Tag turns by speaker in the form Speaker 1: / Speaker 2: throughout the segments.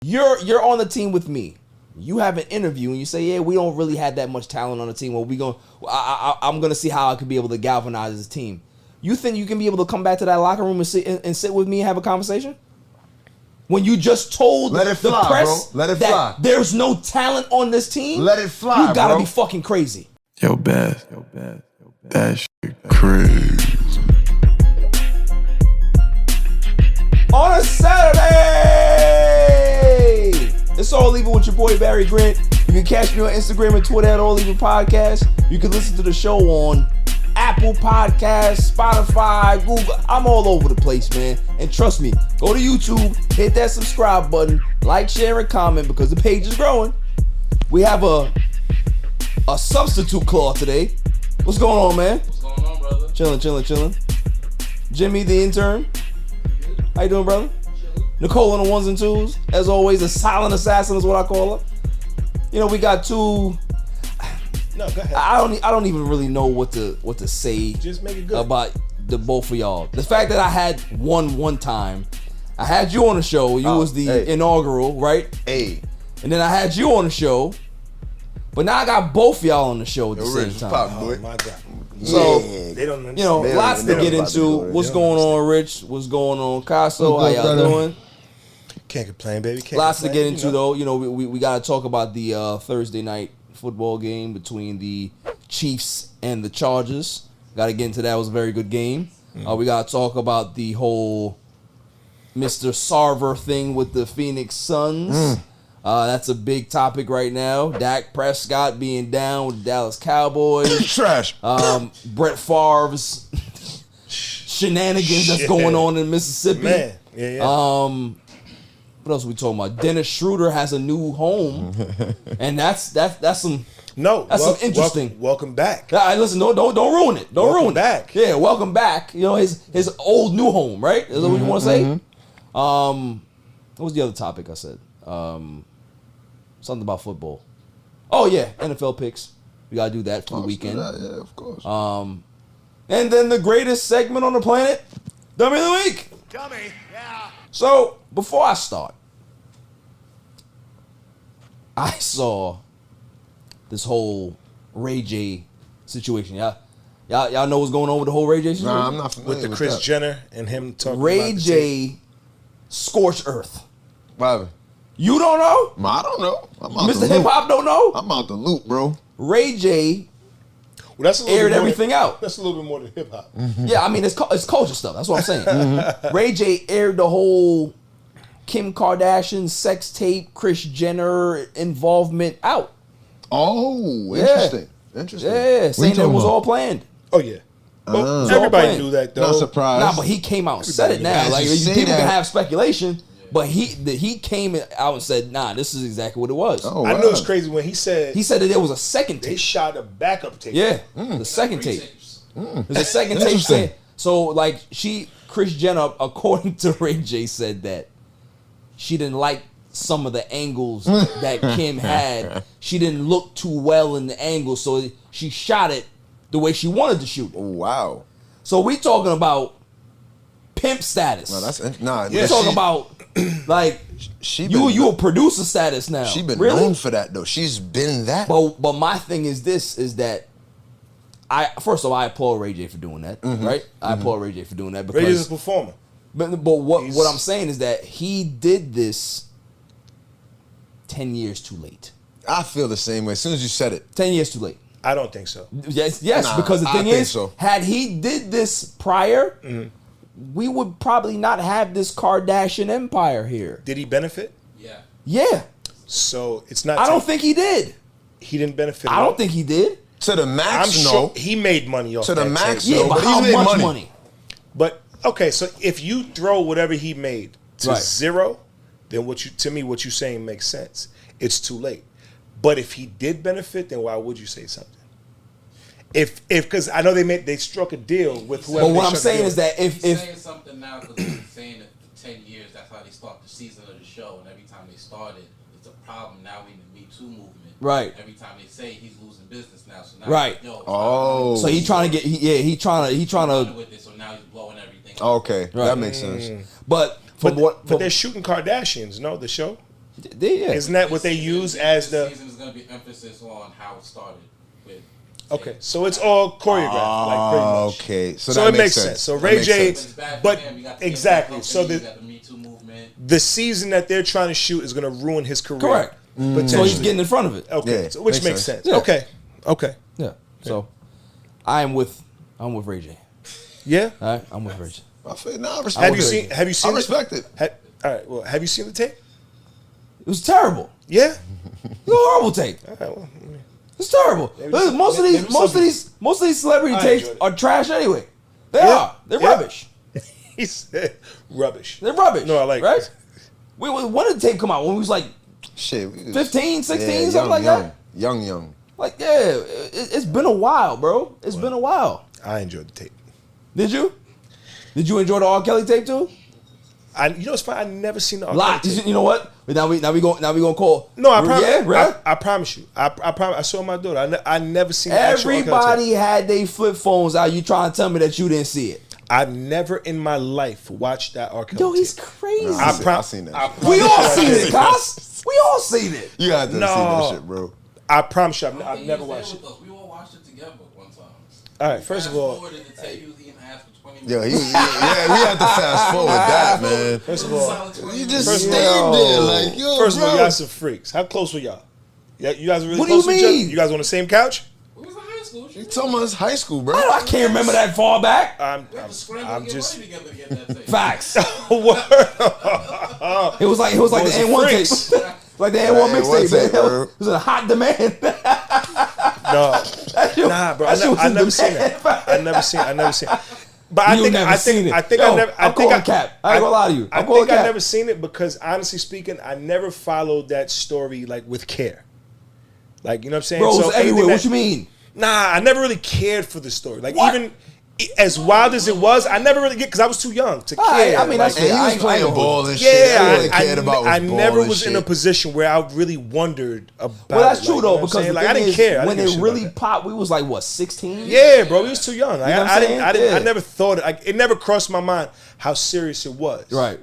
Speaker 1: You're on the team with me. You have an interview and you say, yeah, we don't really have that much talent on the team. Well, I'm gonna see how I could be able to galvanize this team. You think you can be able to come back to that locker room and sit with me and have a conversation? When you just told the press that there's no talent on this team,
Speaker 2: let it fly,
Speaker 1: you gotta be fucking crazy.
Speaker 3: Yo, Beth. That shit crazy.
Speaker 1: On a Saturday, it's All Even with your boy Barry Grant. You can catch me on Instagram and Twitter at All Even Podcast. You can listen to the show on Apple Podcasts, Spotify, Google. I'm all over the place, man. And trust me, go to YouTube, hit that subscribe button, like, share, and comment because the page is growing. We have a substitute clause today. What's going on, man?
Speaker 4: What's going on, brother?
Speaker 1: Chilling. Jimmy, the intern. How you doing, brother?
Speaker 4: Chilling.
Speaker 1: Nicole on the ones and twos. As always, a silent assassin is what I call her. You know, we got two.
Speaker 5: No, go ahead.
Speaker 1: I don't even really know what to say.
Speaker 5: Just make it good
Speaker 1: about the both of y'all. The fact that I had one time, I had you on the show. You was the inaugural, right?
Speaker 2: Hey.
Speaker 1: And then I had you on the show. But now I got both y'all on the show at the same time.
Speaker 5: Oh my God.
Speaker 1: So,
Speaker 5: they don't understand.
Speaker 1: you know, lots to get into. What's going on, Rich? What's going on, Casso? How y'all doing?
Speaker 5: Can't complain, baby.
Speaker 1: Lots to get into, though. You know, we got to talk about the Thursday night football game between the Chiefs and the Chargers. Got to get into that. It was a very good game. We got to talk about the whole Mr. Sarver thing with the Phoenix Suns. That's a big topic right now. Dak Prescott being down with the Dallas Cowboys.
Speaker 2: Trash.
Speaker 1: Brett Favre's shenanigans that's going on in Mississippi.
Speaker 5: Man. Yeah.
Speaker 1: What else are we talking about? Dennis Schroder has a new home, and that's some some interesting.
Speaker 5: Welcome back.
Speaker 1: Listen, don't ruin it. Don't ruin
Speaker 5: back.
Speaker 1: it. Yeah, welcome back. You know, his old new home, right? Is that what you want to say? What was the other topic I said? Something about football. Oh yeah, NFL picks. We gotta do that for the weekend.
Speaker 2: Yeah, of course.
Speaker 1: And then the greatest segment on the planet, Dummy of the Week.
Speaker 5: Dummy, yeah.
Speaker 1: So before I start, I saw this whole Ray J situation. Y'all know what's going on with the whole Ray J situation?
Speaker 2: Nah, I'm not familiar
Speaker 5: With the Kris Jenner and him talking
Speaker 1: Ray
Speaker 5: about the
Speaker 1: J scorched earth.
Speaker 2: Wow.
Speaker 1: You don't know?
Speaker 2: I don't know. I'm out
Speaker 1: Mr.
Speaker 2: the
Speaker 1: Hip
Speaker 2: loop.
Speaker 1: Hop don't know?
Speaker 2: I'm out the loop, bro.
Speaker 1: Ray J
Speaker 5: Well, that's a little
Speaker 1: aired
Speaker 5: bit more
Speaker 1: everything
Speaker 5: than,
Speaker 1: out.
Speaker 5: That's a little bit more than hip hop.
Speaker 1: Yeah, I mean, it's culture stuff. That's what I'm saying. Ray J aired the whole Kim Kardashian sex tape, Kris Jenner involvement out.
Speaker 2: Oh, interesting. Interesting.
Speaker 1: Yeah, saying that it was all planned.
Speaker 5: Oh yeah. Well,
Speaker 1: all
Speaker 5: everybody
Speaker 1: planned.
Speaker 5: knew that though.
Speaker 2: Not surprised.
Speaker 1: Nah, but he came out and said it now.
Speaker 2: As
Speaker 1: Like
Speaker 2: you say
Speaker 1: people can
Speaker 2: that-
Speaker 1: have speculation, but he came out and said, "Nah, this is exactly what it was."
Speaker 2: Oh,
Speaker 5: I
Speaker 2: wow.
Speaker 5: knew it was crazy when he said
Speaker 1: He said that there was a second
Speaker 5: they
Speaker 1: tape.
Speaker 5: shot a backup tape.
Speaker 1: Yeah, the second tape. There's a second tape
Speaker 2: Interesting.
Speaker 1: saying. So like Kris Jenner, according to Ray J, said that she didn't like some of the angles that Kim had. She didn't look too well in the angles, so she shot it the way she wanted to shoot it.
Speaker 2: Wow.
Speaker 1: So we talking about pimp status.
Speaker 2: No, that's nah.
Speaker 1: We're talking about like
Speaker 2: she
Speaker 1: you a producer status now.
Speaker 2: She been
Speaker 1: really?
Speaker 2: known for that though. She's been that.
Speaker 1: But my thing is that first of all I applaud Ray J for doing that, right? I applaud Ray J for doing that because
Speaker 5: Ray is a performer.
Speaker 1: But what I'm saying is that he did this 10 years too late.
Speaker 2: I feel the same way. As soon as you said it,
Speaker 1: 10 years too late.
Speaker 5: I don't think so.
Speaker 1: Yes,
Speaker 2: Nah,
Speaker 1: because the
Speaker 2: I
Speaker 1: thing
Speaker 2: think
Speaker 1: is,
Speaker 2: so.
Speaker 1: had he did this prior, we would probably not have this Kardashian empire here.
Speaker 5: Did he benefit?
Speaker 4: Yeah.
Speaker 1: Yeah.
Speaker 5: So it's not.
Speaker 1: I don't think he did.
Speaker 5: he didn't benefit.
Speaker 1: I don't think he did.
Speaker 2: to the
Speaker 5: I'm
Speaker 2: max,
Speaker 5: sure
Speaker 2: no.
Speaker 5: he made money off
Speaker 2: To the
Speaker 5: that
Speaker 2: max,
Speaker 5: tape.
Speaker 1: Yeah,
Speaker 2: no,
Speaker 1: but
Speaker 2: but
Speaker 1: how
Speaker 2: he made
Speaker 1: much
Speaker 2: money.
Speaker 5: But okay, so if you throw whatever he made to
Speaker 1: Right.
Speaker 5: zero, then what you're saying makes sense. It's too late. But if he did benefit, then why would you say something? If because I know they struck a deal with whoever.
Speaker 1: But what
Speaker 5: they
Speaker 1: I'm
Speaker 5: struck a
Speaker 1: saying
Speaker 5: deal
Speaker 1: is that
Speaker 4: He's
Speaker 1: if
Speaker 4: saying something now because he's been saying it for 10 years. That's how they start the season of the show. And every time they started, it's a problem. Now we in the Me Too movement.
Speaker 1: Right.
Speaker 4: Every time they say he's losing business now. So now
Speaker 1: Right.
Speaker 4: Yo, it's
Speaker 2: Oh.
Speaker 1: so he trying to get he trying to
Speaker 4: with this, so now he's blowing everything.
Speaker 2: Okay,
Speaker 1: Right.
Speaker 2: that makes sense.
Speaker 1: but
Speaker 5: But
Speaker 1: from what
Speaker 5: they're shooting Kardashians. No, the show.
Speaker 1: Yeah.
Speaker 5: Isn't that what they use as the?
Speaker 4: This season is going to be emphasis on how it started with.
Speaker 5: Okay, so it's all choreographed, like pretty much.
Speaker 2: Okay, so
Speaker 5: So
Speaker 2: that
Speaker 5: it makes sense. So
Speaker 2: That
Speaker 5: Ray
Speaker 2: makes
Speaker 5: J,
Speaker 2: sense.
Speaker 4: It's bad for
Speaker 5: but
Speaker 4: him. You got the
Speaker 5: exactly.
Speaker 4: TNF
Speaker 5: So
Speaker 4: company, you
Speaker 5: the
Speaker 4: got the Me Too movement.
Speaker 5: season that they're trying to shoot is going to ruin his career.
Speaker 1: Correct.
Speaker 5: Potentially.
Speaker 1: So he's getting in front of it.
Speaker 5: Okay,
Speaker 2: Yeah,
Speaker 5: so, which
Speaker 2: makes
Speaker 5: makes
Speaker 2: sense.
Speaker 5: sense.
Speaker 1: Yeah.
Speaker 5: Okay.
Speaker 1: Yeah. So I'm with Ray J.
Speaker 5: Yeah.
Speaker 1: All right, I'm with Ray J.
Speaker 2: I feel, nah, I respect
Speaker 5: Have you
Speaker 2: it.
Speaker 5: seen? Have you seen?
Speaker 2: I respect it.
Speaker 5: All right. Well, have you seen the tape?
Speaker 1: It was terrible.
Speaker 5: Yeah.
Speaker 1: It was a horrible tape.
Speaker 5: All right, well,
Speaker 1: It's terrible. Listen, most of these celebrity
Speaker 5: I
Speaker 1: tapes
Speaker 5: enjoyed it.
Speaker 1: are trash anyway. They
Speaker 5: Yeah.
Speaker 1: are. They're
Speaker 5: Yeah.
Speaker 1: rubbish.
Speaker 5: he said rubbish.
Speaker 1: They're rubbish.
Speaker 5: No, I like
Speaker 1: right.
Speaker 5: this.
Speaker 1: When did the tape come out? When we was like
Speaker 2: Shit, we was-
Speaker 1: 15, 16,
Speaker 2: yeah,
Speaker 1: something like that?
Speaker 2: Young.
Speaker 1: Like, yeah, it's been a while, bro. It's been a while.
Speaker 5: I enjoyed the tape.
Speaker 1: Did you? Did you enjoy the R. Kelly tape too?
Speaker 5: You know what's funny? I never seen the R.
Speaker 1: Lot.
Speaker 5: Kelly tape.
Speaker 1: You know what? Now we gonna call.
Speaker 5: No, I promise.
Speaker 1: Yeah, right?
Speaker 5: I promise you. I promise. I saw my daughter. I never seen the actual R. Kelly tape.
Speaker 1: Everybody had their flip phones out. You trying to tell me that you didn't see it?
Speaker 5: I never in my life watched that R. Kelly
Speaker 1: Yo, he's
Speaker 5: tape.
Speaker 1: crazy.
Speaker 2: I seen that. shit.
Speaker 1: We all seen it, Cos. We all seen it.
Speaker 2: You had to
Speaker 5: No.
Speaker 2: see that shit, bro.
Speaker 5: I promise you, I've
Speaker 4: He
Speaker 5: never
Speaker 4: was there
Speaker 5: watched it.
Speaker 4: with us. We all watched it together one time.
Speaker 5: All right, first of all,
Speaker 4: Fast-forwarded the tape, he was eating ass for 20
Speaker 2: Yo,
Speaker 4: minutes.
Speaker 2: we had to fast forward that, man.
Speaker 5: first of all,
Speaker 4: Solid 20
Speaker 2: You
Speaker 4: minutes.
Speaker 2: just
Speaker 5: First
Speaker 2: stayed
Speaker 5: of all-
Speaker 2: there, like, yo,
Speaker 5: first of all,
Speaker 2: bro.
Speaker 5: y'all some freaks. How close were y'all? Yeah, you guys were really
Speaker 1: What do
Speaker 5: close
Speaker 1: you
Speaker 5: to each other?
Speaker 1: mean?
Speaker 5: You guys on the same couch?
Speaker 4: We was in high school.
Speaker 2: You talking about high school, bro?
Speaker 1: I can't remember that far back.
Speaker 5: I'm
Speaker 4: We had to scramble
Speaker 5: I'm
Speaker 4: to get
Speaker 5: just.
Speaker 4: money together to get that tape.
Speaker 1: Facts.
Speaker 5: Word.
Speaker 1: It was like the
Speaker 5: Boys
Speaker 1: N1
Speaker 5: are
Speaker 1: tape.
Speaker 5: freaks.
Speaker 1: Like the
Speaker 2: Yeah,
Speaker 1: N1
Speaker 2: N1
Speaker 1: mixtape,
Speaker 2: tape,
Speaker 1: man.
Speaker 2: bro.
Speaker 1: It was in hot demand.
Speaker 5: No.
Speaker 1: That shit-
Speaker 5: Nah, bro.
Speaker 1: that shit was
Speaker 5: I
Speaker 1: in
Speaker 5: never seen
Speaker 1: demand.
Speaker 5: that. I never seen. But I
Speaker 1: You
Speaker 5: think
Speaker 1: never
Speaker 5: I
Speaker 1: seen
Speaker 5: think
Speaker 1: it.
Speaker 5: I think
Speaker 1: Yo,
Speaker 5: I never.
Speaker 1: I'm calling cap. I ain't gonna lie to you.
Speaker 5: I
Speaker 1: I'm calling
Speaker 5: think I
Speaker 1: cap.
Speaker 5: never seen it because honestly speaking, I never followed that story like with care. Like, you know what I'm saying?
Speaker 1: Bro, it was
Speaker 5: anything
Speaker 1: everywhere.
Speaker 5: that-
Speaker 1: What you mean?
Speaker 5: Nah, I never really cared for the story. Like
Speaker 1: What?
Speaker 5: even as wild as it was, I never really get because I was too young to
Speaker 1: Alright,
Speaker 5: care.
Speaker 1: I mean, that's
Speaker 5: Like,
Speaker 2: And
Speaker 1: I
Speaker 2: he
Speaker 1: ain't
Speaker 2: was playing
Speaker 1: playing
Speaker 2: ball and shit.
Speaker 5: yeah,
Speaker 2: All he really cared about was
Speaker 5: I
Speaker 2: ball
Speaker 5: never
Speaker 2: and
Speaker 5: was in a
Speaker 2: shit.
Speaker 5: position where I really wondered about.
Speaker 1: Well, that's
Speaker 5: it.
Speaker 1: true
Speaker 5: Like, you know
Speaker 1: though,
Speaker 5: what I'm
Speaker 1: because
Speaker 5: saying?
Speaker 1: the
Speaker 5: like, I
Speaker 1: thing
Speaker 5: didn't
Speaker 1: is,
Speaker 5: care. I
Speaker 1: when
Speaker 5: didn't give
Speaker 1: it
Speaker 5: a shit
Speaker 1: really
Speaker 5: about that.
Speaker 1: popped, we was like what 16.
Speaker 5: Yeah, bro, we was too young.
Speaker 1: know what I'm
Speaker 5: I
Speaker 1: saying? Yeah.
Speaker 5: I never thought it. It never crossed my mind how serious it was.
Speaker 1: Right.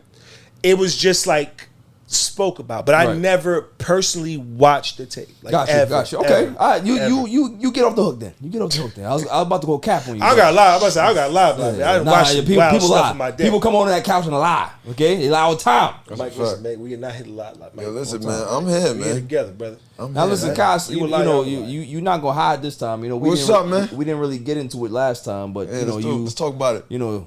Speaker 5: It was just like spoke about, but I
Speaker 1: Right.
Speaker 5: never personally watched the tape. Like,
Speaker 1: Gotcha.
Speaker 5: ever,
Speaker 1: Gotcha. Okay.
Speaker 5: ever,
Speaker 1: All right.
Speaker 5: ever.
Speaker 1: You get off the hook then. You get off the hook then. I was about to go cap on you.
Speaker 5: I got lie. I'm about to say I got lie about that. I didn't watch
Speaker 1: yeah,
Speaker 5: some wild
Speaker 1: people
Speaker 5: stuff
Speaker 1: lie.
Speaker 5: in my day.
Speaker 1: People come on that couch and lie. Okay, they lie all the time.
Speaker 5: Mike,
Speaker 2: a
Speaker 5: listen,
Speaker 2: fact.
Speaker 5: man, we did not hit a lot. Like,
Speaker 2: Yo, listen,
Speaker 5: one
Speaker 2: man,
Speaker 5: time.
Speaker 2: I'm here,
Speaker 5: We here
Speaker 2: man.
Speaker 5: together, brother.
Speaker 1: Now listen, Kaz,
Speaker 5: You
Speaker 1: you
Speaker 5: a liar,
Speaker 1: know
Speaker 5: I'm a liar.
Speaker 1: you're not gonna hide this time. You know we
Speaker 2: What's
Speaker 1: didn't,
Speaker 2: up, man?
Speaker 1: We didn't really get into it last time, but
Speaker 2: Yeah,
Speaker 1: you know
Speaker 2: let's talk about it.
Speaker 1: you know.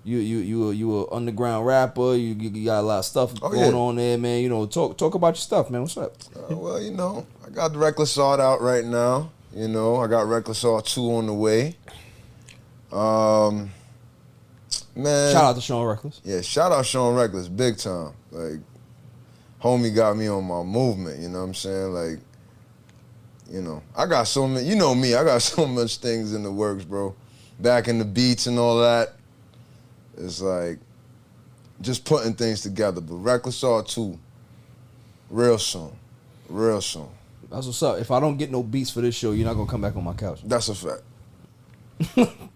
Speaker 1: You a underground rapper. You got a lot of stuff
Speaker 2: Oh,
Speaker 1: going
Speaker 2: yeah.
Speaker 1: on there, man. You know, talk about your stuff, man. What's up?
Speaker 2: Well, you know, I got the Reckless Art out right now. You know, I got Reckless Art 2 on the way. Man.
Speaker 1: Shout out to Sean Reckless.
Speaker 2: Yeah, shout out Sean Reckless, big time. Like, homie got me on my movement, you know what I'm saying? Like, you know, I got so many, you know me, I got so much things in the works, bro. Back in the beats and all that. It's like, just putting things together. But Reckless Art 2, real soon. Real soon.
Speaker 1: That's what's up. If I don't get no beats for this show, you're not gonna come back on my couch.
Speaker 2: That's a fact.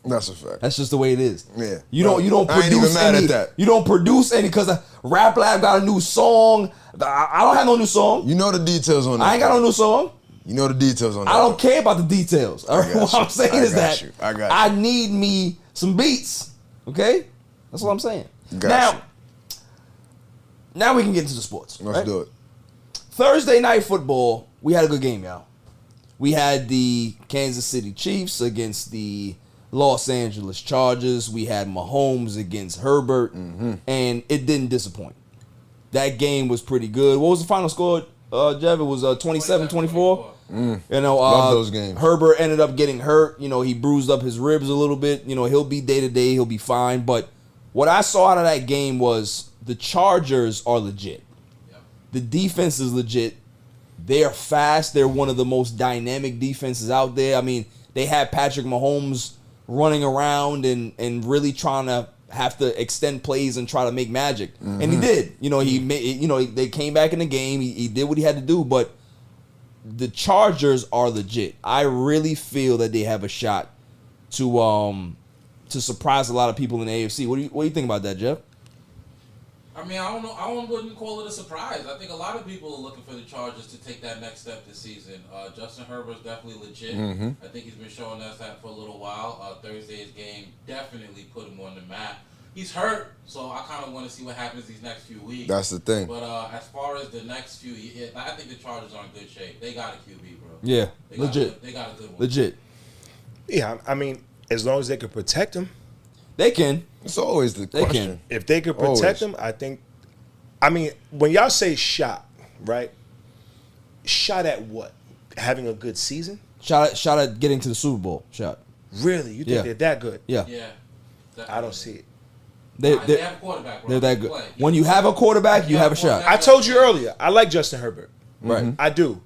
Speaker 2: That's a fact.
Speaker 1: That's just the way it is.
Speaker 2: Yeah.
Speaker 1: You don't
Speaker 2: I ain't
Speaker 1: produce
Speaker 2: even mad
Speaker 1: any.
Speaker 2: at that.
Speaker 1: You don't produce any because Rap Lab got a new song. I don't have no new song.
Speaker 2: You know the details on that.
Speaker 1: I ain't got no new song.
Speaker 2: You know the details on that.
Speaker 1: I don't care about the details. All right?
Speaker 2: got
Speaker 1: What
Speaker 2: you.
Speaker 1: I'm saying
Speaker 2: I
Speaker 1: is
Speaker 2: got
Speaker 1: that
Speaker 2: you. I got
Speaker 1: I need me some beats. Okay, that's what I'm saying.
Speaker 2: Got
Speaker 1: Now we can get into the sports.
Speaker 2: Let's
Speaker 1: right?
Speaker 2: do it.
Speaker 1: Thursday night football. We had a good game, y'all. We had the Kansas City Chiefs against the Los Angeles Chargers. We had Mahomes against Herbert, and it didn't disappoint. That game was pretty good. What was the final score, Jeff? It was 27-24. You know,
Speaker 2: Love those games.
Speaker 1: Herbert ended up getting hurt. You know, he bruised up his ribs a little bit. You know, he'll be day to day. He'll be fine. But what I saw out of that game was the Chargers are legit. The defense is legit. They're fast. They're one of the most dynamic defenses out there. I mean, they had Patrick Mahomes running around and really trying to have to extend plays and try to make magic. And he did. You know, he made, you know, they came back in the game. He did what he had to do, but the Chargers are legit. I really feel that they have a shot to surprise a lot of people in the AFC. What do you think about that, Jeff?
Speaker 4: I mean, I don't know. I wouldn't call it a surprise. I think a lot of people are looking for the Chargers to take that next step this season. Justin Herbert's definitely legit. I think he's been showing us that for a little while. Thursday's game definitely put him on the map. He's hurt, so I kind of want to see what happens these next few weeks.
Speaker 2: That's the thing.
Speaker 4: But as far as the next few, I think the Chargers are in good shape. They got a QB, bro.
Speaker 1: Yeah,
Speaker 4: They got a good one.
Speaker 1: Legit.
Speaker 5: Yeah, I mean, as long as they can protect him.
Speaker 1: They can.
Speaker 2: It's always the
Speaker 1: They
Speaker 2: question.
Speaker 1: can.
Speaker 5: If they could protect him, I think. I mean, when y'all say shot, right? Shot at what? Having a good season?
Speaker 1: Shot at getting to the Super Bowl. Shot.
Speaker 5: Really? You think
Speaker 1: Yeah.
Speaker 5: they're that good?
Speaker 1: Yeah.
Speaker 4: Yeah.
Speaker 5: I don't see it.
Speaker 4: They have
Speaker 1: They're
Speaker 4: a quarterback, bro.
Speaker 1: they're that good.
Speaker 4: Play.
Speaker 1: When you have a quarterback, you have a shot.
Speaker 5: I told you earlier, I like Justin Herbert.
Speaker 1: Right.
Speaker 5: I do.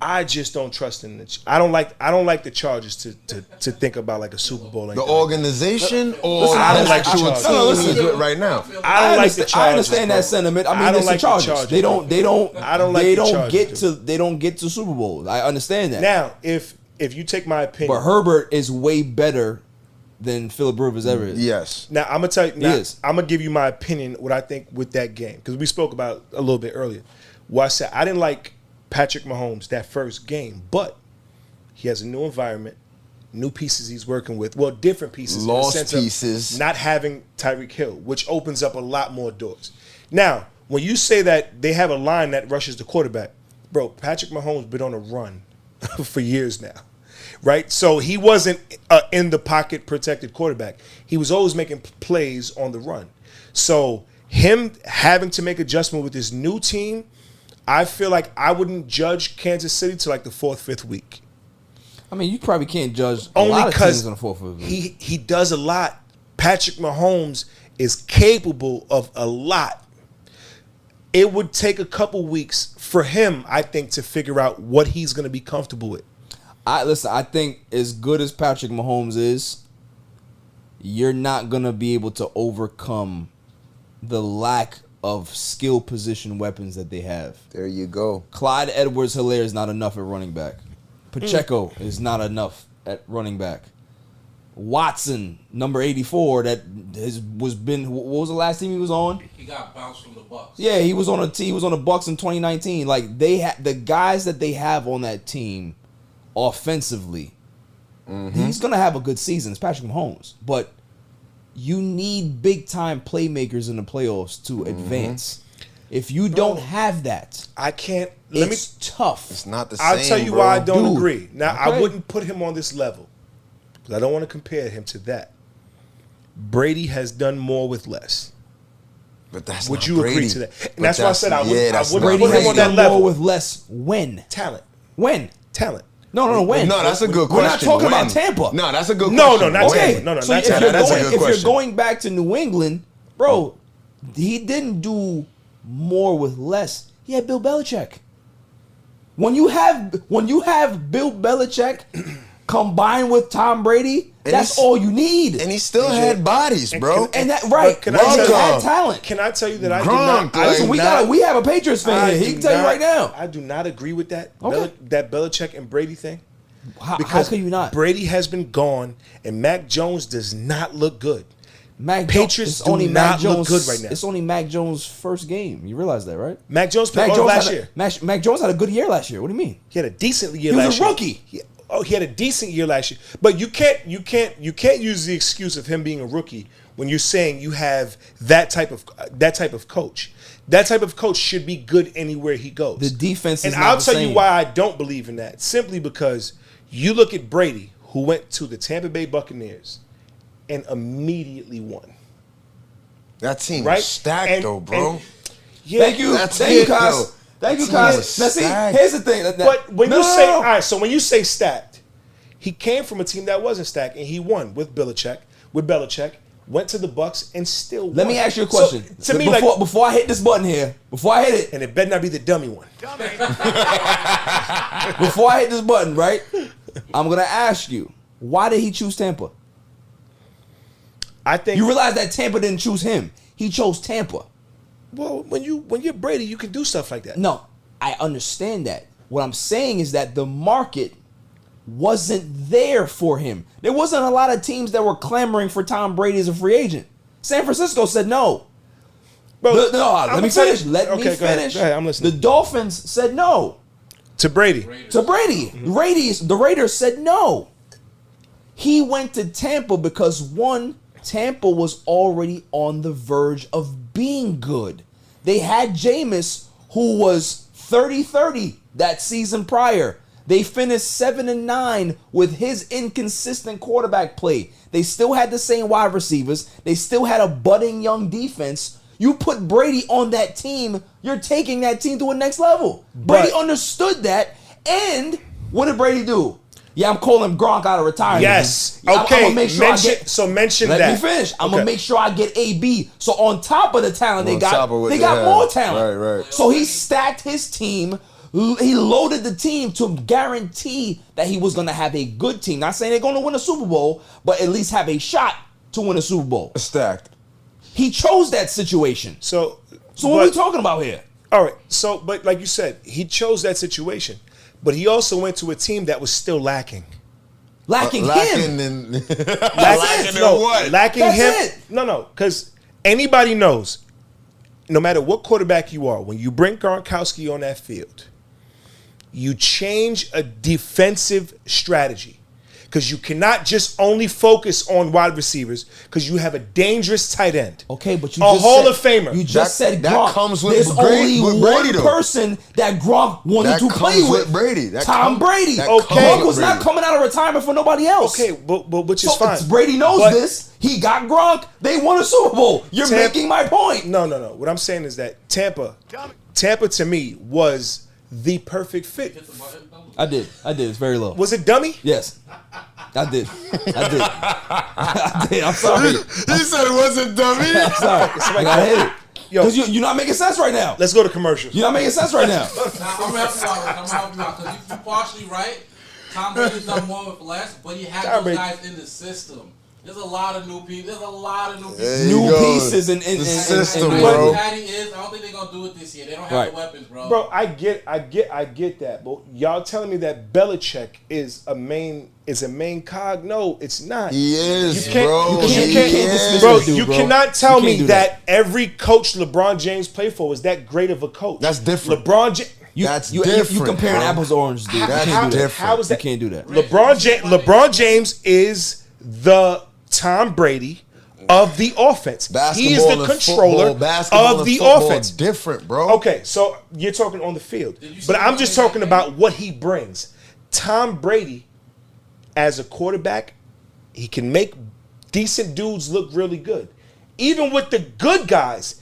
Speaker 5: I just don't trust in the. I don't like the Chargers to think about like a Super Bowl.
Speaker 2: The organization or
Speaker 1: Listen,
Speaker 2: the
Speaker 1: I don't like
Speaker 2: actual
Speaker 5: the
Speaker 2: team
Speaker 5: Chargers.
Speaker 2: he's with right now?
Speaker 5: I don't like the Chargers.
Speaker 1: I understand
Speaker 5: bro.
Speaker 1: that sentiment. I mean,
Speaker 5: I don't
Speaker 1: it's
Speaker 5: like
Speaker 1: the
Speaker 5: the
Speaker 1: Chargers.
Speaker 5: Chargers,
Speaker 1: They
Speaker 5: bro.
Speaker 1: don't.
Speaker 5: I don't like
Speaker 1: They
Speaker 5: the
Speaker 1: don't
Speaker 5: Chargers,
Speaker 1: get
Speaker 5: dude.
Speaker 1: to. They don't get to Super Bowls. I understand that.
Speaker 5: Now, if you take my opinion,
Speaker 1: But Herbert is way better than Phillip Rivers ever is.
Speaker 2: Yes.
Speaker 5: now I'm gonna tell you. Now,
Speaker 1: is.
Speaker 5: I'm gonna give you my opinion. What I think with that game, because we spoke about it a little bit earlier. Well, I said I didn't like Patrick Mahomes that first game, but he has a new environment, new pieces he's working with. Well, different pieces. in the
Speaker 2: Lost
Speaker 5: sense of
Speaker 2: pieces.
Speaker 5: not having Tyreek Hill, which opens up a lot more doors. Now, when you say that they have a line that rushes the quarterback, bro, Patrick Mahomes been on a run for years now, right? So he wasn't in the pocket protected quarterback. He was always making plays on the run. So him having to make adjustment with this new team, I feel like I wouldn't judge Kansas City till like the 4th, 5th week.
Speaker 1: I mean, you probably can't judge a
Speaker 5: Only
Speaker 1: lot of
Speaker 5: because
Speaker 1: teams on the fourth week.
Speaker 5: he does a lot. Patrick Mahomes is capable of a lot. It would take a couple weeks for him, I think, to figure out what he's going to be comfortable with.
Speaker 1: Listen, I think as good as Patrick Mahomes is, you're not gonna be able to overcome the lack of skill position weapons that they have.
Speaker 2: There you go.
Speaker 1: Clyde Edwards-Helaire is not enough at running back. Pacheco is not enough at running back. Watson, number 84, what was the last team he was on?
Speaker 4: He got bounced from the Bucks.
Speaker 1: Yeah, he was on a team. He was on the Bucks in 2019. Like the guys that they have on that team, offensively, he's gonna have a good season. It's Patrick Mahomes, but you need big time playmakers in the playoffs to advance. If you don't have that,
Speaker 5: I can't.
Speaker 1: it's tough.
Speaker 2: It's not the same.
Speaker 5: I'll tell you
Speaker 2: bro.
Speaker 5: why I don't
Speaker 1: Dude,
Speaker 5: agree. Now, I
Speaker 1: okay.
Speaker 5: wouldn't put him on this level because I don't want to compare him to that. Brady has done more with less.
Speaker 2: But that's
Speaker 5: Would
Speaker 2: not
Speaker 5: you
Speaker 2: Brady.
Speaker 5: agree to that? And
Speaker 2: But
Speaker 5: that's why I said I wouldn't,
Speaker 2: that's
Speaker 5: I
Speaker 2: not
Speaker 5: wouldn't
Speaker 1: Brady
Speaker 5: put him
Speaker 1: has
Speaker 5: on that
Speaker 1: done
Speaker 5: level.
Speaker 1: more with less. When?
Speaker 5: Talent.
Speaker 1: When?
Speaker 5: Talent.
Speaker 1: No, when?
Speaker 2: No, that's a good
Speaker 1: We're
Speaker 2: question.
Speaker 1: not talking
Speaker 2: When?
Speaker 1: about Tampa.
Speaker 2: No, that's a good
Speaker 5: No,
Speaker 2: question.
Speaker 5: no, not
Speaker 1: Okay,
Speaker 5: Tampa. No,
Speaker 1: so
Speaker 5: not
Speaker 1: if,
Speaker 5: Tampa.
Speaker 1: you're
Speaker 2: That's a
Speaker 1: going,
Speaker 2: good
Speaker 1: if you're
Speaker 2: question.
Speaker 1: going back to New England, bro, he didn't do more with less. He had Bill Belichick. When you have Bill Belichick combined with Tom Brady,
Speaker 2: And
Speaker 1: that's
Speaker 2: he's-
Speaker 1: all you need.
Speaker 2: And he still had bodies, bro.
Speaker 1: And that right,
Speaker 5: Can I
Speaker 1: and
Speaker 5: tell
Speaker 1: he
Speaker 5: you-
Speaker 1: had talent.
Speaker 5: Can I tell you that I do
Speaker 2: Gronk,
Speaker 5: not? I
Speaker 2: like-
Speaker 5: do
Speaker 1: Listen,
Speaker 5: not-
Speaker 1: we have a Patriots fan
Speaker 5: I
Speaker 1: here. He
Speaker 5: do
Speaker 1: can tell you
Speaker 5: not-
Speaker 1: right now.
Speaker 5: I do not agree with that.
Speaker 1: Okay.
Speaker 5: That Belichick and Brady thing.
Speaker 1: How
Speaker 5: Because
Speaker 1: can you not?
Speaker 5: Brady has been gone, and Mac Jones does not look good.
Speaker 1: Patriots
Speaker 5: Patriots do not look good right now.
Speaker 1: It's only Mac Jones' first game. You realize that, right?
Speaker 5: Mac Jones played
Speaker 1: Mac Jones
Speaker 5: last
Speaker 1: had
Speaker 5: year.
Speaker 1: Mac Jones had a good year last year. What do you mean?
Speaker 5: He had a decent year
Speaker 1: He was
Speaker 5: last
Speaker 1: a
Speaker 5: year.
Speaker 1: rookie.
Speaker 5: He had a decent year last year. But you can't use the excuse of him being a rookie when you're saying you have that type of coach. That type of coach should be good anywhere he goes.
Speaker 1: The defense is
Speaker 5: and
Speaker 1: not
Speaker 5: I'll
Speaker 1: the
Speaker 5: tell
Speaker 1: same.
Speaker 5: you why I don't believe in that. Simply because you look at Brady, who went to the Tampa Bay Buccaneers and immediately won.
Speaker 2: That team
Speaker 5: Right?
Speaker 2: was stacked,
Speaker 5: And-
Speaker 2: though, bro.
Speaker 5: and- yeah,
Speaker 1: Thank you,
Speaker 2: That's
Speaker 1: thank you,
Speaker 2: it,
Speaker 1: Kaz.
Speaker 2: though.
Speaker 1: Thank you,
Speaker 2: That team
Speaker 1: Kaz.
Speaker 2: was
Speaker 1: Now see,
Speaker 2: stacked.
Speaker 1: here's the thing.
Speaker 5: But when
Speaker 1: No,
Speaker 5: you
Speaker 1: no,
Speaker 5: say,
Speaker 1: no.
Speaker 5: all right, so when you say stacked, he came from a team that wasn't stacked, and he won with Belichick. Went to the Bucks and still won.
Speaker 1: Let me ask you a question.
Speaker 5: So, to me,
Speaker 1: before I hit this button here, before I hit it,
Speaker 5: and it better not be the dummy one.
Speaker 1: before I hit this button, right? I'm gonna ask you, why did he choose Tampa?
Speaker 5: I think
Speaker 1: You realize that Tampa didn't choose him. He chose Tampa.
Speaker 5: well, when you're Brady, you can do stuff like that.
Speaker 1: No, I understand that. What I'm saying is that the market wasn't there for him. There wasn't a lot of teams that were clamoring for Tom Brady as a free agent. San Francisco said no.
Speaker 5: Bro,
Speaker 1: Let me finish. Let me
Speaker 5: Go
Speaker 1: finish.
Speaker 5: ahead, I'm listening.
Speaker 1: The Dolphins said no
Speaker 5: To Brady.
Speaker 1: to Brady. The Raiders said no. He went to Tampa because one, Tampa was already on the verge of being good. They had Jameis, who was 30-30 that season prior. They finished 7-9 with his inconsistent quarterback play. They still had the same wide receivers. They still had a budding young defense. You put Brady on that team, you're taking that team to a next level. Brady understood that. And what did Brady do? Yeah, I'm calling Gronk out of retirement.
Speaker 5: Yes.
Speaker 1: Yeah,
Speaker 5: Okay.
Speaker 1: I'm gonna make sure
Speaker 5: mention
Speaker 1: Let
Speaker 5: that.
Speaker 1: me finish. I'm gonna make sure I get AB. So on top of the talent they got more talent.
Speaker 2: Right.
Speaker 1: So he stacked his team. He loaded the team to guarantee that he was gonna have a good team. Not saying they're gonna win a Super Bowl, but at least have a shot to win a Super Bowl.
Speaker 2: Stacked.
Speaker 1: He chose that situation.
Speaker 5: So
Speaker 1: what are we talking about here?
Speaker 5: All right. So, but like you said, he chose that situation, but he also went to a team that was still lacking.
Speaker 1: Lacking him.
Speaker 2: Lacking in
Speaker 5: What? Lacking
Speaker 1: That's
Speaker 5: him.
Speaker 1: it.
Speaker 5: No, because anybody knows, no matter what quarterback you are, when you bring Gronkowski on that field, you change a defensive strategy. Because you cannot just only focus on wide receivers because you have a dangerous tight end.
Speaker 1: Okay, but
Speaker 5: a Hall of Famer.
Speaker 1: You just said
Speaker 2: that
Speaker 1: Gronk.
Speaker 2: comes with
Speaker 1: There's
Speaker 2: Brady,
Speaker 1: only
Speaker 2: with Brady,
Speaker 1: one
Speaker 2: though.
Speaker 1: person that Gronk wanted
Speaker 2: That
Speaker 1: to play
Speaker 2: comes
Speaker 1: with.
Speaker 2: with Brady. That
Speaker 1: Tom Brady.
Speaker 2: that
Speaker 5: Okay.
Speaker 2: comes
Speaker 1: Gronk
Speaker 2: with
Speaker 1: was not
Speaker 2: Brady.
Speaker 1: coming out of retirement for nobody else.
Speaker 5: Okay, but which is
Speaker 1: So
Speaker 5: fine.
Speaker 1: Brady knows
Speaker 5: But
Speaker 1: this. He got Gronk. They won a Super Bowl. You're making my point.
Speaker 5: No. What I'm saying is that Tampa to me was the perfect fit.
Speaker 1: I did. It's very low.
Speaker 5: Was it dummy?
Speaker 1: Yes. I did. I'm sorry.
Speaker 2: He said it wasn't dummy.
Speaker 1: I'm sorry. I gotta hit it.
Speaker 5: Yo.
Speaker 1: Because you're not making sense right now.
Speaker 5: Let's go to commercials.
Speaker 1: You're not making sense right now.
Speaker 4: Now, I'm gonna help you out because you're partially right. Tom Brady's done more with less, but he had those guys in the system. There's a lot of new people.
Speaker 1: New pieces and
Speaker 2: the system,
Speaker 1: and
Speaker 2: bro.
Speaker 4: Patty is. I don't think they're gonna do it this year. They don't have the weapons, bro.
Speaker 5: Bro, I get that, but y'all telling me that Belichick is a main cog? No, it's not.
Speaker 2: He is,
Speaker 5: You can't-
Speaker 2: bro.
Speaker 1: you can't dismiss
Speaker 5: Bro,
Speaker 1: this dude,
Speaker 5: you
Speaker 1: bro.
Speaker 5: cannot tell
Speaker 1: You
Speaker 5: me
Speaker 1: can't do
Speaker 5: that every coach LeBron James played for was that great of a coach.
Speaker 2: That's different.
Speaker 5: LeBron James.
Speaker 2: That's
Speaker 1: You
Speaker 2: different.
Speaker 1: comparing
Speaker 2: bro.
Speaker 1: apples to oranges, dude.
Speaker 2: That's
Speaker 1: You can't do that.
Speaker 2: different.
Speaker 5: How is that?
Speaker 1: You can't do that.
Speaker 5: LeBron James is the Tom Brady of the offense.
Speaker 2: Basketball
Speaker 5: He is the
Speaker 2: and
Speaker 5: controller
Speaker 2: football, basketball
Speaker 5: of
Speaker 2: and
Speaker 5: the
Speaker 2: football
Speaker 5: offense.
Speaker 2: different, bro.
Speaker 5: Okay, so you're talking on the field, but I'm just talking about what he brings. Tom Brady, as a quarterback, he can make decent dudes look really good. Even with the good guys,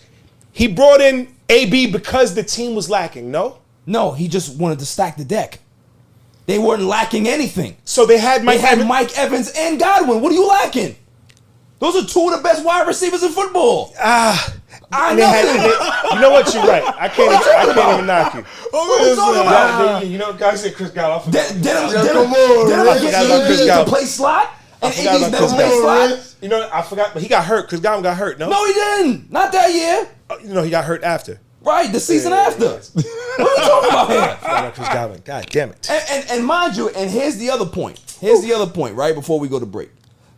Speaker 5: he brought in AB because the team was lacking.
Speaker 1: No, he just wanted to stack the deck. They weren't lacking anything.
Speaker 5: So they had Mike Evans.
Speaker 1: Mike Evans and Godwin. What are you lacking? Those are two of the best wide receivers in football.
Speaker 5: And they you know what? You're right. I can't even knock you.
Speaker 1: What are you talking about?
Speaker 5: You know, guys said Chris Godwin.
Speaker 1: Did I
Speaker 5: Chris
Speaker 1: get
Speaker 5: Godwin.
Speaker 1: to play slot? And
Speaker 5: forgot
Speaker 1: AB's
Speaker 5: about
Speaker 1: never
Speaker 5: Chris
Speaker 1: played
Speaker 5: Godwin.
Speaker 1: slot?
Speaker 5: You know, I forgot, but he got hurt. Chris Godwin got hurt. No,
Speaker 1: No, he didn't. Not that year.
Speaker 5: You know, he got hurt after.
Speaker 1: Right, the season after. What are you talking about here?
Speaker 5: Forgot about Chris Godwin. God damn it.
Speaker 1: And mind you, and here's the other point. Right before we go to break.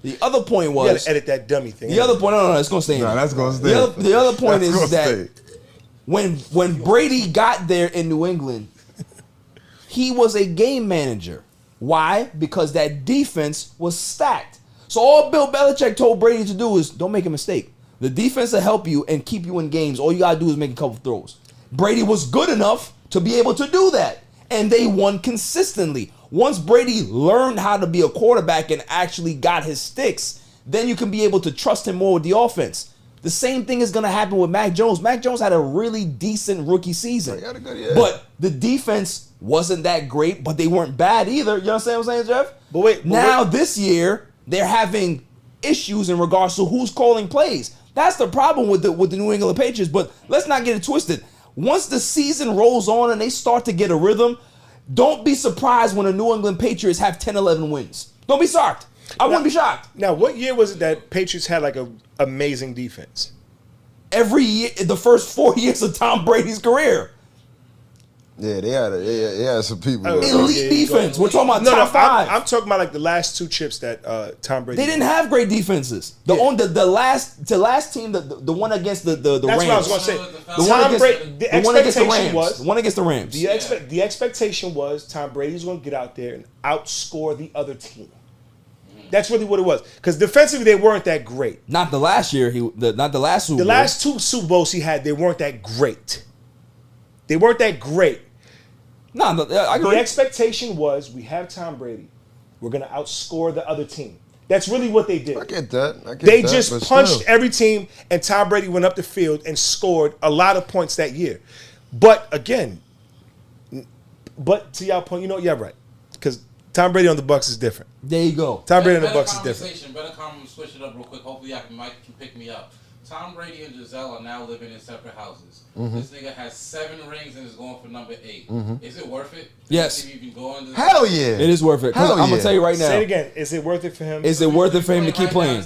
Speaker 1: The other point
Speaker 5: You
Speaker 1: was
Speaker 5: gotta edit that dummy thing.
Speaker 1: the other point. No, it's gonna stay in.
Speaker 2: Nah,
Speaker 1: there.
Speaker 2: that's gonna stay.
Speaker 1: The other point
Speaker 2: That's
Speaker 1: is
Speaker 2: gonna
Speaker 1: that
Speaker 2: stay.
Speaker 1: when Brady got there in New England, he was a game manager. Why? Because that defense was stacked. So all Bill Belichick told Brady to do is don't make a mistake. The defense will help you and keep you in games. All you gotta do is make a couple throws. Brady was good enough to be able to do that, and they won consistently. Once Brady learned how to be a quarterback and actually got his sticks, then you can be able to trust him more with the offense. The same thing is going to happen with Mac Jones. Mac Jones had a really decent rookie season.
Speaker 2: He had a good year.
Speaker 1: But the defense wasn't that great, but they weren't bad either. You understand what I'm saying, Jeff?
Speaker 5: But
Speaker 1: now this year, they're having issues in regards to who's calling plays. That's the problem with the New England Patriots. But let's not get it twisted. Once the season rolls on and they start to get a rhythm, don't be surprised when the New England Patriots have 10, 11 wins. Don't be shocked. I wouldn't be shocked.
Speaker 5: Now, what year was it that Patriots had like an amazing defense?
Speaker 1: Every year, the first 4 years of Tom Brady's career.
Speaker 2: Yeah, they had some people.
Speaker 1: Elite defense. We're talking about
Speaker 5: No,
Speaker 1: top five.
Speaker 5: I'm talking about like the last 2 chips that Tom Brady.
Speaker 1: They didn't have great defenses. The last team, the one against the Rams.
Speaker 5: That's what I was going to say.
Speaker 1: The one against the Rams. The one against the Rams.
Speaker 5: The expectation was Tom Brady's going to get out there and outscore the other team. That's really what it was. Because defensively, they weren't that great.
Speaker 1: Not the last year. Not the last Super Bowl.
Speaker 5: The last 2 Super Bowls he had, they weren't that great. They weren't that great.
Speaker 1: No, I agree.
Speaker 5: The expectation was we have Tom Brady. We're going to outscore the other team. That's really what they did.
Speaker 2: I get that.
Speaker 5: They just punched every team, and Tom Brady went up the field and scored a lot of points that year. But again, to y'all point, yeah, right. Because Tom Brady on the Bucs is different.
Speaker 1: There you go.
Speaker 5: Tom Brady on the Bucs is different.
Speaker 4: Better switch it up real quick. Hopefully, Mike can pick me up. Tom Brady and Giselle are now living in separate houses. This nigga has 7 rings and is going for number 8. Is it worth it?
Speaker 1: Yes.
Speaker 2: Hell yeah.
Speaker 1: It is worth it. Because I'm going to tell you right now.
Speaker 5: Say it again. Is it worth it for him?
Speaker 1: Is it worth it for him to keep playing?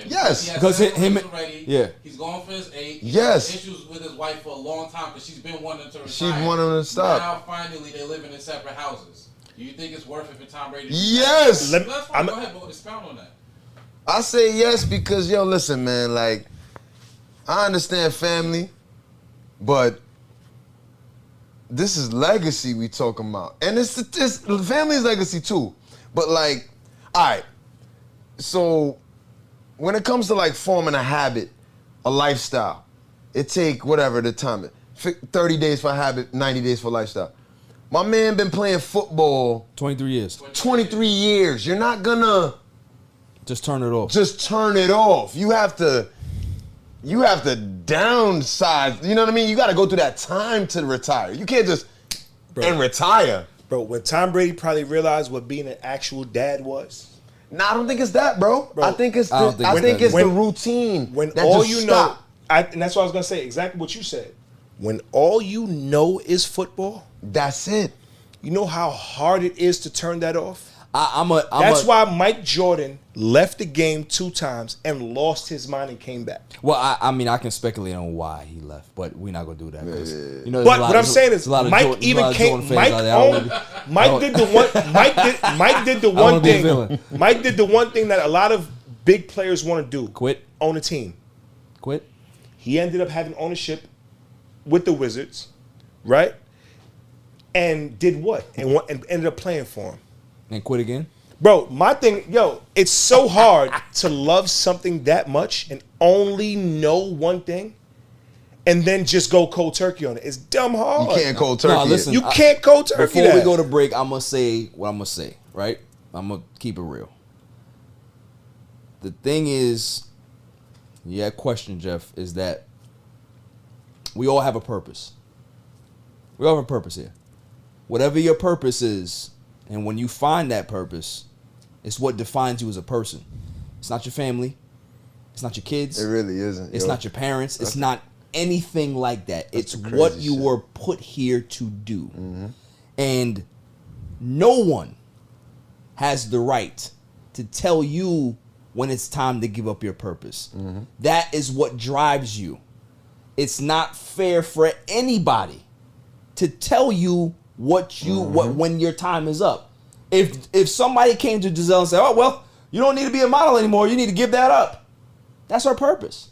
Speaker 2: Yes.
Speaker 1: Because him,
Speaker 4: yeah. He's going for his 8.
Speaker 2: Yes.
Speaker 4: He's had issues with his wife for a long time because she's been wanting to retire.
Speaker 2: She wanted him to stop.
Speaker 4: Now, finally, they're living in separate houses. Do you think it's worth it for Tom Brady?
Speaker 2: Yes.
Speaker 4: That's fine. Go ahead, but expound on that.
Speaker 2: I say yes because, listen, man, like, I understand family, but this is legacy we talking about. And it's family's legacy too. But like, all right, so when it comes to like forming a habit, a lifestyle, it take whatever the time, 30 days for a habit, 90 days for lifestyle. My man been playing football
Speaker 1: 23 years.
Speaker 2: 23 years. You're not gonna
Speaker 1: just turn it off.
Speaker 2: Just turn it off. You have to downsize. You know what I mean? You got to go through that time to retire. You can't just retire.
Speaker 5: Bro, when Tom Brady probably realized what being an actual dad was.
Speaker 2: Nah, I don't think it's that, bro. I think it's the routine.
Speaker 5: When all you know, and that's what I was gonna say. Exactly what you said. When all you know is football,
Speaker 2: that's it.
Speaker 5: You know how hard it is to turn that off.
Speaker 1: That's
Speaker 5: why Mike Jordan left the game 2 times and lost his mind and came back.
Speaker 1: Well, I mean, I can speculate on why he left, but we're not gonna do that.
Speaker 2: Yeah.
Speaker 5: But what I'm saying is, Mike even came. Mike did the one thing. Mike did the one thing that a lot of big players want to do:
Speaker 1: quit,
Speaker 5: own a team.
Speaker 1: Quit.
Speaker 5: He ended up having ownership with the Wizards, right? And did what? And ended up playing for him.
Speaker 1: And quit again?
Speaker 5: Bro, my thing, it's so hard to love something that much and only know one thing and then just go cold turkey on it. It's dumb hard.
Speaker 2: You can't cold turkey.
Speaker 1: No, listen,
Speaker 5: you can't cold turkey.
Speaker 1: Before we go to break, I'm going to say what I'm going to say, right? I'm going to keep it real. The thing is, question, Jeff, is that we all have a purpose. We all have a purpose here. Whatever your purpose is, and when you find that purpose, it's what defines you as a person. It's not your family. It's not your kids.
Speaker 2: It really isn't.
Speaker 1: It's not your parents. It's not anything like that. It's what you were put here to do. Mm-hmm. And no one has the right to tell you when it's time to give up your purpose. Mm-hmm. That is what drives you. It's not fair for anybody to tell you when your time is up. If somebody came to Giselle and said, "Oh well, you don't need to be a model anymore. You need to give that up." That's her purpose.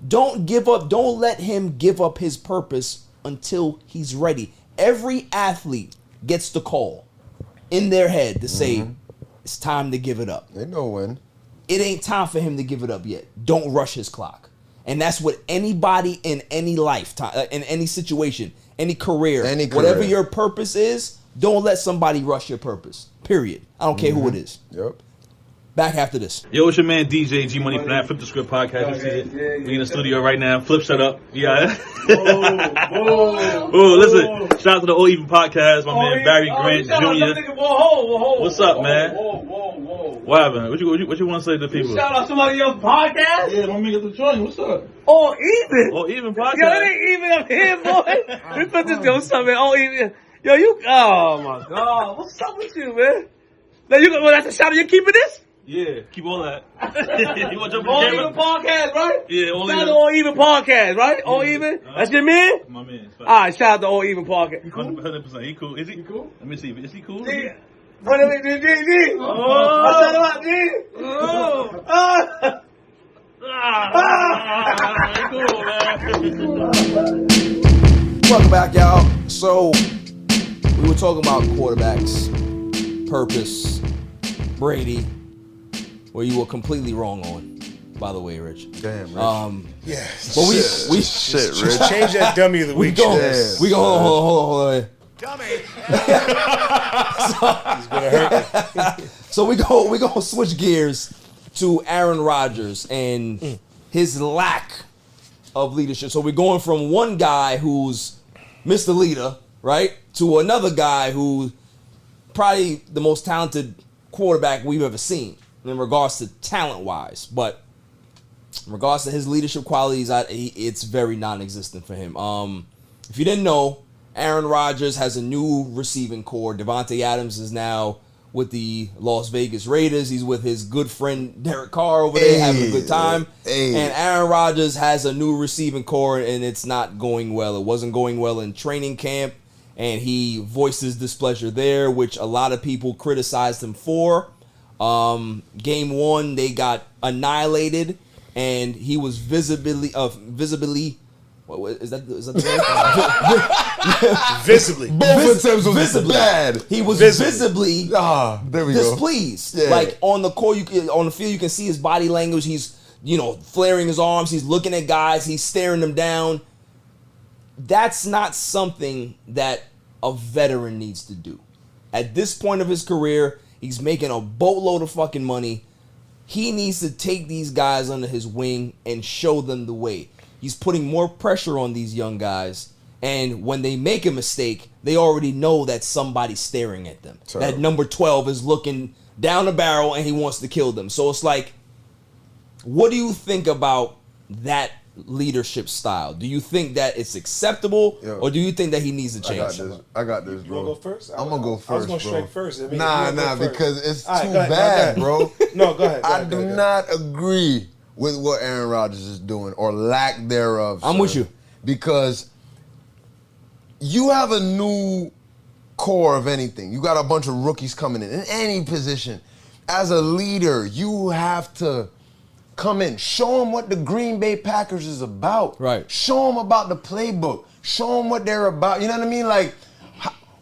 Speaker 1: Don't give up. Don't let him give up his purpose until he's ready. Every athlete gets the call in their head to say it's time to give it up.
Speaker 2: They know when.
Speaker 1: It ain't time for him to give it up yet. Don't rush his clock. And that's what anybody in any lifetime, in any situation, any career, whatever your purpose is, don't let somebody rush your purpose. Period. I don't care who it is.
Speaker 2: Yep.
Speaker 1: Back after this.
Speaker 6: Yo, it's your man DJ G Money from that Flip the Script podcast. You see it? We in the studio right now. Flip, shut up. Yeah. Listen. Shout out to the All Even podcast. My man Barry Grant Jr. What's up, man? What happened? What you want to say to the people?
Speaker 7: Shout out somebody else's podcast?
Speaker 6: Yeah, don't make it the joint. What's up?
Speaker 7: All Even.
Speaker 6: All Even podcast.
Speaker 7: Yo, it ain't even up here, boy. We put this yo something. All Even. Yo, oh my God. What's up with you, man? Now that's a shout out. You keeping this?
Speaker 6: Yeah, keep all that. You want to jump
Speaker 7: All
Speaker 6: in the
Speaker 7: Even
Speaker 6: camera?
Speaker 7: Podcast, right?
Speaker 6: Yeah, all
Speaker 7: Shout out
Speaker 6: even.
Speaker 7: to All Even Podcast, right? All Even? That's your man?
Speaker 6: My man.
Speaker 7: All right, shout out to All Even Podcast.
Speaker 6: 100%. He cool. Is he cool? Let me see. Is he cool?
Speaker 7: G. What is it, G? Oh. Shout out, G. Oh.
Speaker 6: He cool, man.
Speaker 1: Welcome back, y'all. So, we were talking about quarterbacks, purpose, Brady, where you were completely wrong on, by the way, Rich.
Speaker 2: Damn, Rich.
Speaker 5: Yeah.
Speaker 1: But we
Speaker 2: Shit, Rich.
Speaker 5: Change that dummy of the
Speaker 1: we
Speaker 5: week.
Speaker 1: go
Speaker 5: shit.
Speaker 1: we go hold on.
Speaker 5: Dummy. He's gonna hurt me.
Speaker 1: So we go switch gears to Aaron Rodgers and his lack of leadership. So we're going from one guy who's Mr. Leader, right, to another guy who probably the most talented quarterback we've ever seen in regards to talent-wise. But in regards to his leadership qualities, it's very non-existent for him. If you didn't know, Aaron Rodgers has a new receiving core. Devontae Adams is now with the Las Vegas Raiders. He's with his good friend Derek Carr over there having a good time. And Aaron Rodgers has a new receiving core, and it's not going well. It wasn't going well in training camp, and he voiced his displeasure there, which a lot of people criticized him for. Game 1, they got annihilated, and he was visibly what is that the word?
Speaker 5: Visibly.
Speaker 2: Both attempts was
Speaker 1: visibly
Speaker 2: bad.
Speaker 1: He was visibly
Speaker 2: There we go.
Speaker 1: displeased.
Speaker 2: Yeah.
Speaker 1: Like on the court, on the field, you can see his body language. He's flaring his arms. He's looking at guys. He's staring them down. That's not something that a veteran needs to do. At this point of his career, he's making a boatload of fucking money. He needs to take these guys under his wing and show them the way. He's putting more pressure on these young guys, and when they make a mistake, they already know that somebody's staring at them.
Speaker 2: Terrible.
Speaker 1: That number 12 is looking down the barrel and he wants to kill them. So it's like, what do you think about that leadership style? Do you think that it's acceptable, or do you think that he needs to change?
Speaker 2: I got this,
Speaker 5: You
Speaker 2: bro.
Speaker 5: wanna go first?
Speaker 2: I'm gonna go first,
Speaker 5: I was gonna
Speaker 2: bro.
Speaker 5: strike first. I mean, you
Speaker 2: Nah,
Speaker 5: wanna go first.
Speaker 2: because it's
Speaker 5: All right,
Speaker 2: too
Speaker 5: go ahead,
Speaker 2: bad,
Speaker 5: go ahead.
Speaker 2: bro.
Speaker 5: No, go ahead.
Speaker 2: I do not agree with what Aaron Rodgers is doing, or lack thereof.
Speaker 1: I'm
Speaker 2: sir.
Speaker 1: with you.
Speaker 2: Because you have a new core of anything. You got a bunch of rookies coming in any position. As a leader, you have to come in, show them what the Green Bay Packers is about.
Speaker 1: Right.
Speaker 2: Show them about the playbook. Show them what they're about. You know what I mean? Like,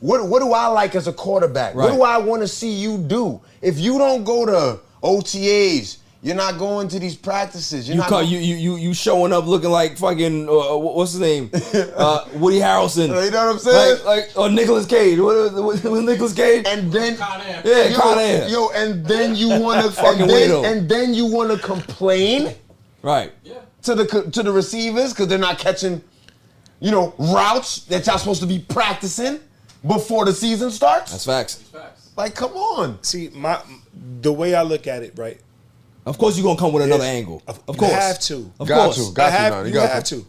Speaker 2: what do I like as a quarterback?
Speaker 1: Right.
Speaker 2: What do I want to see you do? If you don't go to OTAs, you're not going to these practices. You're
Speaker 1: You showing up looking like fucking what's his name? Woody Harrelson.
Speaker 2: You know what I'm saying?
Speaker 1: Or Nicolas Cage. What Nicolas Cage?
Speaker 2: And then
Speaker 1: Con Air.
Speaker 2: and then you want to
Speaker 1: Fucking weirdo.
Speaker 2: and then you want to complain
Speaker 1: Right.
Speaker 2: to the receivers because they're not catching, routes that y'all supposed to be practicing before the season starts.
Speaker 1: That's facts.
Speaker 2: Like, come on.
Speaker 5: See, the way I look at it, right?
Speaker 1: Of course, you're gonna come with another angle. Of course,
Speaker 5: You have to.
Speaker 1: Of
Speaker 2: Got
Speaker 1: course.
Speaker 2: to. Got to, man.
Speaker 5: You have to.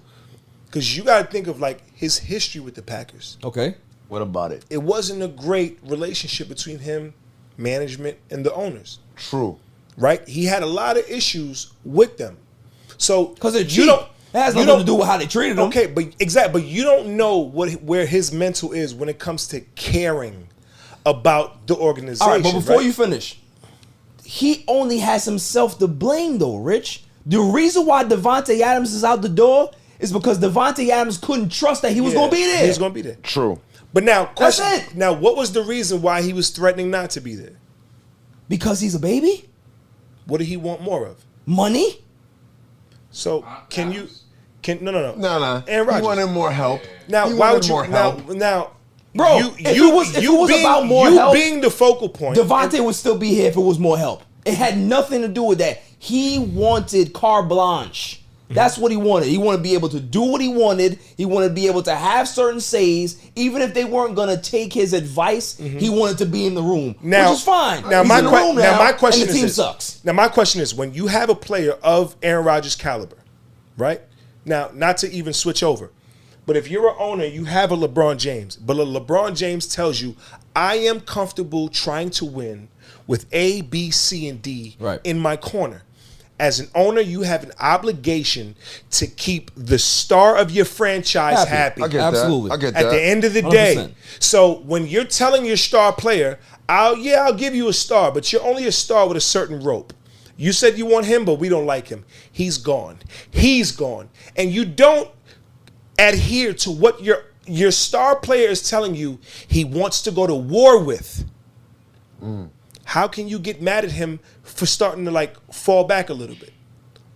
Speaker 5: Because you got to think of, like, his history with the Packers.
Speaker 1: Okay.
Speaker 2: What about it?
Speaker 5: It wasn't a great relationship between him, management, and the owners.
Speaker 2: True.
Speaker 5: Right? He had a lot of issues with them. So
Speaker 1: Because they're cheap. It has nothing to do with how they treated him.
Speaker 5: Okay, but you don't know where his mental is when it comes to caring about the organization.
Speaker 1: All right, but before
Speaker 5: right?
Speaker 1: you finish, he only has himself to blame, though, Rich. The reason why Devontae Adams is out the door is because Devontae Adams couldn't trust that he was going to be there.
Speaker 5: He was going to be there.
Speaker 2: True.
Speaker 5: But now, question.
Speaker 1: That's it.
Speaker 5: Now, what was the reason why he was threatening not to be there?
Speaker 1: Because he's a baby?
Speaker 5: What did he want more of?
Speaker 1: Money?
Speaker 5: So no.
Speaker 2: Nah.
Speaker 5: Aaron Rodgers.
Speaker 2: He wanted more help.
Speaker 5: Now,
Speaker 2: He
Speaker 5: why
Speaker 2: wanted
Speaker 5: would you
Speaker 2: more help.
Speaker 5: now?
Speaker 1: Bro, if it was about more help,
Speaker 5: being the focal point,
Speaker 1: Devontae would still be here if it was more help. It had nothing to do with that. He wanted carte blanche. That's what he wanted. He wanted to be able to do what he wanted. He wanted to be able to have certain says, even if they weren't going to take his advice. He wanted to be in the room,
Speaker 5: now,
Speaker 1: which is fine.
Speaker 5: Now,
Speaker 1: He's
Speaker 5: my
Speaker 1: in the room now,
Speaker 5: my question
Speaker 1: and the
Speaker 5: is
Speaker 1: team
Speaker 5: this.
Speaker 1: sucks.
Speaker 5: Now, my question is, when you have a player of Aaron Rodgers' caliber, right? Now, not to even switch over, But if you're an owner, you have a LeBron James. But a LeBron James tells you, I am comfortable trying to win with A, B, C, and D in my corner. As an owner, you have an obligation to keep the star of your franchise happy.
Speaker 2: I get
Speaker 1: Absolutely.
Speaker 2: that. I get that.
Speaker 5: At the end of the day.
Speaker 1: 100%.
Speaker 5: So when you're telling your star player, I'll give you a star, but you're only a star with a certain rope. You said you want him, but we don't like him. He's gone. He's gone. And you don't adhere to what your star player is telling you he wants to go to war with. How can you get mad at him for starting to like fall back a little bit?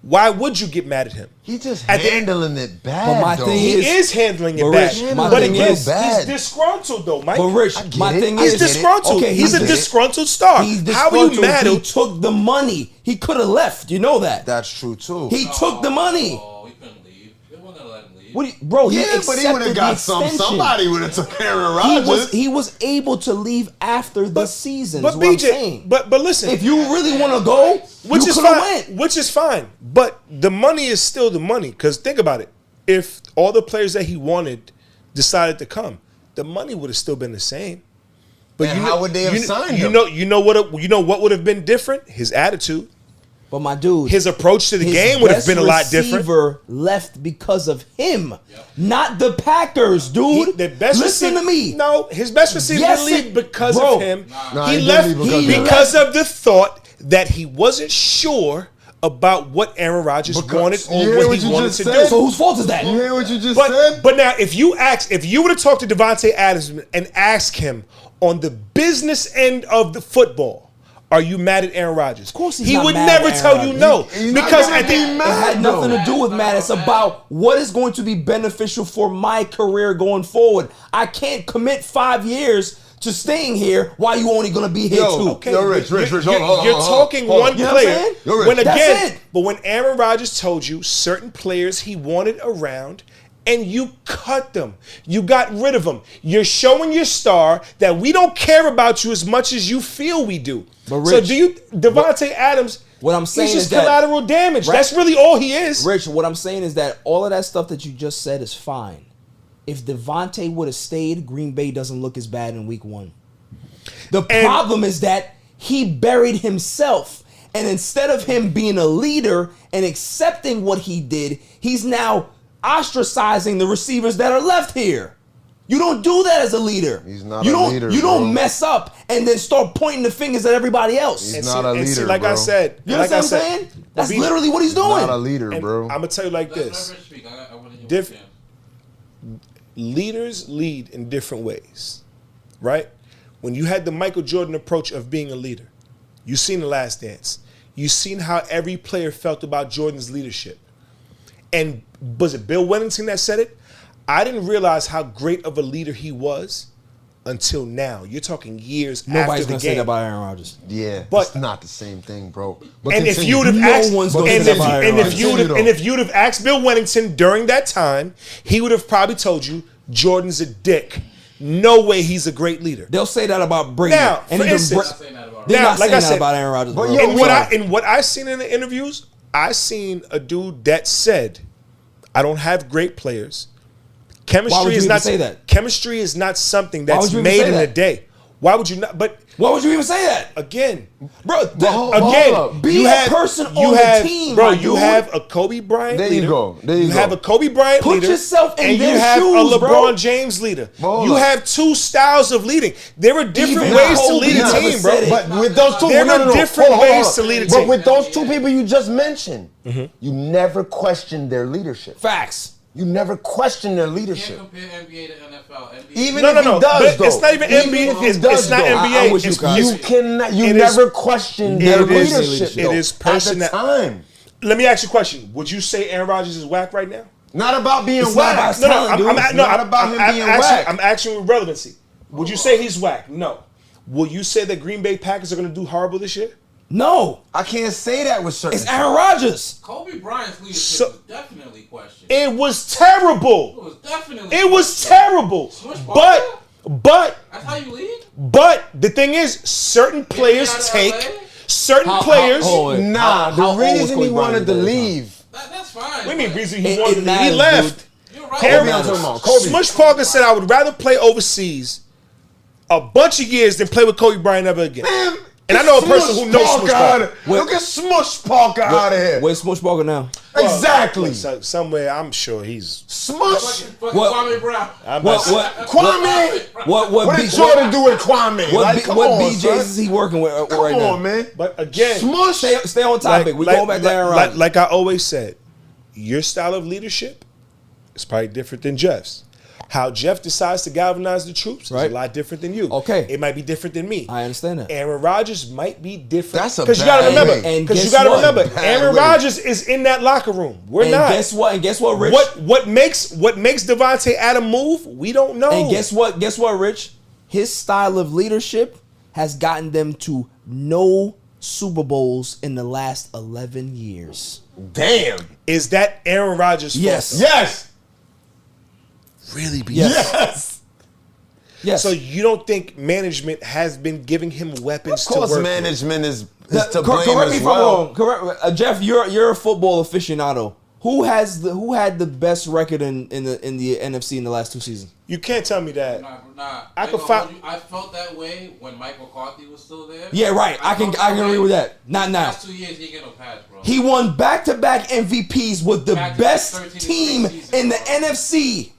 Speaker 5: Why would you get mad at him?
Speaker 2: He's just handling it bad.
Speaker 1: But my
Speaker 2: though.
Speaker 1: thing
Speaker 5: He is handling it bad.
Speaker 1: Rich, my
Speaker 5: But
Speaker 1: thing
Speaker 5: again,
Speaker 1: is-
Speaker 5: he's disgruntled though, Mike.
Speaker 1: But Rich, my
Speaker 2: it.
Speaker 1: thing
Speaker 2: I
Speaker 1: is,
Speaker 5: He's disgruntled.
Speaker 1: Okay,
Speaker 5: he's a
Speaker 1: get it.
Speaker 5: disgruntled star.
Speaker 1: He's
Speaker 5: How are you
Speaker 1: disgruntled.
Speaker 5: mad
Speaker 1: He
Speaker 5: at
Speaker 1: took the money. He could have left. You know that.
Speaker 2: That's true too.
Speaker 1: He took the money.
Speaker 4: Oh, he couldn't leave. They wouldn't have let him leave.
Speaker 1: What do you, bro, he
Speaker 2: yeah, but
Speaker 1: accepted
Speaker 2: he would have
Speaker 1: the
Speaker 2: got some.
Speaker 1: extension.
Speaker 2: Somebody would have took Aaron
Speaker 1: He
Speaker 2: Rodgers.
Speaker 1: was able to leave after the season.
Speaker 5: But
Speaker 1: Is what I'm
Speaker 5: BJ,
Speaker 1: saying.
Speaker 5: but listen,
Speaker 1: If you really want to go,
Speaker 5: which
Speaker 1: you
Speaker 5: is
Speaker 1: could have
Speaker 5: fine,
Speaker 1: went.
Speaker 5: which is fine. But the money is still the money. Because think about it. If all the players that he wanted decided to come, the money would have still been the same. But
Speaker 2: And how would they have signed him?
Speaker 5: You know what would have been different? His attitude.
Speaker 1: But my dude,
Speaker 5: His approach to the
Speaker 1: his
Speaker 5: game would have
Speaker 1: best
Speaker 5: been a lot different.
Speaker 1: receiver left because of him, not the Packers, dude.
Speaker 5: The best
Speaker 1: Listen
Speaker 5: receiver,
Speaker 1: to me.
Speaker 5: No, his best receiver
Speaker 1: Yes,
Speaker 5: didn't leave because
Speaker 1: bro.
Speaker 5: of him.
Speaker 2: Nah,
Speaker 5: he
Speaker 2: he
Speaker 5: left
Speaker 2: didn't leave
Speaker 5: because of the thought that he wasn't sure about what Aaron Rodgers wanted or
Speaker 2: you hear
Speaker 5: what
Speaker 2: what
Speaker 5: he
Speaker 2: you
Speaker 5: wanted
Speaker 2: just
Speaker 5: to
Speaker 2: said?
Speaker 5: do.
Speaker 1: So whose fault is that?
Speaker 2: You hear what you just said?
Speaker 5: But now, if you would have talked to Devontae Adams and asked him on the business end of the football, are you mad at Aaron Rodgers? Of
Speaker 1: course he's
Speaker 5: he
Speaker 1: not
Speaker 5: would
Speaker 1: mad
Speaker 5: never
Speaker 1: at Aaron
Speaker 5: tell you
Speaker 1: Rodgers.
Speaker 5: no
Speaker 2: He's not
Speaker 5: because
Speaker 2: gonna
Speaker 5: at
Speaker 2: be
Speaker 5: the
Speaker 2: mad.
Speaker 1: It had nothing to do with Matt. It's about what is going to be beneficial for my career going forward. I can't commit 5 years to staying here while you only going to be here
Speaker 2: Yo,
Speaker 1: too.
Speaker 5: Okay,
Speaker 2: Yo, Rich, hold on.
Speaker 5: You're talking
Speaker 2: hold on.
Speaker 5: one
Speaker 1: You know what I'm
Speaker 5: player.
Speaker 1: saying?
Speaker 2: Yo, Rich.
Speaker 5: When
Speaker 1: That's
Speaker 5: again,
Speaker 1: it.
Speaker 5: but when Aaron Rodgers told you certain players he wanted around, and you cut them, you got rid of them. You're showing your star that we don't care about you as much as you feel we do.
Speaker 1: But
Speaker 5: So
Speaker 1: Rich,
Speaker 5: do you, Devontae Adams?
Speaker 1: what I'm saying
Speaker 5: he's just
Speaker 1: is that-
Speaker 5: collateral damage.
Speaker 1: Right.
Speaker 5: That's really all he is.
Speaker 1: Rich, what I'm saying is that all of that stuff that you just said is fine. If Devontae would have stayed, Green Bay doesn't look as bad in week 1. The problem is that he buried himself. And instead of him being a leader and accepting what he did, he's now ostracizing the receivers that are left here. You don't do that as a leader.
Speaker 2: He's not
Speaker 1: you
Speaker 2: a
Speaker 1: don't,
Speaker 2: leader,
Speaker 1: You don't
Speaker 2: bro.
Speaker 1: mess up and then start pointing the fingers at everybody else.
Speaker 2: He's not a
Speaker 5: and
Speaker 2: leader,
Speaker 5: like I
Speaker 2: bro.
Speaker 5: said,
Speaker 1: You
Speaker 5: like
Speaker 1: understand
Speaker 5: I
Speaker 1: what I'm
Speaker 5: said,
Speaker 1: saying? That's
Speaker 5: BJ,
Speaker 1: literally what he's doing.
Speaker 2: Not a leader,
Speaker 5: and
Speaker 2: bro.
Speaker 5: I'm gonna tell you like
Speaker 4: Let
Speaker 5: this:
Speaker 4: Rich speak. I want to hear
Speaker 5: Different.
Speaker 4: what you
Speaker 5: leaders lead in different ways, right? When you had the Michael Jordan approach of being a leader, you seen The Last Dance. You seen how every player felt about Jordan's leadership. And was it Bill Wennington that said it? I didn't realize how great of a leader he was until now. You're talking years
Speaker 1: Nobody's
Speaker 5: after the
Speaker 1: going to say
Speaker 5: game.
Speaker 1: that about Aaron Rodgers.
Speaker 2: Yeah,
Speaker 5: But-
Speaker 2: it's not the same thing, bro. But
Speaker 5: And if
Speaker 2: continue.
Speaker 5: you would have
Speaker 1: No
Speaker 5: asked,
Speaker 1: one's gonna
Speaker 5: and
Speaker 1: say
Speaker 5: if,
Speaker 1: that about
Speaker 5: and
Speaker 1: Aaron
Speaker 5: if you would
Speaker 2: Rodgers.
Speaker 5: have, and if you'd have asked Bill Wennington during that time, he would have probably told you Jordan's a dick. No way he's a great leader.
Speaker 1: They'll say that about Brady.
Speaker 5: Now, for instance-
Speaker 4: Not saying that about
Speaker 1: they're
Speaker 5: Now,
Speaker 1: not
Speaker 5: like
Speaker 1: saying
Speaker 5: I
Speaker 1: that
Speaker 5: said-
Speaker 1: about Aaron Rodgers.
Speaker 2: But
Speaker 1: bro.
Speaker 2: yo,
Speaker 5: In what I seen in the interviews, I seen a dude that said, "I don't have great players.
Speaker 1: Why would
Speaker 5: Chemistry
Speaker 1: you
Speaker 5: is
Speaker 1: even
Speaker 5: not
Speaker 1: say that?
Speaker 5: Chemistry is not something
Speaker 1: Why
Speaker 5: that's
Speaker 1: would you even
Speaker 5: made
Speaker 1: say
Speaker 5: in a
Speaker 1: that?
Speaker 5: day. Why would you not? But
Speaker 1: Why would you even say that?
Speaker 5: again,
Speaker 1: Bro,
Speaker 2: hold
Speaker 5: again,
Speaker 2: up.
Speaker 1: Be
Speaker 5: you
Speaker 1: a
Speaker 5: have,
Speaker 1: person
Speaker 5: you
Speaker 1: on
Speaker 5: have,
Speaker 1: the team,
Speaker 5: bro.
Speaker 1: my
Speaker 5: You
Speaker 1: dude.
Speaker 5: have a Kobe Bryant
Speaker 2: There you
Speaker 5: leader.
Speaker 2: go. There you go.
Speaker 5: have a Kobe Bryant
Speaker 1: Put
Speaker 5: leader.
Speaker 1: yourself in
Speaker 5: and
Speaker 1: their
Speaker 5: you have
Speaker 1: shoes,
Speaker 5: a LeBron
Speaker 1: bro.
Speaker 5: James leader.
Speaker 2: Hold
Speaker 5: You
Speaker 2: up.
Speaker 5: have two styles of leading. There are different
Speaker 1: Even
Speaker 5: ways to
Speaker 1: Kobe
Speaker 5: lead a
Speaker 1: never
Speaker 5: team, bro.
Speaker 1: said it.
Speaker 2: But with those two,
Speaker 5: There
Speaker 2: no,
Speaker 5: are
Speaker 2: no, no.
Speaker 5: different
Speaker 2: Hold on, hold
Speaker 5: ways
Speaker 2: on.
Speaker 5: to lead a
Speaker 2: But
Speaker 5: team.
Speaker 2: with those two people you just mentioned,
Speaker 5: Mm-hmm.
Speaker 2: you never questioned their leadership.
Speaker 1: Facts.
Speaker 2: You never questioned their
Speaker 4: can't
Speaker 2: leadership.
Speaker 4: compare NBA to NFL. NBA
Speaker 2: Even
Speaker 5: No,
Speaker 2: if
Speaker 5: no,
Speaker 2: he
Speaker 5: no.
Speaker 2: does,
Speaker 5: But
Speaker 2: though.
Speaker 5: it's not even NBA.
Speaker 2: if he
Speaker 5: It's
Speaker 2: does,
Speaker 5: not
Speaker 2: though.
Speaker 5: NBA.
Speaker 1: I wish you
Speaker 5: It's-
Speaker 1: could.
Speaker 2: You cannot. You
Speaker 5: It is-
Speaker 2: never questioned their
Speaker 5: it is-
Speaker 2: leadership.
Speaker 5: it
Speaker 2: though,
Speaker 5: is
Speaker 2: at
Speaker 5: person
Speaker 2: the
Speaker 5: that-
Speaker 2: time.
Speaker 5: Let me ask you a question. Would you say Aaron Rodgers is whack right now?
Speaker 2: Not about being
Speaker 1: It's not about
Speaker 2: whack.
Speaker 1: his talent, dude.
Speaker 2: It's not about him being whack.
Speaker 5: I'm asking with relevancy. Would you say he's whack? No. Will you say that Green Bay Packers are going to do horrible this year?
Speaker 1: No.
Speaker 2: I can't say that with certain.
Speaker 1: It's Aaron Rodgers.
Speaker 4: Kobe Bryant's leadership
Speaker 5: So-
Speaker 4: was definitely questioned.
Speaker 5: It was terrible.
Speaker 4: It was definitely
Speaker 5: It was
Speaker 4: questioned.
Speaker 5: terrible. But
Speaker 4: That's how you lead?
Speaker 5: But the thing is, certain players
Speaker 4: out of
Speaker 5: take
Speaker 4: LA?
Speaker 5: certain
Speaker 1: How-
Speaker 5: players.
Speaker 1: hold on.
Speaker 2: Nah,
Speaker 1: How old
Speaker 2: the
Speaker 1: was
Speaker 2: reason
Speaker 1: Kobe
Speaker 2: he
Speaker 1: Bryant
Speaker 2: wanted to
Speaker 1: at that time?
Speaker 2: leave.
Speaker 4: That's fine.
Speaker 5: What do you mean
Speaker 4: but
Speaker 5: reason he
Speaker 1: It
Speaker 5: wanted to leave? He
Speaker 1: matters,
Speaker 5: left.
Speaker 1: dude.
Speaker 4: You're
Speaker 5: Smush Parker said, I would rather play overseas a bunch of years than play with Kobe Bryant ever again.
Speaker 2: Man,
Speaker 5: and I know a person who knows Smush Parker.
Speaker 2: Look at Smush Parker out of here.
Speaker 1: Where's Smush Parker now?
Speaker 2: Exactly.
Speaker 5: Somewhere, I'm sure he's
Speaker 2: Smush.
Speaker 4: Kwame Brown.
Speaker 2: Kwame.
Speaker 1: What
Speaker 2: did Jordan do with Kwame?
Speaker 1: What
Speaker 2: on,
Speaker 1: BJs is he working with right now?
Speaker 2: Come on, man.
Speaker 5: But again,
Speaker 2: Smush.
Speaker 1: Stay on topic. We go back to Aaron Rodgers.
Speaker 5: Like I always said, your style of leadership is probably different than Jeff's. How Jeff decides to galvanize the troops is a lot different than you.
Speaker 1: Okay.
Speaker 5: It might be different than me.
Speaker 1: I understand that.
Speaker 5: Aaron Rodgers might be different.
Speaker 2: That's a
Speaker 5: Because you got to
Speaker 2: bad
Speaker 5: remember.
Speaker 2: way.
Speaker 5: Because you got to remember, Aaron
Speaker 2: way.
Speaker 5: Rodgers is in that locker room. We're not.
Speaker 1: Guess what? And guess what, Rich?
Speaker 5: What makes Devontae Adams move? We don't know.
Speaker 1: And guess what? Guess what, Rich? His style of leadership has gotten them to no Super Bowls in the last 11 years.
Speaker 2: Damn.
Speaker 5: Is that Aaron Rodgers' fault?
Speaker 1: Yes.
Speaker 2: Yes.
Speaker 5: Really be
Speaker 2: Yes.
Speaker 1: Yes.
Speaker 5: So you don't think management has been giving him weapons
Speaker 2: Of
Speaker 5: to
Speaker 2: course,
Speaker 5: work
Speaker 2: management is to blame
Speaker 1: correct me
Speaker 2: as
Speaker 1: if
Speaker 2: well.
Speaker 1: I'm wrong. Correct, Jeff. You're a football aficionado. Who had the best record in the NFC in the last 2 seasons?
Speaker 5: You can't tell me that.
Speaker 4: Nah.
Speaker 5: I could find.
Speaker 4: I felt that way when Mike McCarthy was still there.
Speaker 1: Yeah, right. I can agree with that. Not now.
Speaker 4: Last 2 years he get no pass, bro.
Speaker 1: He won back-to-back MVPs with the best
Speaker 4: 13
Speaker 1: team
Speaker 4: seasons,
Speaker 1: in the
Speaker 4: bro.
Speaker 1: NFC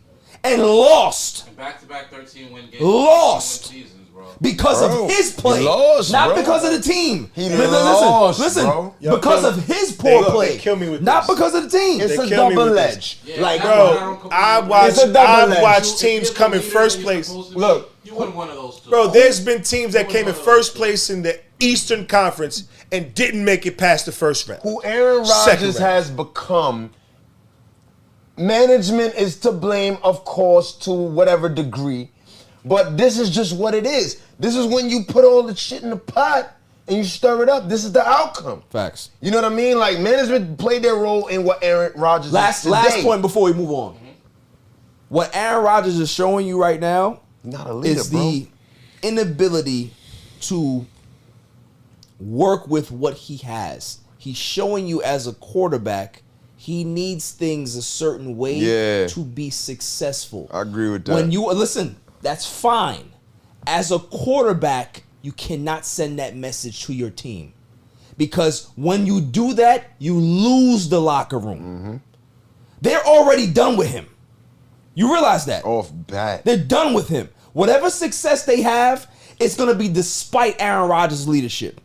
Speaker 1: and lost.
Speaker 4: And back-to-back 13-win games.
Speaker 1: Lost.
Speaker 4: 13-win seasons, bro.
Speaker 1: Because
Speaker 2: Bro,
Speaker 1: of his play,
Speaker 2: he lost,
Speaker 1: not
Speaker 2: bro.
Speaker 1: because of the team.
Speaker 2: He lost,
Speaker 1: listen,
Speaker 2: bro.
Speaker 5: Yo,
Speaker 1: because
Speaker 5: kill-
Speaker 1: of his poor
Speaker 5: they
Speaker 1: play,
Speaker 5: kill me with
Speaker 1: not
Speaker 5: this.
Speaker 1: because of the team.
Speaker 2: It's
Speaker 5: They
Speaker 2: a
Speaker 5: kill me with
Speaker 2: double
Speaker 5: this.
Speaker 2: edge.
Speaker 4: Yeah,
Speaker 2: Like,
Speaker 4: that's why I
Speaker 5: Bro,
Speaker 4: don't completely
Speaker 5: I've
Speaker 4: agree.
Speaker 5: watched,
Speaker 2: It's a double
Speaker 5: I've
Speaker 2: edge.
Speaker 5: watched
Speaker 4: If
Speaker 5: teams
Speaker 4: you're
Speaker 5: come
Speaker 4: the
Speaker 5: in
Speaker 4: leader
Speaker 5: first
Speaker 4: and you're
Speaker 5: place.
Speaker 4: supposed to be,
Speaker 2: Look.
Speaker 4: you won one of those two.
Speaker 5: Bro, there's been teams that came in
Speaker 4: one of
Speaker 5: first
Speaker 4: those.
Speaker 5: place in the Eastern Conference and didn't make it past the first round.
Speaker 2: Who Aaron
Speaker 5: Second
Speaker 2: Rodgers
Speaker 5: round.
Speaker 2: has become, management is to blame, of course, to whatever degree. But this is just what it is. This is when you put all the shit in the pot and you stir it up. This is the outcome.
Speaker 1: Facts.
Speaker 2: You know what I mean? Like, management played their role in what Aaron Rodgers is today.
Speaker 1: Last point before we move on. What Aaron Rodgers is showing you right now
Speaker 2: Not a leader,
Speaker 1: is
Speaker 2: bro.
Speaker 1: the inability to work with what he has. He's showing you as a quarterback, he needs things a certain way
Speaker 2: Yeah.
Speaker 1: to be successful.
Speaker 2: I agree with that.
Speaker 1: When you listen, that's fine. As a quarterback, you cannot send that message to your team. Because when you do that, you lose the locker room. They're already done with him. You realize that?
Speaker 2: Off bat.
Speaker 1: They're done with him. Whatever success they have, it's going to be despite Aaron Rodgers' leadership.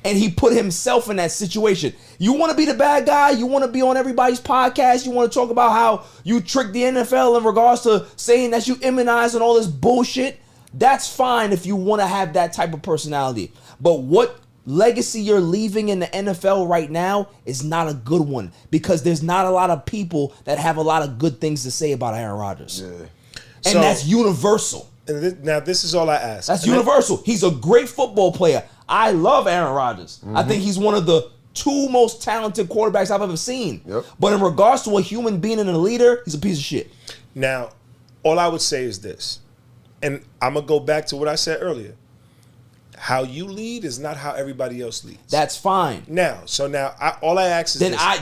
Speaker 1: And he put himself in that situation. You want to be the bad guy? You want to be on everybody's podcast? You want to talk about how you tricked the NFL in regards to saying that you immunized and all this bullshit? That's fine if you want to have that type of personality. But what legacy you're leaving in the NFL right now is not a good one, because there's not a lot of people that have a lot of good things to say about Aaron Rodgers.
Speaker 2: Yeah.
Speaker 1: And
Speaker 5: So-
Speaker 1: that's universal.
Speaker 5: And now this is all I ask.
Speaker 1: That's
Speaker 5: And
Speaker 1: universal. He's a great football player. I love Aaron Rodgers. I think he's one of the 2 most talented quarterbacks I've ever seen.
Speaker 2: Yep.
Speaker 1: But in regards to a human being and a leader, he's a piece of shit.
Speaker 5: Now, all I would say is this, and I'm gonna go back to what I said earlier. How you lead is not how everybody else leads.
Speaker 1: That's fine.
Speaker 5: Now, all I ask is
Speaker 1: Then
Speaker 5: this.
Speaker 1: I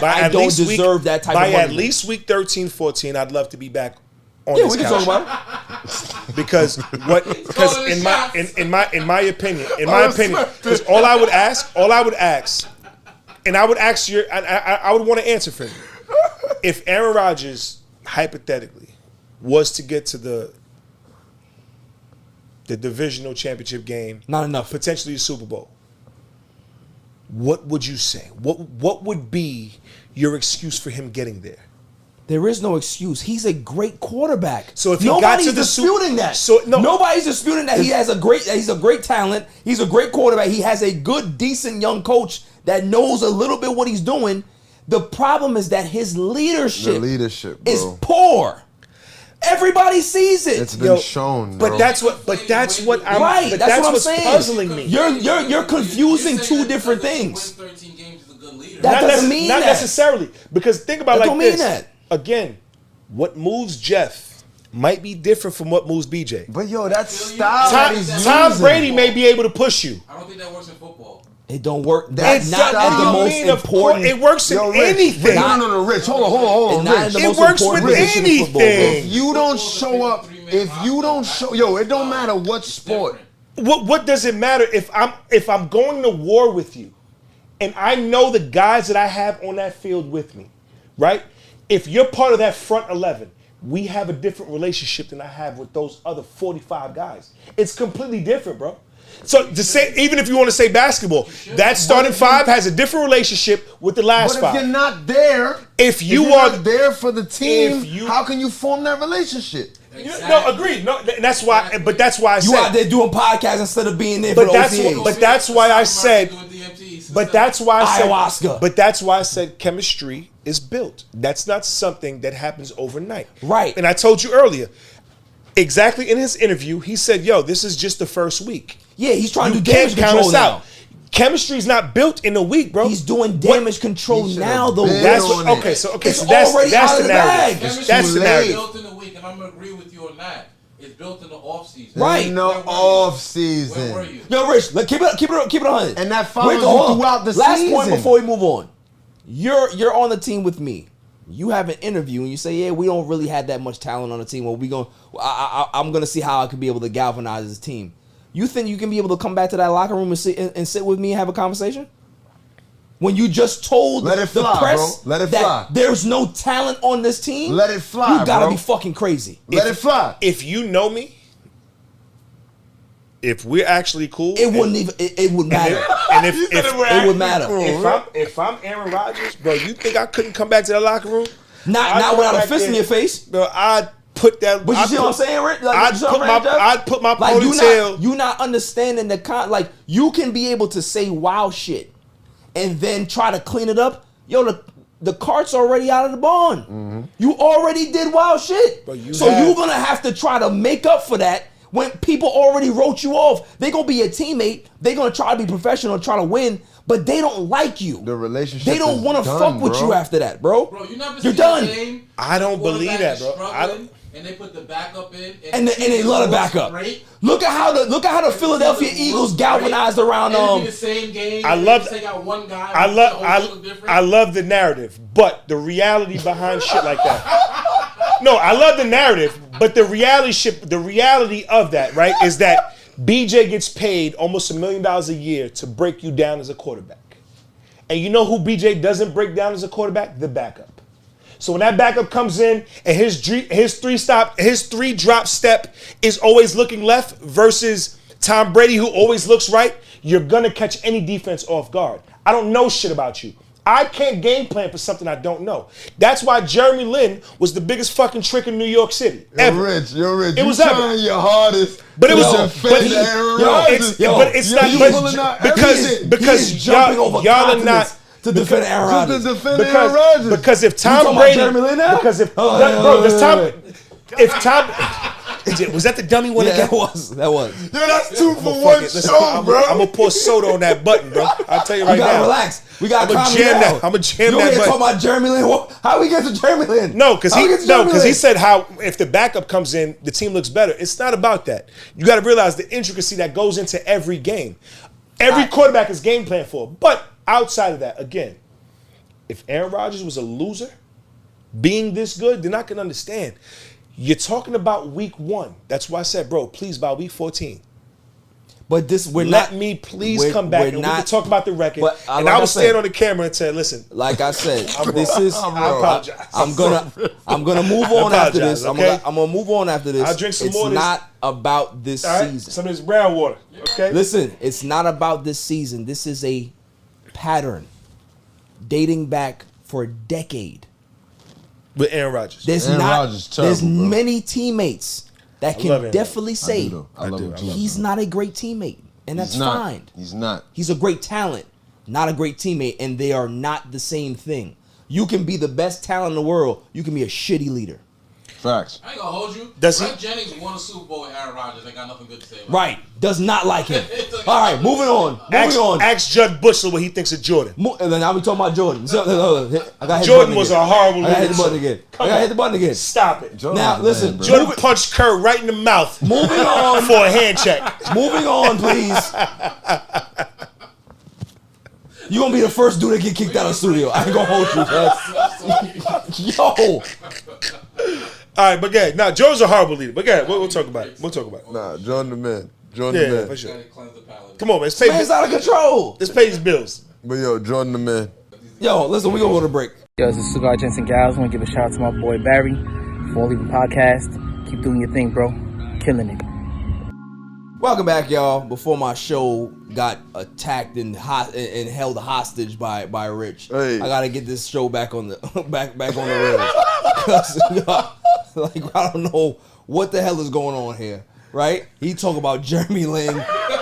Speaker 5: by
Speaker 1: don't
Speaker 5: least
Speaker 1: deserve that type
Speaker 5: by
Speaker 1: of money.
Speaker 5: at least week 13, 14, I'd love to be back on
Speaker 1: Yeah,
Speaker 5: this
Speaker 1: we can
Speaker 5: couch.
Speaker 1: talk about it.
Speaker 5: Because
Speaker 4: Calling
Speaker 5: in
Speaker 4: the
Speaker 5: my
Speaker 4: shots.
Speaker 5: in my opinion, because all I would ask, and I would ask I would want to answer for you. If Aaron Rodgers hypothetically was to get to the divisional championship game,
Speaker 1: Not enough.
Speaker 5: potentially a Super Bowl, what would you say? What would be your excuse for him getting there?
Speaker 1: There is no excuse. He's a great quarterback.
Speaker 5: So if he
Speaker 1: nobody's
Speaker 5: got to the
Speaker 1: disputing that.
Speaker 5: So no,
Speaker 1: Nobody's disputing that he's a great talent. He's a great quarterback. He has a good, decent young coach that knows a little bit what he's doing. The problem is that his leadership,
Speaker 2: bro.
Speaker 1: is poor. Everybody sees it.
Speaker 2: It's been shown, bro.
Speaker 5: But that's what I'm
Speaker 1: Right,
Speaker 5: but
Speaker 1: that's what I'm
Speaker 5: what's
Speaker 1: saying.
Speaker 5: puzzling me.
Speaker 1: You're confusing
Speaker 4: You're saying
Speaker 1: two
Speaker 4: that
Speaker 1: different
Speaker 4: because he
Speaker 1: things.
Speaker 4: wins 13 games is a good leader.
Speaker 1: That doesn't mean
Speaker 5: not
Speaker 1: that.
Speaker 5: necessarily, because think about it
Speaker 1: That
Speaker 5: like
Speaker 1: don't mean
Speaker 5: this.
Speaker 1: that.
Speaker 5: Again, what moves Jeff might be different from what moves BJ.
Speaker 2: But yo, that style that he's
Speaker 5: Tom
Speaker 2: using.
Speaker 5: Brady may be able to push you.
Speaker 4: I don't think that works in football.
Speaker 1: It don't work.
Speaker 2: That's
Speaker 1: Not
Speaker 2: not
Speaker 1: at the
Speaker 2: what
Speaker 1: most
Speaker 2: you
Speaker 1: important.
Speaker 5: It works in anything.
Speaker 2: No, Rich. Hold on,
Speaker 1: Not in
Speaker 2: Rich.
Speaker 1: the
Speaker 5: It
Speaker 1: most
Speaker 5: works
Speaker 1: important
Speaker 5: with
Speaker 1: position in football,
Speaker 5: anything.
Speaker 2: If you don't show up, it don't matter what sport.
Speaker 5: What does it matter if I'm going to war with you, and I know the guys that I have on that field with me, right? If you're part of that front 11, we have a different relationship than I have with those other 45 guys. It's completely different, bro. So to say, even if you want to say basketball, that starting five has a different relationship with the last
Speaker 2: But
Speaker 5: five.
Speaker 2: if you're not there,
Speaker 5: If
Speaker 2: you're not there for the team,
Speaker 5: if
Speaker 2: how can you form that relationship?
Speaker 5: No, agreed. No, that's why. But that's why I said
Speaker 1: You out there doing podcasts instead of being there for
Speaker 5: But
Speaker 1: the
Speaker 5: that's
Speaker 1: OTAs.
Speaker 5: but that's why I said. But that's why I said.
Speaker 1: Ayahuasca.
Speaker 5: But that's why I said chemistry is built. That's not something that happens overnight.
Speaker 1: Right.
Speaker 5: And I told you earlier, exactly in his interview, he said, "Yo, this is just the first week.
Speaker 1: Yeah, he's trying to
Speaker 5: You
Speaker 1: do
Speaker 5: can't
Speaker 1: damage
Speaker 5: count
Speaker 1: control
Speaker 5: us
Speaker 1: now.
Speaker 5: out. Chemistry's not built in a week, bro.
Speaker 1: He's doing damage control
Speaker 2: He
Speaker 1: now,
Speaker 2: should've
Speaker 1: though.
Speaker 2: been
Speaker 5: That's
Speaker 2: on
Speaker 5: what,
Speaker 2: it.
Speaker 5: okay. So
Speaker 1: It's
Speaker 5: that's
Speaker 1: already out
Speaker 5: the
Speaker 1: of the
Speaker 5: narrative.
Speaker 1: bag.
Speaker 5: That's the
Speaker 2: too
Speaker 5: narrative.
Speaker 2: late.
Speaker 4: built in a week, and I'm gonna agree with you on that. It's built in the off season.
Speaker 1: Right.
Speaker 2: Ain't no
Speaker 4: Where were you?
Speaker 2: off
Speaker 4: Where were
Speaker 2: season.
Speaker 4: you?
Speaker 1: Yo, Rich, keep it 100.
Speaker 2: And that follows you
Speaker 1: hold on.
Speaker 2: throughout the
Speaker 1: Last
Speaker 2: season.
Speaker 1: point before we move on. You're on the team with me. You have an interview and you say, "Yeah, we don't really have that much talent on the team. Well, I'm gonna see how I could be able to galvanize this team." You think you can be able to come back to that locker room and sit with me and have a conversation? When you just told
Speaker 2: Let it
Speaker 1: the
Speaker 2: fly,
Speaker 1: press
Speaker 2: bro. Let it
Speaker 1: that
Speaker 2: fly.
Speaker 1: there's no talent on this team,
Speaker 2: Let it fly,
Speaker 1: you gotta
Speaker 2: bro.
Speaker 1: be fucking crazy.
Speaker 2: Let it fly.
Speaker 5: If you know me, if we're actually cool,
Speaker 1: It wouldn't even. It would matter.
Speaker 5: and if
Speaker 1: It would matter.
Speaker 5: if I'm Aaron Rodgers, bro, you think I couldn't come back to the locker room?
Speaker 1: Not
Speaker 5: I'd
Speaker 1: without
Speaker 5: come
Speaker 1: a
Speaker 5: back
Speaker 1: fist in
Speaker 5: there,
Speaker 1: your face.
Speaker 5: bro. I'd put that.
Speaker 1: But you see what I'm saying, Rick? Like,
Speaker 5: I'd
Speaker 1: you see what I'm saying, Jeff?
Speaker 5: I'd put my
Speaker 1: Like
Speaker 5: ponytail.
Speaker 1: you not understanding the like you can be able to say wow shit and then try to clean it up. Yo, the cart's already out of the barn. You already did wild shit.
Speaker 5: But
Speaker 1: So you're gonna have to try to make up for that when people already wrote you off. They gonna be a teammate. They gonna try to be professional, try to win, but they don't like you.
Speaker 2: The relationship
Speaker 1: They don't
Speaker 2: is
Speaker 1: want to
Speaker 2: done,
Speaker 1: fuck with
Speaker 2: bro.
Speaker 1: you after that, bro.
Speaker 4: Bro, you never
Speaker 1: You're
Speaker 4: seen
Speaker 1: done.
Speaker 4: a game.
Speaker 5: I don't believe
Speaker 4: quarterback
Speaker 5: that, bro.
Speaker 4: is
Speaker 5: I
Speaker 4: struggling,
Speaker 5: don't.
Speaker 4: And they put the backup in,
Speaker 1: And they let it back up.
Speaker 4: Great.
Speaker 1: Look at how the Philadelphia Eagles galvanized around
Speaker 4: And it'd be the same game.
Speaker 5: I love-
Speaker 4: Take out one guy.
Speaker 5: I love the narrative, but the reality behind shit like that. No, I love the narrative, but the reality of that, right, is that BJ gets paid almost $1 million a year to break you down as a quarterback. And you know who BJ doesn't break down as a quarterback? The backup. So when that backup comes in and his three drop step is always looking left versus Tom Brady who always looks right, you're gonna catch any defense off guard. I don't know shit about you. I can't game plan for something I don't know. That's why Jeremy Lin was the biggest fucking trick in New York City. Ever.
Speaker 2: You're rich.
Speaker 5: It
Speaker 2: You
Speaker 5: was ever.
Speaker 2: trying your hardest.
Speaker 5: But it was
Speaker 2: to
Speaker 5: but
Speaker 2: defend
Speaker 5: he-
Speaker 2: Aaron
Speaker 1: yo,
Speaker 2: Rodgers.
Speaker 5: it's not
Speaker 2: you
Speaker 5: but
Speaker 2: pulling out
Speaker 5: because
Speaker 2: everything.
Speaker 5: because
Speaker 1: He's jumping
Speaker 5: y'all,
Speaker 1: over
Speaker 5: y'all are
Speaker 1: continents
Speaker 5: not
Speaker 1: to defend Aaron
Speaker 2: Just
Speaker 1: Rodgers.
Speaker 2: to defend Aaron Rodgers.
Speaker 5: because if
Speaker 1: talking
Speaker 5: Tom
Speaker 1: about
Speaker 5: Brady
Speaker 1: Jeremy Lin now?
Speaker 5: because if
Speaker 1: Oh,
Speaker 5: bro,
Speaker 1: yeah,
Speaker 5: this
Speaker 1: yeah,
Speaker 5: Tom if Tom was that the dummy one
Speaker 1: Yeah,
Speaker 5: again?
Speaker 1: that was.
Speaker 2: Yo, that's 2 for
Speaker 5: Fuck
Speaker 2: 1
Speaker 5: it. Listen,
Speaker 2: show, bro.
Speaker 5: I'm gonna pour soda on that button, bro. I'll tell you right
Speaker 1: We gotta
Speaker 5: now.
Speaker 1: relax. We gotta
Speaker 5: I'ma
Speaker 1: calm
Speaker 5: jam
Speaker 1: it
Speaker 5: that-
Speaker 1: down.
Speaker 5: I'ma jam
Speaker 1: you
Speaker 5: that
Speaker 1: ain't
Speaker 5: button.
Speaker 1: talking about Jeremy Lin. How we get to Jeremy Lin?
Speaker 5: No, because
Speaker 1: How we get to Jeremy Lin?
Speaker 5: he said how if the backup comes in, the team looks better. It's not about that. You got to realize the intricacy that goes into every game. Every quarterback is game plan for. But outside of that, again, if Aaron Rodgers was a loser, being this good, they're not gonna understand. You're talking about week 1. That's why I said, bro, please by week 14.
Speaker 1: But this we're
Speaker 5: Let
Speaker 1: not.
Speaker 5: me please
Speaker 1: we're-
Speaker 5: come back
Speaker 1: we're
Speaker 5: and we
Speaker 1: not-
Speaker 5: can talk about the record.
Speaker 1: But,
Speaker 5: and
Speaker 1: like
Speaker 5: I
Speaker 1: I
Speaker 5: will
Speaker 1: said-
Speaker 5: stand on the camera and say, listen,
Speaker 1: Like I said, this is.
Speaker 5: I apologize.
Speaker 1: I'm gonna move on after
Speaker 5: apologize,
Speaker 1: this.
Speaker 5: okay?
Speaker 1: I'm gonna move on after this.
Speaker 5: I'll drink some
Speaker 1: it's
Speaker 5: more of this.
Speaker 1: not about this
Speaker 5: all right,
Speaker 1: season.
Speaker 5: some of this brown water, okay?
Speaker 1: Listen, it's not about this season. This is a pattern dating back for a decade.
Speaker 5: With Aaron Rodgers.
Speaker 1: There's
Speaker 2: Aaron
Speaker 1: not.
Speaker 2: Rodgers is terrible,
Speaker 1: There's
Speaker 2: bro.
Speaker 1: many teammates that
Speaker 5: love
Speaker 1: can
Speaker 5: Aaron
Speaker 1: definitely say
Speaker 2: I love him too.
Speaker 1: he's not a great teammate, and that's
Speaker 2: He's not.
Speaker 1: fine.
Speaker 2: He's not.
Speaker 1: He's a great talent, not a great teammate, and they are not the same thing. You can be the best talent in the world. You can be a shitty leader.
Speaker 2: Facts.
Speaker 4: I ain't gonna hold you.
Speaker 5: Does he-
Speaker 4: Brett Jennings won a Super Bowl with Aaron Rodgers. They got nothing good to say about
Speaker 1: Right. Does not like him. All right, moving on. Moving on.
Speaker 5: Ask Judd Bushler what he thinks of Jordan.
Speaker 1: And then now we talking about Jordan. So, I got
Speaker 5: Jordan was a horrible
Speaker 1: I got hit the
Speaker 5: leader.
Speaker 1: button again. I got hit the button again.
Speaker 5: Stop it.
Speaker 2: Jordan
Speaker 1: Now,
Speaker 2: was a
Speaker 1: listen,
Speaker 2: man, bro.
Speaker 5: Jordan punched Kerr right in the mouth
Speaker 1: Moving on.
Speaker 5: for a hand check.
Speaker 1: Moving on, please. You gonna be the first dude to get kicked out of the studio. I ain't gonna hold you, Yo.
Speaker 5: All right, but yeah, now Joe's a horrible leader. But yeah, we'll talk about it. We'll talk about it.
Speaker 2: Nah, join the man. Join the
Speaker 5: Yeah,
Speaker 2: man.
Speaker 5: for sure.
Speaker 4: Gotta cleanse the palate.
Speaker 5: Come on, man.
Speaker 1: Man's out of control.
Speaker 5: Let's pay these bills.
Speaker 2: But yo, join the man.
Speaker 1: Yo, listen, we gonna go to break.
Speaker 8: Yo, this is Cigar Gents and Gals. I want to give a shout out to my boy Barry for All Even Podcast. Keep doing your thing, bro. Killing it.
Speaker 1: Welcome back, y'all. Before my show got attacked and held hostage by Rich,
Speaker 2: Hey.
Speaker 1: I gotta get this show back on the back on the rails. 'Cause, like, I don't know what the hell is going on here, right? He talk about Jeremy Lin,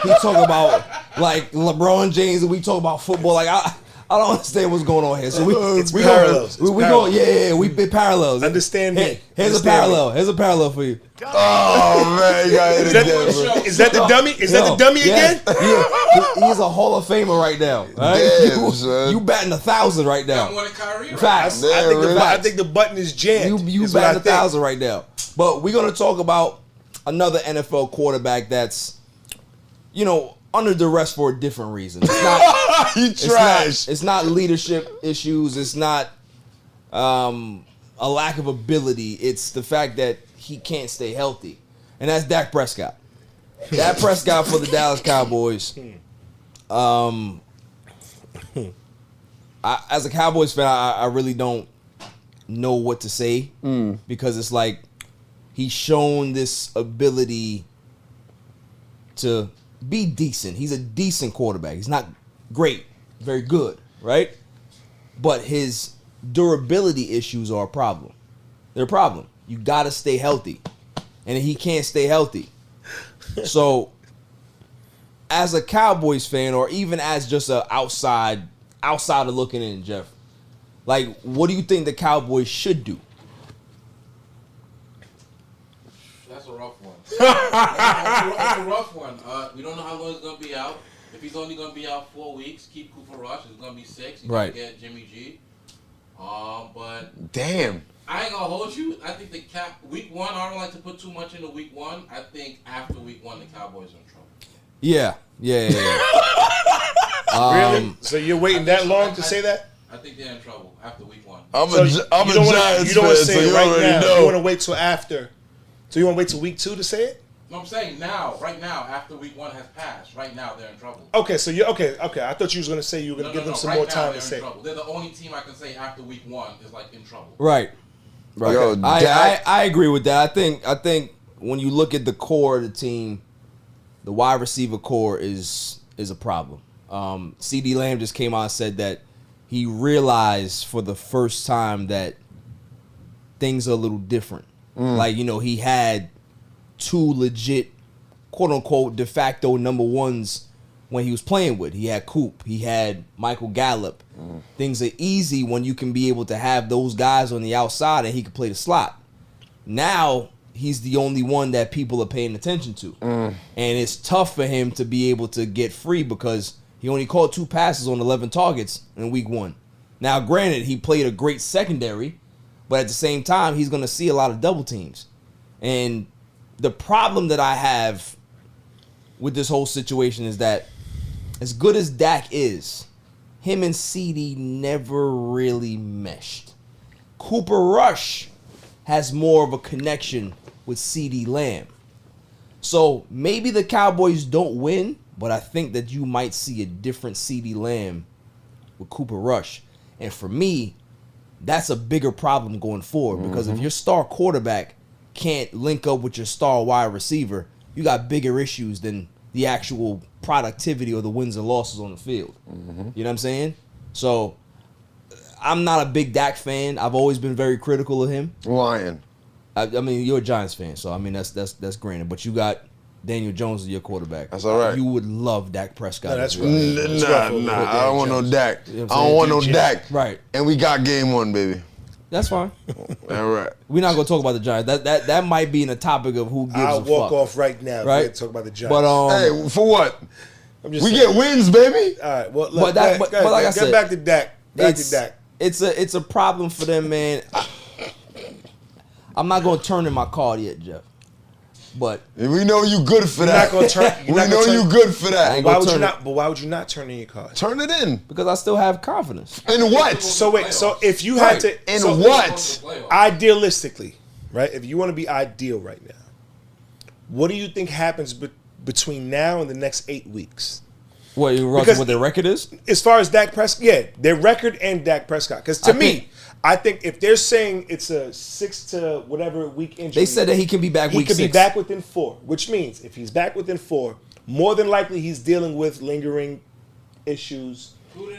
Speaker 1: he talk about like LeBron James, and we talk about football. Like I don't understand what's going on here. So
Speaker 5: It's parallels.
Speaker 1: we go, yeah, we been parallels.
Speaker 5: Understand me.
Speaker 1: Here's
Speaker 5: Understand
Speaker 1: a parallel. Here's a parallel for you.
Speaker 2: Oh man, you got hit again, bro.
Speaker 5: Is that the dummy? Is that the dummy again?
Speaker 1: He's a Hall of Famer right now. Right?
Speaker 2: Damn, son.
Speaker 1: You batting 1,000 right now.
Speaker 4: I'm winning Kyrie. Right?
Speaker 1: Facts.
Speaker 5: I think the button is jammed.
Speaker 1: You
Speaker 5: is what I
Speaker 1: batting
Speaker 5: think.
Speaker 1: 1,000 right now. But we're gonna talk about another NFL quarterback that's, under duress for a different reason. It's not.
Speaker 2: You trash.
Speaker 1: It's not leadership issues. It's not a lack of ability. It's the fact that he can't stay healthy, and that's Dak Prescott. Dak Prescott for the Dallas Cowboys. As a Cowboys fan, I really don't know what to say because it's like he's shown this ability to be decent. He's a decent quarterback. He's not great, very good, right? But his durability issues are a problem. They're a problem. You got to stay healthy. And he can't stay healthy. So, as a Cowboys fan, or even as just an outsider looking in, Jeff, like, what do you think the Cowboys should do?
Speaker 4: That's a rough one. That's a rough one. We don't know how long he's going to be out. If he's only going to be out 4 weeks, keep Cooper Rush. It's going to be 6. You
Speaker 1: Right.
Speaker 4: can get Jimmy G. But
Speaker 2: Damn.
Speaker 4: I ain't going to hold you. I think week 1, I don't like to put too much into week 1. I think after week 1, the Cowboys are in trouble.
Speaker 1: Yeah.
Speaker 5: Really? So you're waiting that long to say that?
Speaker 4: I think they're in trouble after week 1.
Speaker 2: I'm
Speaker 5: So
Speaker 2: a
Speaker 5: you
Speaker 2: Giants
Speaker 5: don't
Speaker 2: fan,
Speaker 5: want to
Speaker 2: so
Speaker 5: say
Speaker 2: you
Speaker 5: it right
Speaker 2: already
Speaker 5: now.
Speaker 2: know.
Speaker 5: You want to wait till after. So you want to wait till week 2 to say it?
Speaker 4: No, I'm saying now, right now, after week 1 has passed, right now they're in trouble.
Speaker 5: Okay, so you okay. I thought you was gonna say you were gonna give them some
Speaker 4: right
Speaker 5: more
Speaker 4: now,
Speaker 5: time
Speaker 4: they're
Speaker 5: to
Speaker 4: in
Speaker 5: say.
Speaker 4: trouble. They're the only team I can say after week 1 is like in trouble.
Speaker 1: Right.
Speaker 2: Yo,
Speaker 1: I agree with that. I think when you look at the core of the team, the wide receiver core is a problem. CD Lamb just came out and said that he realized for the first time that things are a little different. Like, he had 2 legit, quote unquote, de facto number ones when he was playing with. He had Coop. He had Michael Gallup. Things are easy when you can be able to have those guys on the outside and he can play the slot. Now, he's the only one that people are paying attention to. And it's tough for him to be able to get free because he only caught 2 passes on 11 targets in week 1. Now, granted, he played a great secondary, but at the same time, he's going to see a lot of double teams. And the problem that I have with this whole situation is that as good as Dak is, him and CD never really meshed. Cooper Rush has more of a connection with CD Lamb. So maybe the Cowboys don't win, but I think that you might see a different CD Lamb with Cooper Rush. And for me, that's a bigger problem going forward because if your star quarterback can't link up with your star wide receiver, you got bigger issues than the actual productivity or the wins and losses on the field. You know what I'm saying? So I'm not a big Dak fan. I've always been very critical of him.
Speaker 2: Lion.
Speaker 1: I mean, you're a Giants fan, so I mean that's granted. But you got Daniel Jones as your quarterback.
Speaker 2: That's all right.
Speaker 1: You would love Dak Prescott.
Speaker 5: No, that's
Speaker 1: as
Speaker 5: right.
Speaker 1: well.
Speaker 2: Nah. I don't want no Dak.
Speaker 1: You know
Speaker 2: I
Speaker 1: what I'm
Speaker 2: don't want no
Speaker 1: saying?
Speaker 2: Dak.
Speaker 1: Right.
Speaker 2: And we got game 1, baby.
Speaker 1: That's fine.
Speaker 2: All right.
Speaker 1: We're not gonna talk about the Giants. That might be in the topic of who gives
Speaker 5: I'll
Speaker 1: a
Speaker 5: walk
Speaker 1: fuck.
Speaker 5: off right now.
Speaker 1: Right?
Speaker 5: Right. Talk about the Giants.
Speaker 1: But
Speaker 2: Hey, for what?
Speaker 5: I'm just
Speaker 2: We
Speaker 5: saying.
Speaker 2: get wins, baby.
Speaker 5: All right. Well,
Speaker 1: But that- but like I
Speaker 5: get
Speaker 1: said,
Speaker 5: back to Dak. Back to Dak.
Speaker 1: It's a problem for them, man. I'm not gonna turn in my card yet, Jeff. But
Speaker 2: we know you good for
Speaker 5: You're
Speaker 2: that.
Speaker 5: not gonna turn.
Speaker 2: We know you good for
Speaker 1: I
Speaker 2: that.
Speaker 1: ain't
Speaker 5: Why
Speaker 1: gonna
Speaker 5: would you
Speaker 1: turn
Speaker 5: not? But why would you not turn in your card?
Speaker 2: Turn it in.
Speaker 1: because I still have confidence.
Speaker 2: In what?
Speaker 5: So wait. So if you had to,
Speaker 2: In
Speaker 5: so
Speaker 2: what?
Speaker 5: Idealistically, right? If you want to be ideal right now, what do you think happens between now and the next 8 weeks?
Speaker 1: What
Speaker 5: Because-
Speaker 1: what their record is?
Speaker 5: As far as Dak Prescott, yeah, their record and Dak Prescott. Because to me, I think if they're saying it's a 6 to whatever week injury,
Speaker 1: They said that he can be back
Speaker 5: he
Speaker 1: week
Speaker 5: could
Speaker 1: 6.
Speaker 5: be back within 4, which means if he's back within 4, more than likely he's dealing with lingering issues.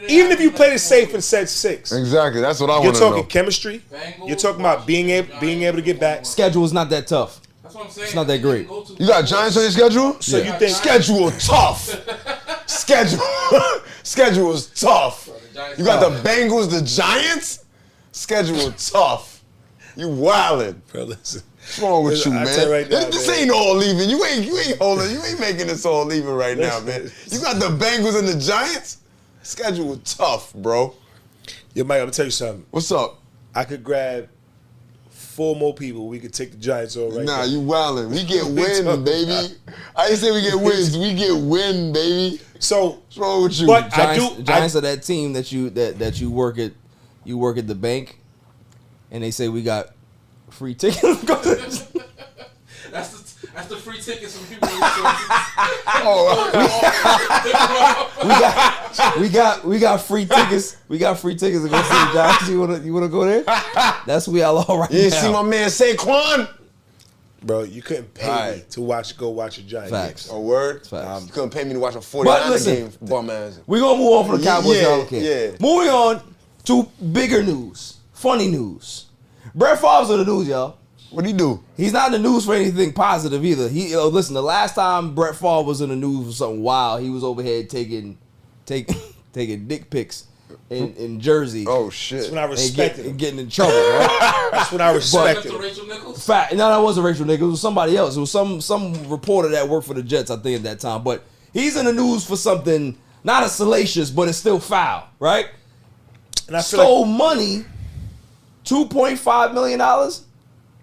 Speaker 5: Even if you played it safe and said 6,
Speaker 2: Exactly. That's what I
Speaker 5: you're
Speaker 2: want to
Speaker 5: talking
Speaker 2: know.
Speaker 5: chemistry.
Speaker 4: Bengals,
Speaker 5: You're talking about being able to get back.
Speaker 1: Schedule is not that tough.
Speaker 4: That's what I'm saying.
Speaker 1: It's not that great.
Speaker 2: You got Giants on your schedule?
Speaker 5: So you think
Speaker 2: Schedule tough. Schedule is tough. You got the Bengals, the Giants? Schedule tough. You wildin'.
Speaker 5: Bro, listen.
Speaker 2: What's wrong with you,
Speaker 5: I
Speaker 2: man?
Speaker 5: tell you right now,
Speaker 2: this
Speaker 5: man.
Speaker 2: ain't all even. You ain't holding. You ain't making this all even right now, man. You got the Bengals and the Giants? Schedule tough, bro.
Speaker 5: Yo, Mike, I'm gonna tell you something.
Speaker 2: What's up?
Speaker 5: I could grab 4 more people. We could take the Giants on right
Speaker 2: Nah,
Speaker 5: now.
Speaker 2: you wildin'. We get win,
Speaker 5: talking
Speaker 2: baby. I ain't say we get wins. We get win, baby.
Speaker 5: So,
Speaker 2: What's wrong with you?
Speaker 5: but
Speaker 1: Giants are that team that you work at the bank, and they say we got free tickets.
Speaker 4: That's the free tickets from people.
Speaker 1: we got free tickets. We got free tickets to go see the Giants. You wanna go there? That's where y'all are right
Speaker 2: You didn't
Speaker 1: now.
Speaker 2: see my man Saquon?
Speaker 5: bro, you couldn't pay me
Speaker 2: Alright.
Speaker 5: to go watch a Giants
Speaker 1: Facts.
Speaker 5: game.
Speaker 2: A word?
Speaker 1: Facts.
Speaker 2: You couldn't pay me to watch a
Speaker 1: But
Speaker 2: 49er
Speaker 1: listen,
Speaker 2: game, bum ass.
Speaker 1: We're gonna move on from the Cowboys.
Speaker 2: Yeah,
Speaker 1: Okay.
Speaker 2: yeah.
Speaker 1: Moving on to bigger news, funny news. Brett Favre's in the news, y'all.
Speaker 2: What'd he do?
Speaker 1: He's not in the news for anything positive either. Listen, the last time Brett Favre was in the news for something wild, he was over here taking dick pics in Jersey.
Speaker 2: Oh, shit.
Speaker 5: That's when I
Speaker 1: and
Speaker 5: respected him.
Speaker 1: getting in trouble, right?
Speaker 5: That's when I respected
Speaker 4: To
Speaker 5: him.
Speaker 4: Rachel Nichols?
Speaker 1: Fact. No, that wasn't Rachel Nichols. It was somebody else. It was some reporter that worked for the Jets, I think, at that time. But he's in the news for something not as salacious, but it's still foul, right?
Speaker 5: And I feel
Speaker 1: Stole money, $2.5 million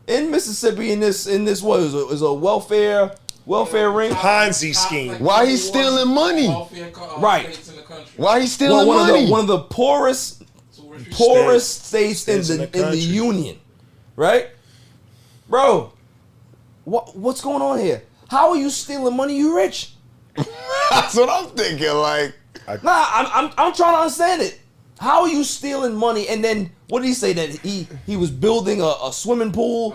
Speaker 1: in Mississippi in this what is a welfare ring.
Speaker 5: Ponzi scheme.
Speaker 2: Why he stealing money?
Speaker 1: Right.
Speaker 4: States in the country.
Speaker 2: Why he stealing
Speaker 1: One
Speaker 2: money?
Speaker 1: of the poorest states in the
Speaker 5: country.
Speaker 1: union, right? Bro, what's going on here? How are you stealing money? You rich?
Speaker 2: That's what I'm thinking. Like,
Speaker 1: Nah, I'm trying to understand it. How are you stealing money? And then what did he say that he was building a swimming pool,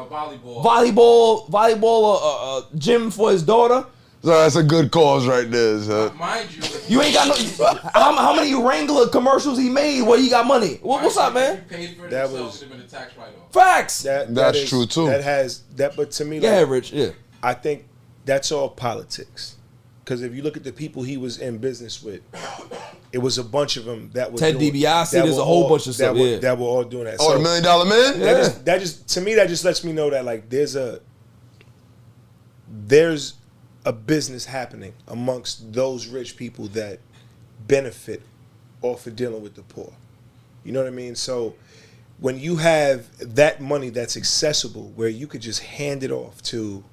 Speaker 1: volleyball gym for his daughter?
Speaker 2: so that's a good cause right there. So.
Speaker 4: Mind you,
Speaker 1: You ain't got no. How many Wrangler commercials he made where he got money? What's up, man?
Speaker 4: If you paid for it
Speaker 5: That
Speaker 4: yourself,
Speaker 5: was-
Speaker 4: it'd have been a tax write-off.
Speaker 1: Facts.
Speaker 2: That's
Speaker 5: is-
Speaker 2: true, too.
Speaker 5: That has that, but to me,
Speaker 1: Yeah,
Speaker 5: like,
Speaker 1: Rich. Yeah.
Speaker 5: I think that's all politics. Because if you look at the people he was in business with, it was a bunch of them that were
Speaker 1: Ted
Speaker 5: doing,
Speaker 1: DiBiase,
Speaker 5: that
Speaker 1: there's
Speaker 5: were
Speaker 1: a whole
Speaker 5: all-
Speaker 1: bunch of
Speaker 5: that
Speaker 1: stuff,
Speaker 5: were,
Speaker 1: yeah.
Speaker 5: that were all doing that.
Speaker 2: Oh, the $1 Million Man?
Speaker 1: Yeah.
Speaker 5: That just to me that just lets me know that like there's a business happening amongst those rich people that benefit off of dealing with the poor. You know what I mean? So when you have that money that's accessible where you could just hand it off to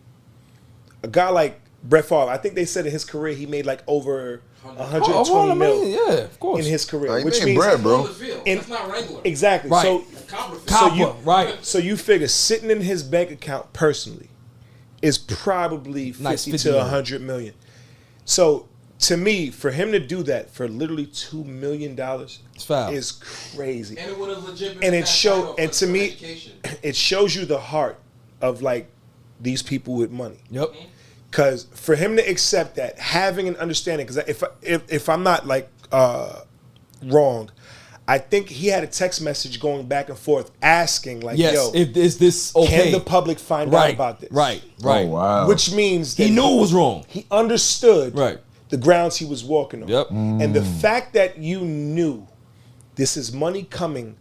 Speaker 5: a guy like Brett Favre, I think they said in his career he made like over 120 mil
Speaker 1: Yeah, of course.
Speaker 5: in his career,
Speaker 2: Like,
Speaker 5: which
Speaker 2: made
Speaker 5: means
Speaker 2: bread, bro.
Speaker 4: That's not regular.
Speaker 5: exactly.
Speaker 1: Right.
Speaker 5: So
Speaker 1: Copper, right.
Speaker 5: so you figure sitting in his bank account personally is probably 50
Speaker 1: Nice, 50
Speaker 5: to
Speaker 1: million.
Speaker 5: 100 million. So to me, for him to do that for literally $2 million
Speaker 1: foul.
Speaker 5: is crazy.
Speaker 4: And it would have legit been
Speaker 5: And
Speaker 4: a
Speaker 5: it
Speaker 4: tax
Speaker 5: show
Speaker 4: write-off
Speaker 5: and to
Speaker 4: for
Speaker 5: me,
Speaker 4: education.
Speaker 5: it shows you the heart of like these people with money.
Speaker 1: Yep.
Speaker 5: Because for him to accept that, having an understanding, because if I'm not like wrong, I think he had a text message going back and forth asking like,
Speaker 1: Yes.
Speaker 5: "Yo,
Speaker 1: Is this okay?
Speaker 5: can the public find
Speaker 1: right
Speaker 5: out about this?"
Speaker 1: Right.
Speaker 2: Oh, wow.
Speaker 5: Which means that
Speaker 1: He knew it was wrong.
Speaker 5: he understood
Speaker 1: Right.
Speaker 5: the grounds he was walking on.
Speaker 1: Yep.
Speaker 5: And the fact that you knew this is money coming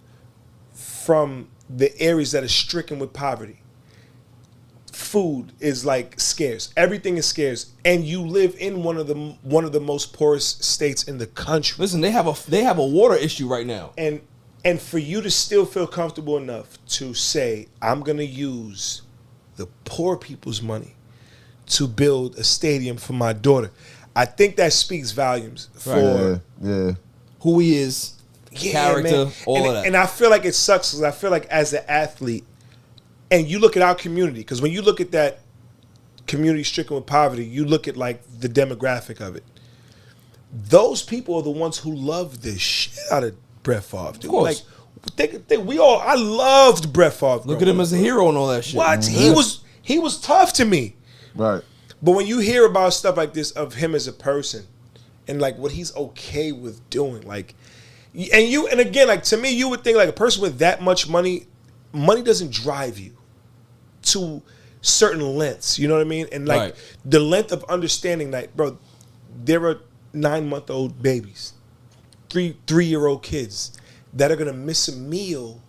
Speaker 5: from the areas that are stricken with poverty. Food is like scarce. Everything is scarce, and you live in one of the most poorest states in the country.
Speaker 1: Listen, they have a water issue right now.
Speaker 5: And for you to still feel comfortable enough to say, I'm gonna use the poor people's money to build a stadium for my daughter. I think that speaks volumes for
Speaker 1: who he is, character,
Speaker 5: man.
Speaker 1: all of that.
Speaker 5: And I feel like it sucks because I feel like as an athlete, and you look at our community, because when you look at that community stricken with poverty, you look at like the demographic of it. Those people are the ones who love the shit out of Brett Favre. Dude.
Speaker 1: Of course.
Speaker 5: Like, I loved Brett Favre.
Speaker 1: Look at him as a hero and all that shit.
Speaker 5: What? He was tough to me.
Speaker 2: Right.
Speaker 5: But when you hear about stuff like this of him as a person and like what he's okay with doing, like, and again, like to me, you would think like a person with that much money doesn't drive you to certain lengths. You know what I mean? And like the length of understanding that, bro, there are 9-month-old babies, 3-year-old kids that are gonna miss a meal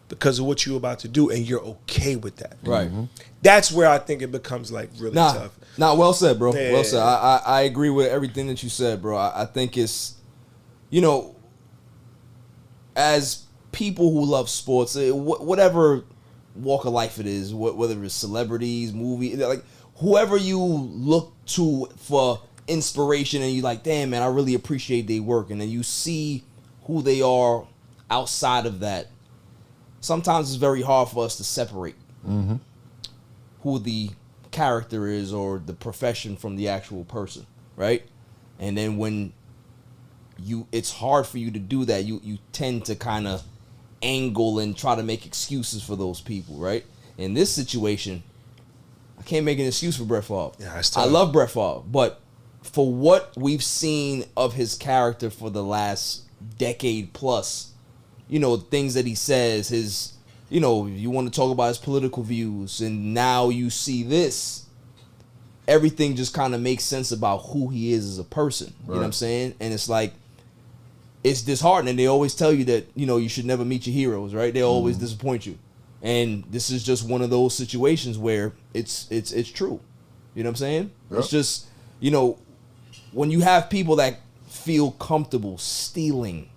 Speaker 5: because of what you're about to do, and you're okay with that.
Speaker 1: Right.
Speaker 5: That's where I think it becomes like really tough.
Speaker 1: Well said, bro.
Speaker 5: Yeah.
Speaker 1: Well said. I agree with everything that you said, bro. I think it's, you know, as people who love sports, whatever walk of life it is, whether it's celebrities, movie, like whoever you look to for inspiration, and you like, damn man, I really appreciate their work, and then you see who they are outside of that. Sometimes it's very hard for us to separate who the character is or the profession from the actual person, right? And then when it's hard for you to do that, you tend to kind of angle and try to make excuses for those people, right? In this situation, I can't make an excuse for Brett Favre.
Speaker 5: Yeah,
Speaker 1: I love Brett Favre, but for what we've seen of his character for the last decade plus, you know, things that he says, his, you know, you want to talk about his political views, and now you see this, everything just kind of makes sense about who he is as a person. You know what I'm saying? And it's like, it's disheartening. They always tell you that, you know, you should never meet your heroes, right? They always disappoint you. And this is just one of those situations where it's true. You know what I'm saying? Yep. It's just, you know, when you have people that feel comfortable stealing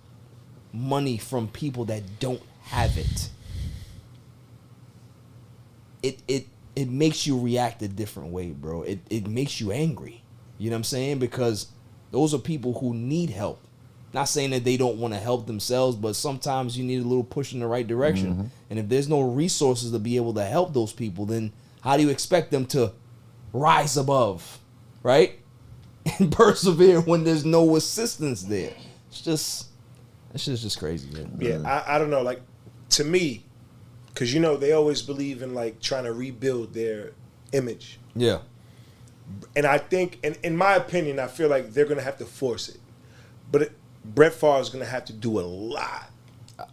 Speaker 1: money from people that don't have it, it makes you react a different way, bro. It makes you angry. You know what I'm saying? Because those are people who need help. Not saying that they don't want to help themselves, but sometimes you need a little push in the right direction. And if there's no resources to be able to help those people, then how do you expect them to rise above, right? And persevere when there's no assistance there? It's just crazy, man.
Speaker 5: Yeah, I don't know. Like, to me, because, you know, they always believe in, like, trying to rebuild their image.
Speaker 1: Yeah. And
Speaker 5: I think, and in my opinion, I feel like they're going to have to force it. But Brett Favre is going to have to do a lot.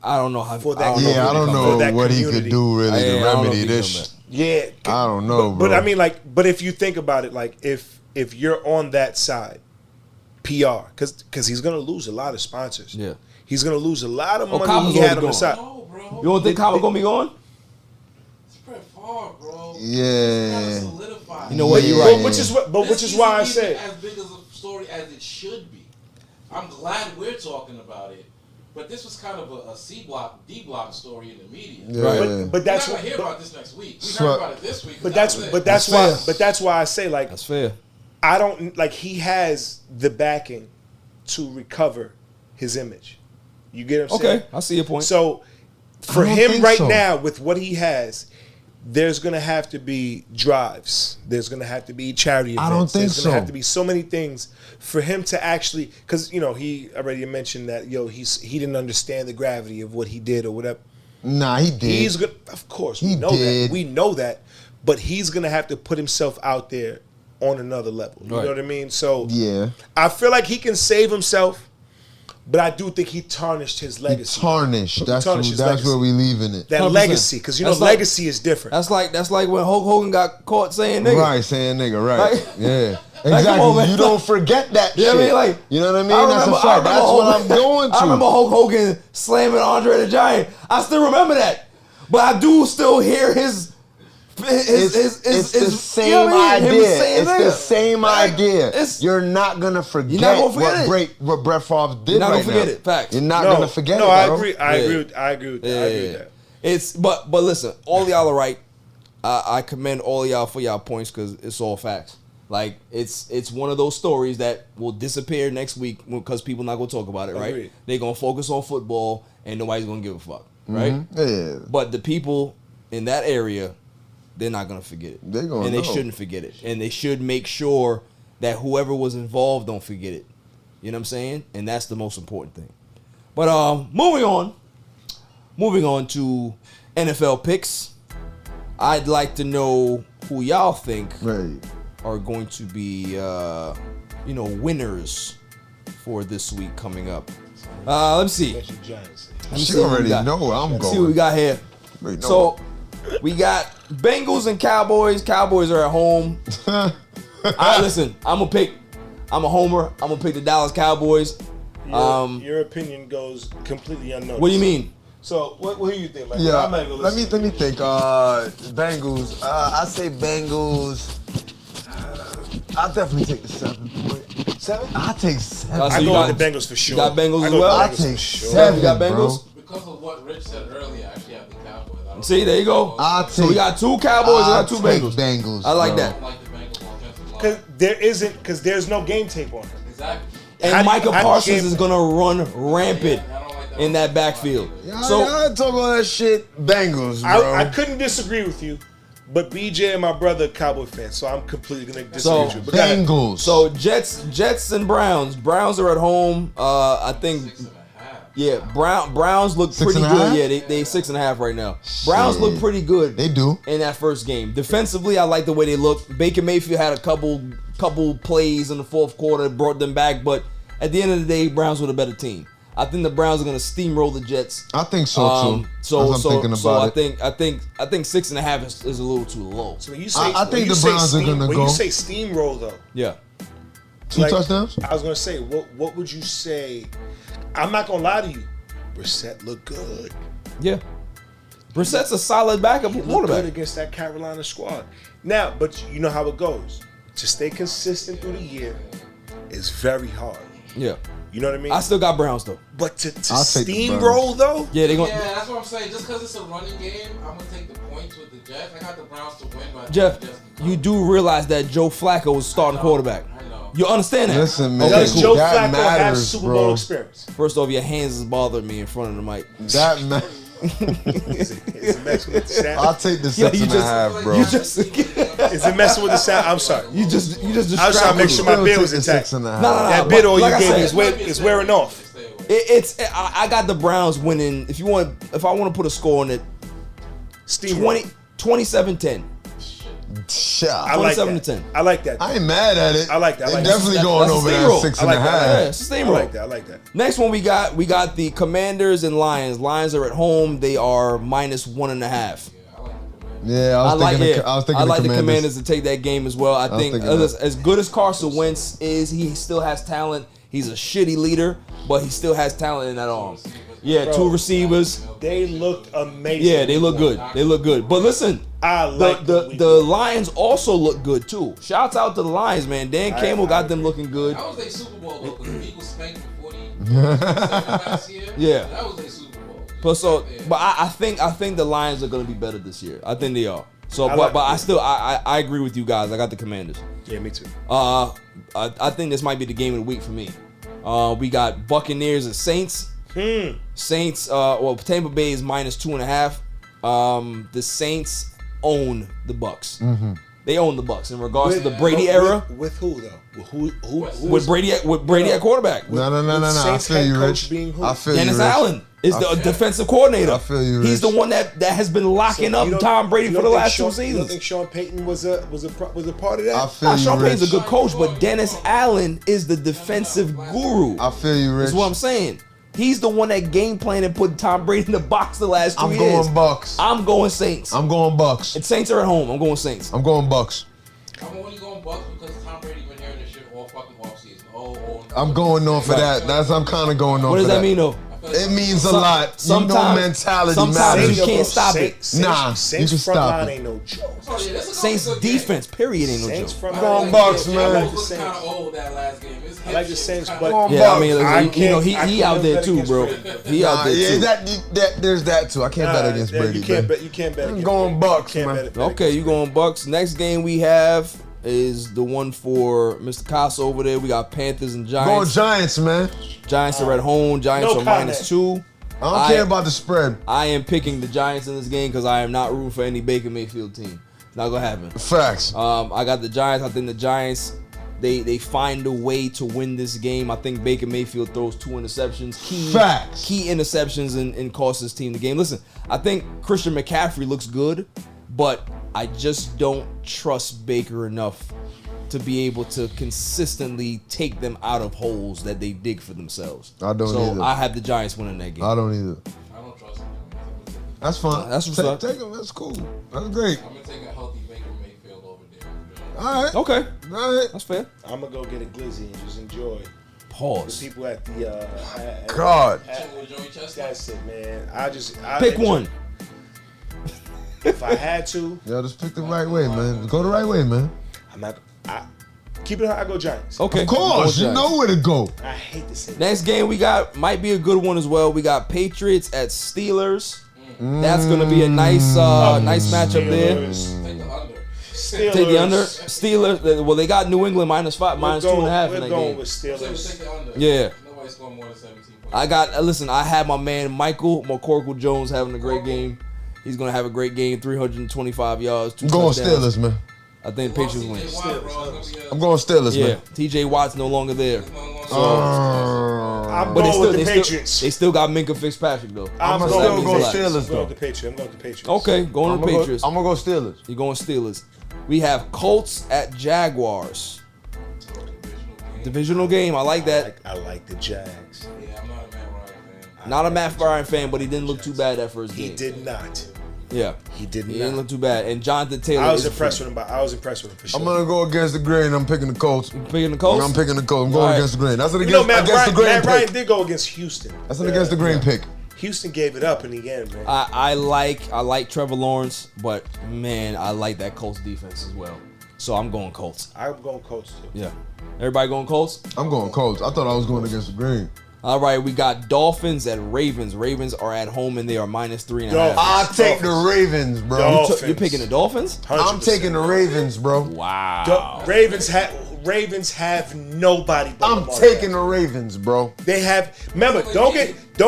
Speaker 1: I don't know how.
Speaker 5: For that,
Speaker 2: I don't know what he could do really to remedy this.
Speaker 5: Yeah.
Speaker 2: I don't know, bro.
Speaker 5: But I mean, like, but if you think about it, like, if you're on that side, PR, because he's going to lose a lot of sponsors.
Speaker 1: Yeah.
Speaker 5: He's going to lose a lot of money he had on the side.
Speaker 4: No, bro.
Speaker 1: You don't think Cobb going to be going?
Speaker 4: It's Brett Favre, bro.
Speaker 2: Yeah.
Speaker 1: You know what? You're right.
Speaker 5: Which is why I said
Speaker 4: as big as a story as it should be. I'm glad we're talking about it, but this was kind of a C block, D block story in the media.
Speaker 2: Yeah.
Speaker 5: But that's
Speaker 4: we're not gonna hear about this next week. We heard about it this week.
Speaker 5: But that's why I say, like,
Speaker 1: that's fair.
Speaker 5: I don't like, he has the backing to recover his image. You get what I'm saying?
Speaker 1: Okay, I see your point.
Speaker 5: So for him right now, with what he has, there's going to have to be drives. There's going to have to be charity events.
Speaker 2: I don't think
Speaker 5: There's going to have to be so many things for him to actually, because, you know, he already mentioned that, he didn't understand the gravity of what he did or whatever.
Speaker 2: Nah, he did.
Speaker 5: He's good. Of course, we know that. We know that. But he's going to have to put himself out there on another level. You know what I mean? So
Speaker 2: yeah,
Speaker 5: I feel like he can save himself. But I do think he tarnished his legacy.
Speaker 2: That's where we leaving it.
Speaker 5: That 100%. Legacy, because, you know, legacy is different.
Speaker 1: That's like when Hulk Hogan got caught saying nigga.
Speaker 2: Right, saying nigga, right.
Speaker 1: Like,
Speaker 2: yeah. Exactly.
Speaker 1: Like, on,
Speaker 2: you don't forget that shit.
Speaker 1: I mean, like,
Speaker 2: you know what I mean? That's a fact. That's what I'm going to.
Speaker 1: I remember Hulk Hogan slamming Andre the Giant. I still remember that. But I do still hear his
Speaker 2: it's the same idea. It's the same idea. You're not gonna forget what Brett Favre did.
Speaker 1: You're not gonna forget it. Facts.
Speaker 2: You're not gonna forget it.
Speaker 5: No, I agree. I agree with that.
Speaker 1: It's but listen, all y'all are right. I commend all of y'all for y'all points because it's all facts. Like it's one of those stories that will disappear next week because people not gonna talk about it, right?
Speaker 5: Agreed.
Speaker 1: They're gonna focus on football and nobody's gonna give a fuck, right?
Speaker 2: Yeah.
Speaker 1: But the people in that area, they're not gonna forget it.
Speaker 2: They're gonna
Speaker 1: and they
Speaker 2: know.
Speaker 1: shouldn't forget it. And they should make sure that whoever was involved don't forget it. You know what I'm saying? And that's the most important thing. But moving on to NFL picks. I'd like to know who y'all think are going to be winners for this week coming up. Let's see.
Speaker 5: That's your Giants.
Speaker 2: She already know where I'm
Speaker 1: Let's
Speaker 2: going.
Speaker 1: see what we got here.
Speaker 2: Wait, no.
Speaker 1: So we got Bengals and Cowboys. Cowboys are at home. Listen, I'm a homer. I'm gonna pick the Dallas Cowboys.
Speaker 5: Your opinion goes completely unnoticed.
Speaker 1: What do you mean?
Speaker 5: So what do you think? Like,
Speaker 2: Yeah,
Speaker 5: I'm not gonna
Speaker 2: let me
Speaker 5: listen.
Speaker 2: think. Bengals. I say Bengals. I'll definitely take the 7 point.
Speaker 5: 7?
Speaker 2: I'll take 7.
Speaker 1: So
Speaker 5: I
Speaker 1: you
Speaker 5: go
Speaker 1: got-
Speaker 5: with the Bengals for sure.
Speaker 1: You got Bengals
Speaker 5: I
Speaker 1: as
Speaker 5: go with
Speaker 1: well?
Speaker 5: the
Speaker 2: I'll
Speaker 5: Bengals
Speaker 2: take
Speaker 5: for sure.
Speaker 2: 7.
Speaker 1: You got Bengals?
Speaker 2: Bro.
Speaker 4: Because of what Rich said earlier, I actually have the Cowboys. I don't
Speaker 1: See, there you go.
Speaker 2: I'll
Speaker 1: So we
Speaker 2: take-
Speaker 1: got 2 Cowboys and
Speaker 2: I'll
Speaker 1: got 2
Speaker 2: take
Speaker 1: Bengals.
Speaker 2: Bengals.
Speaker 1: I like
Speaker 2: bro.
Speaker 1: that.
Speaker 4: I don't like the Bengals offensive line.
Speaker 5: Because there's no game tape on it.
Speaker 4: Exactly.
Speaker 1: And
Speaker 5: How do you-
Speaker 1: Micah
Speaker 5: how do you
Speaker 1: Parsons
Speaker 5: game
Speaker 1: is
Speaker 5: plan?
Speaker 1: gonna run rampant
Speaker 4: I don't like that
Speaker 1: in that
Speaker 4: offensive
Speaker 1: backfield.
Speaker 4: line.
Speaker 2: Y'all talk all that shit. Bengals, bro.
Speaker 5: I couldn't disagree with you, but BJ and my brother are Cowboy fans, so I'm completely gonna disagree
Speaker 1: So
Speaker 5: with you. But go ahead.
Speaker 2: Bengals.
Speaker 1: So Jets and Browns. Browns are at home. I think
Speaker 4: 6.5.
Speaker 1: yeah. Browns look
Speaker 2: Six
Speaker 1: pretty
Speaker 2: and a half?
Speaker 1: good. Yeah, they 6.5 right now. Browns
Speaker 2: Shit.
Speaker 1: look pretty good.
Speaker 2: They do.
Speaker 1: In that first game. Defensively, I like the way they look. Baker Mayfield had a couple plays in the fourth quarter that brought them back, but at the end of the day, Browns were the better team. I think the Browns are going to steamroll the Jets.
Speaker 2: I think so too.
Speaker 1: So
Speaker 2: As I'm thinking
Speaker 1: so
Speaker 2: about
Speaker 1: I
Speaker 2: it.
Speaker 1: think 6.5 is a little too low.
Speaker 5: So when you say,
Speaker 2: I
Speaker 5: when
Speaker 2: think
Speaker 5: you
Speaker 2: the
Speaker 5: say
Speaker 2: Browns are gonna
Speaker 5: when
Speaker 2: go.
Speaker 5: you say steamroll though,
Speaker 1: Yeah.
Speaker 2: 2
Speaker 5: like,
Speaker 2: touchdowns?
Speaker 5: I was gonna say, what would you say? I'm not gonna lie to you. Brissett looked good.
Speaker 1: Yeah. Brissett's a solid backup
Speaker 5: He looked
Speaker 1: quarterback.
Speaker 5: good against that Carolina squad. Now, but you know how it goes. To stay consistent through the year is very hard.
Speaker 1: Yeah.
Speaker 5: You know what I mean?
Speaker 1: I still got Browns though.
Speaker 5: But to
Speaker 2: I'll take the
Speaker 5: steamroll though,
Speaker 1: Yeah, they're going
Speaker 4: Yeah, that's what I'm saying. Just because it's a running game, I'm going to take the points with the Jets. I got the Browns to win, but I think
Speaker 1: Jeff,
Speaker 4: the Jets can
Speaker 1: you
Speaker 4: cover.
Speaker 1: do realize that Joe Flacco is starting quarterback.
Speaker 4: I know.
Speaker 1: You understand that?
Speaker 2: Listen, man.
Speaker 5: does
Speaker 1: cool.
Speaker 5: Joe
Speaker 2: That
Speaker 5: Flacco have
Speaker 2: matters,
Speaker 5: Super
Speaker 2: bro.
Speaker 5: Bowl experience?
Speaker 1: First off, your hands is bothering me in front of the mic.
Speaker 2: That man.
Speaker 5: Is it messing with the sound?
Speaker 2: I'll take the
Speaker 1: Yeah,
Speaker 2: 6.5, bro.
Speaker 1: You just
Speaker 5: Is it messing with the sound? I'm sorry.
Speaker 1: you just
Speaker 5: I was
Speaker 1: distracted
Speaker 5: trying to make
Speaker 1: me.
Speaker 5: sure my
Speaker 2: Still
Speaker 5: bid
Speaker 2: take
Speaker 5: was
Speaker 2: the
Speaker 5: intact.
Speaker 2: 6.5.
Speaker 1: No.
Speaker 5: That bid all
Speaker 1: like
Speaker 5: you
Speaker 1: I
Speaker 5: gave
Speaker 1: said,
Speaker 5: me is wearing off.
Speaker 4: Stay away.
Speaker 1: I got the Browns winning. If I want to put a score on it,
Speaker 5: Steamroll.
Speaker 1: 27-10.
Speaker 2: Shot.
Speaker 5: I like
Speaker 1: 27
Speaker 5: that.
Speaker 1: to 10.
Speaker 5: I like that.
Speaker 2: I ain't mad at it.
Speaker 5: I like that. I
Speaker 2: They're
Speaker 5: like that.
Speaker 2: definitely going
Speaker 1: That's a
Speaker 2: over
Speaker 1: steamroll.
Speaker 2: that 6.5.
Speaker 5: I like that.
Speaker 1: Yeah, it's a
Speaker 5: I
Speaker 1: steamroll.
Speaker 5: like that. I like that.
Speaker 1: Next one we got the Commanders and Lions. Lions are at home. They are -1.5.
Speaker 2: Yeah, I was thinking
Speaker 1: I like
Speaker 2: the
Speaker 1: the Commanders to take that game as well. I think
Speaker 2: thinking that.
Speaker 1: as good as Carson Wentz is, he still has talent. He's a shitty leader, but he still has talent in that arm. Yeah,
Speaker 5: Bro.
Speaker 1: 2 receivers.
Speaker 5: They looked amazing.
Speaker 1: Yeah, they look good. They look good. But listen,
Speaker 5: I like
Speaker 1: the Lions also look good too. Shouts out to the Lions, man. Dan Campbell got them looking good.
Speaker 4: That was their Super Bowl, though, because the Eagles spanked for 47 last year.
Speaker 1: Yeah.
Speaker 4: That was their Super Bowl.
Speaker 1: But I think the Lions are gonna be better this year. I think they are. So,
Speaker 5: I
Speaker 1: but
Speaker 5: like
Speaker 1: I
Speaker 5: it.
Speaker 1: still I agree with you guys. I got the Commanders.
Speaker 5: Yeah, me too.
Speaker 1: I think this might be the game of the week for me. We got Buccaneers and Saints. Saints. Tampa Bay is -2.5. The Saints own the Bucks. They own the Bucks in regards to the Brady era.
Speaker 5: With who though? Who
Speaker 1: With Brady at quarterback.
Speaker 2: No. I
Speaker 5: Saints
Speaker 2: feel
Speaker 5: head
Speaker 2: you,
Speaker 5: coach
Speaker 2: Rich.
Speaker 5: being who?
Speaker 2: I feel you,
Speaker 1: Dennis
Speaker 2: Rich.
Speaker 1: Allen is the defensive coordinator.
Speaker 2: I feel you,
Speaker 1: He's
Speaker 2: Rich.
Speaker 1: the one that has been locking
Speaker 5: You
Speaker 1: up
Speaker 5: don't-
Speaker 1: Tom Brady
Speaker 5: you
Speaker 1: for
Speaker 5: don't
Speaker 1: the
Speaker 5: think
Speaker 1: last 2
Speaker 5: You don't
Speaker 1: seasons.
Speaker 5: think Sean Payton was a part of that?
Speaker 2: I feel you,
Speaker 1: Sean Payton's a
Speaker 2: Rich.
Speaker 1: good coach, but Dennis Allen is the defensive guru.
Speaker 2: I feel you, Rich.
Speaker 1: That's what I'm saying. He's the one that game planned and put Tom Brady in the box the last 2
Speaker 2: I'm
Speaker 1: years.
Speaker 2: going Bucks.
Speaker 1: I'm going Saints.
Speaker 2: I'm going Bucks.
Speaker 1: And Saints are at home. I'm going Saints.
Speaker 2: I'm going Bucks.
Speaker 4: I'm only going Bucks because Tom Brady been hearing this shit all fucking offseason.
Speaker 2: I'm going on for that. I'm kind of going on
Speaker 1: What
Speaker 2: for
Speaker 1: does that
Speaker 2: that.
Speaker 1: mean, though?
Speaker 4: I feel
Speaker 2: It means a lot. Mentality
Speaker 1: sometimes
Speaker 2: matters.
Speaker 1: you can't stop it.
Speaker 2: Nah, you
Speaker 5: Saints
Speaker 2: can
Speaker 5: front
Speaker 2: stop
Speaker 5: line
Speaker 2: it.
Speaker 5: ain't no joke.
Speaker 1: Saints defense, period, ain't no
Speaker 5: Saints
Speaker 1: joke.
Speaker 5: front
Speaker 2: Come on,
Speaker 5: line.
Speaker 2: Bucks,
Speaker 5: I
Speaker 2: man.
Speaker 5: like the
Speaker 4: Kind
Speaker 5: Saints.
Speaker 4: of old that last game. His
Speaker 5: I like the
Speaker 4: hip
Speaker 5: Saints,
Speaker 4: shit
Speaker 5: but
Speaker 2: Come on,
Speaker 1: Yeah, I mean,
Speaker 2: Bucks.
Speaker 1: listen, you know,
Speaker 5: I
Speaker 1: he
Speaker 5: can't
Speaker 1: out there
Speaker 5: bet
Speaker 1: too,
Speaker 5: against
Speaker 1: bro.
Speaker 5: Brady.
Speaker 1: He out there too.
Speaker 2: There's that too. I can't bet against Brady.
Speaker 5: You can't
Speaker 2: man.
Speaker 5: bet. You can't bet.
Speaker 2: I'm
Speaker 5: against
Speaker 2: going
Speaker 5: Brady.
Speaker 2: Bucks,
Speaker 5: You can't
Speaker 2: man.
Speaker 5: bet
Speaker 1: Okay, you going Bucks. Next game we have is the one for Mr. Picasso over there. We got Panthers and
Speaker 2: Going
Speaker 1: Giants.
Speaker 2: Giants, man.
Speaker 1: Giants are at home. Giants
Speaker 5: No
Speaker 1: are
Speaker 5: comment.
Speaker 1: -2.
Speaker 2: I don't care about the spread.
Speaker 1: I am picking the Giants in this game because I am not rooting for any Baker Mayfield team. It's not gonna happen.
Speaker 2: Facts.
Speaker 1: I got the Giants. I think the Giants, they find a way to win this game. I think Baker Mayfield throws 2 interceptions.
Speaker 2: Facts.
Speaker 1: Key interceptions and costs his team the game. Listen, I think Christian McCaffrey looks good, but I just don't trust Baker enough to be able to consistently take them out of holes that they dig for themselves.
Speaker 2: I don't
Speaker 1: so
Speaker 2: either.
Speaker 1: I have the Giants winning that game.
Speaker 2: I don't either.
Speaker 4: I don't trust him.
Speaker 2: That's fine.
Speaker 1: That's what's up.
Speaker 2: Take him. That's cool. That's great.
Speaker 4: I'm gonna take a healthy Baker Mayfield over there.
Speaker 2: All right.
Speaker 1: Okay,
Speaker 2: All right.
Speaker 1: that's fair.
Speaker 5: I'm gonna go get a glizzy and just enjoy the
Speaker 1: Pause.
Speaker 5: people at the.
Speaker 2: God.
Speaker 4: With Joey Chestnut.
Speaker 5: That's it, man.
Speaker 1: Pick one.
Speaker 5: If I had to,
Speaker 2: Yo, just pick the right way, man. Go the right way, man.
Speaker 5: I'm not. Keep it on. I go Giants.
Speaker 1: Okay.
Speaker 2: Of course, you know where to go.
Speaker 5: I hate to say that.
Speaker 1: Next game we got might be a good one as well. We got Patriots at Steelers. That's gonna be a nice matchup there.
Speaker 5: Steelers.
Speaker 4: Take the under.
Speaker 5: Steelers.
Speaker 1: Take the under. Steelers. Well, they got New England -5,
Speaker 5: We're
Speaker 1: -2.5 in
Speaker 5: We're
Speaker 1: that
Speaker 5: going
Speaker 1: game.
Speaker 5: with
Speaker 4: Take
Speaker 5: Steelers.
Speaker 4: the under.
Speaker 1: Yeah.
Speaker 4: Nobody's scoring more than 17 points.
Speaker 1: I got. Listen, I had my man Michael McCorkle Jones having a great game. He's gonna have a great game. 325 yards. 2
Speaker 2: I'm going
Speaker 1: touchdowns.
Speaker 2: Steelers, man.
Speaker 1: I think the Patriots win.
Speaker 2: I'm going Steelers,
Speaker 1: Yeah.
Speaker 2: man.
Speaker 1: T.J. Watt's no longer there.
Speaker 5: I'm
Speaker 1: But
Speaker 5: going with the
Speaker 1: they
Speaker 5: Patriots.
Speaker 1: they still got Minka Fitzpatrick though.
Speaker 5: I'm
Speaker 2: I'm
Speaker 1: So
Speaker 2: still
Speaker 1: that means
Speaker 2: going
Speaker 1: a lot.
Speaker 2: Steelers,
Speaker 5: I'm going
Speaker 2: though.
Speaker 5: with the Patriots. I'm going with the Patriots.
Speaker 1: Okay, going to the Patriots.
Speaker 2: I'm going to go Steelers.
Speaker 1: You're going Steelers. We have Colts at Jaguars. Divisional game. I like that.
Speaker 5: I like the Jags.
Speaker 4: Yeah, I'm not a Matt Ryan fan.
Speaker 1: Not a Matt Ryan fan, but he didn't look too bad that first game.
Speaker 5: He did not.
Speaker 1: Yeah.
Speaker 5: He did
Speaker 1: He didn't
Speaker 5: not.
Speaker 1: look too bad. And Jonathan Taylor.
Speaker 5: I was
Speaker 1: is
Speaker 5: impressed
Speaker 1: free.
Speaker 5: with him. I was impressed with him for sure.
Speaker 2: I'm going to go against the grain. I'm picking the Colts.
Speaker 1: Picking the Colts.
Speaker 2: I'm picking the Colts. I'm going
Speaker 1: All right.
Speaker 2: against the grain. That's an
Speaker 5: You know,
Speaker 2: against the grain
Speaker 5: Matt Ryan
Speaker 2: pick.
Speaker 5: did go against Houston.
Speaker 2: That's an against the grain pick.
Speaker 5: Houston gave it up in the end, man.
Speaker 1: I like Trevor Lawrence, but man, I like that Colts defense as well. So I'm going Colts.
Speaker 5: I'm going Colts too.
Speaker 1: Yeah. Everybody going Colts?
Speaker 2: I'm going Colts. I thought I was going against the grain.
Speaker 1: All right, we got Dolphins at Ravens. Ravens are at home and they are -3.5.
Speaker 5: Dolphins.
Speaker 2: I'll take the Ravens, bro.
Speaker 5: Dolphins.
Speaker 1: You're picking the Dolphins?
Speaker 5: 100%.
Speaker 2: I'm taking the Ravens, bro.
Speaker 1: Wow.
Speaker 5: Ravens have nobody but
Speaker 2: I'm
Speaker 5: Lamar
Speaker 2: taking
Speaker 5: Jackson.
Speaker 2: the Ravens, bro.
Speaker 5: They have. Remember, don't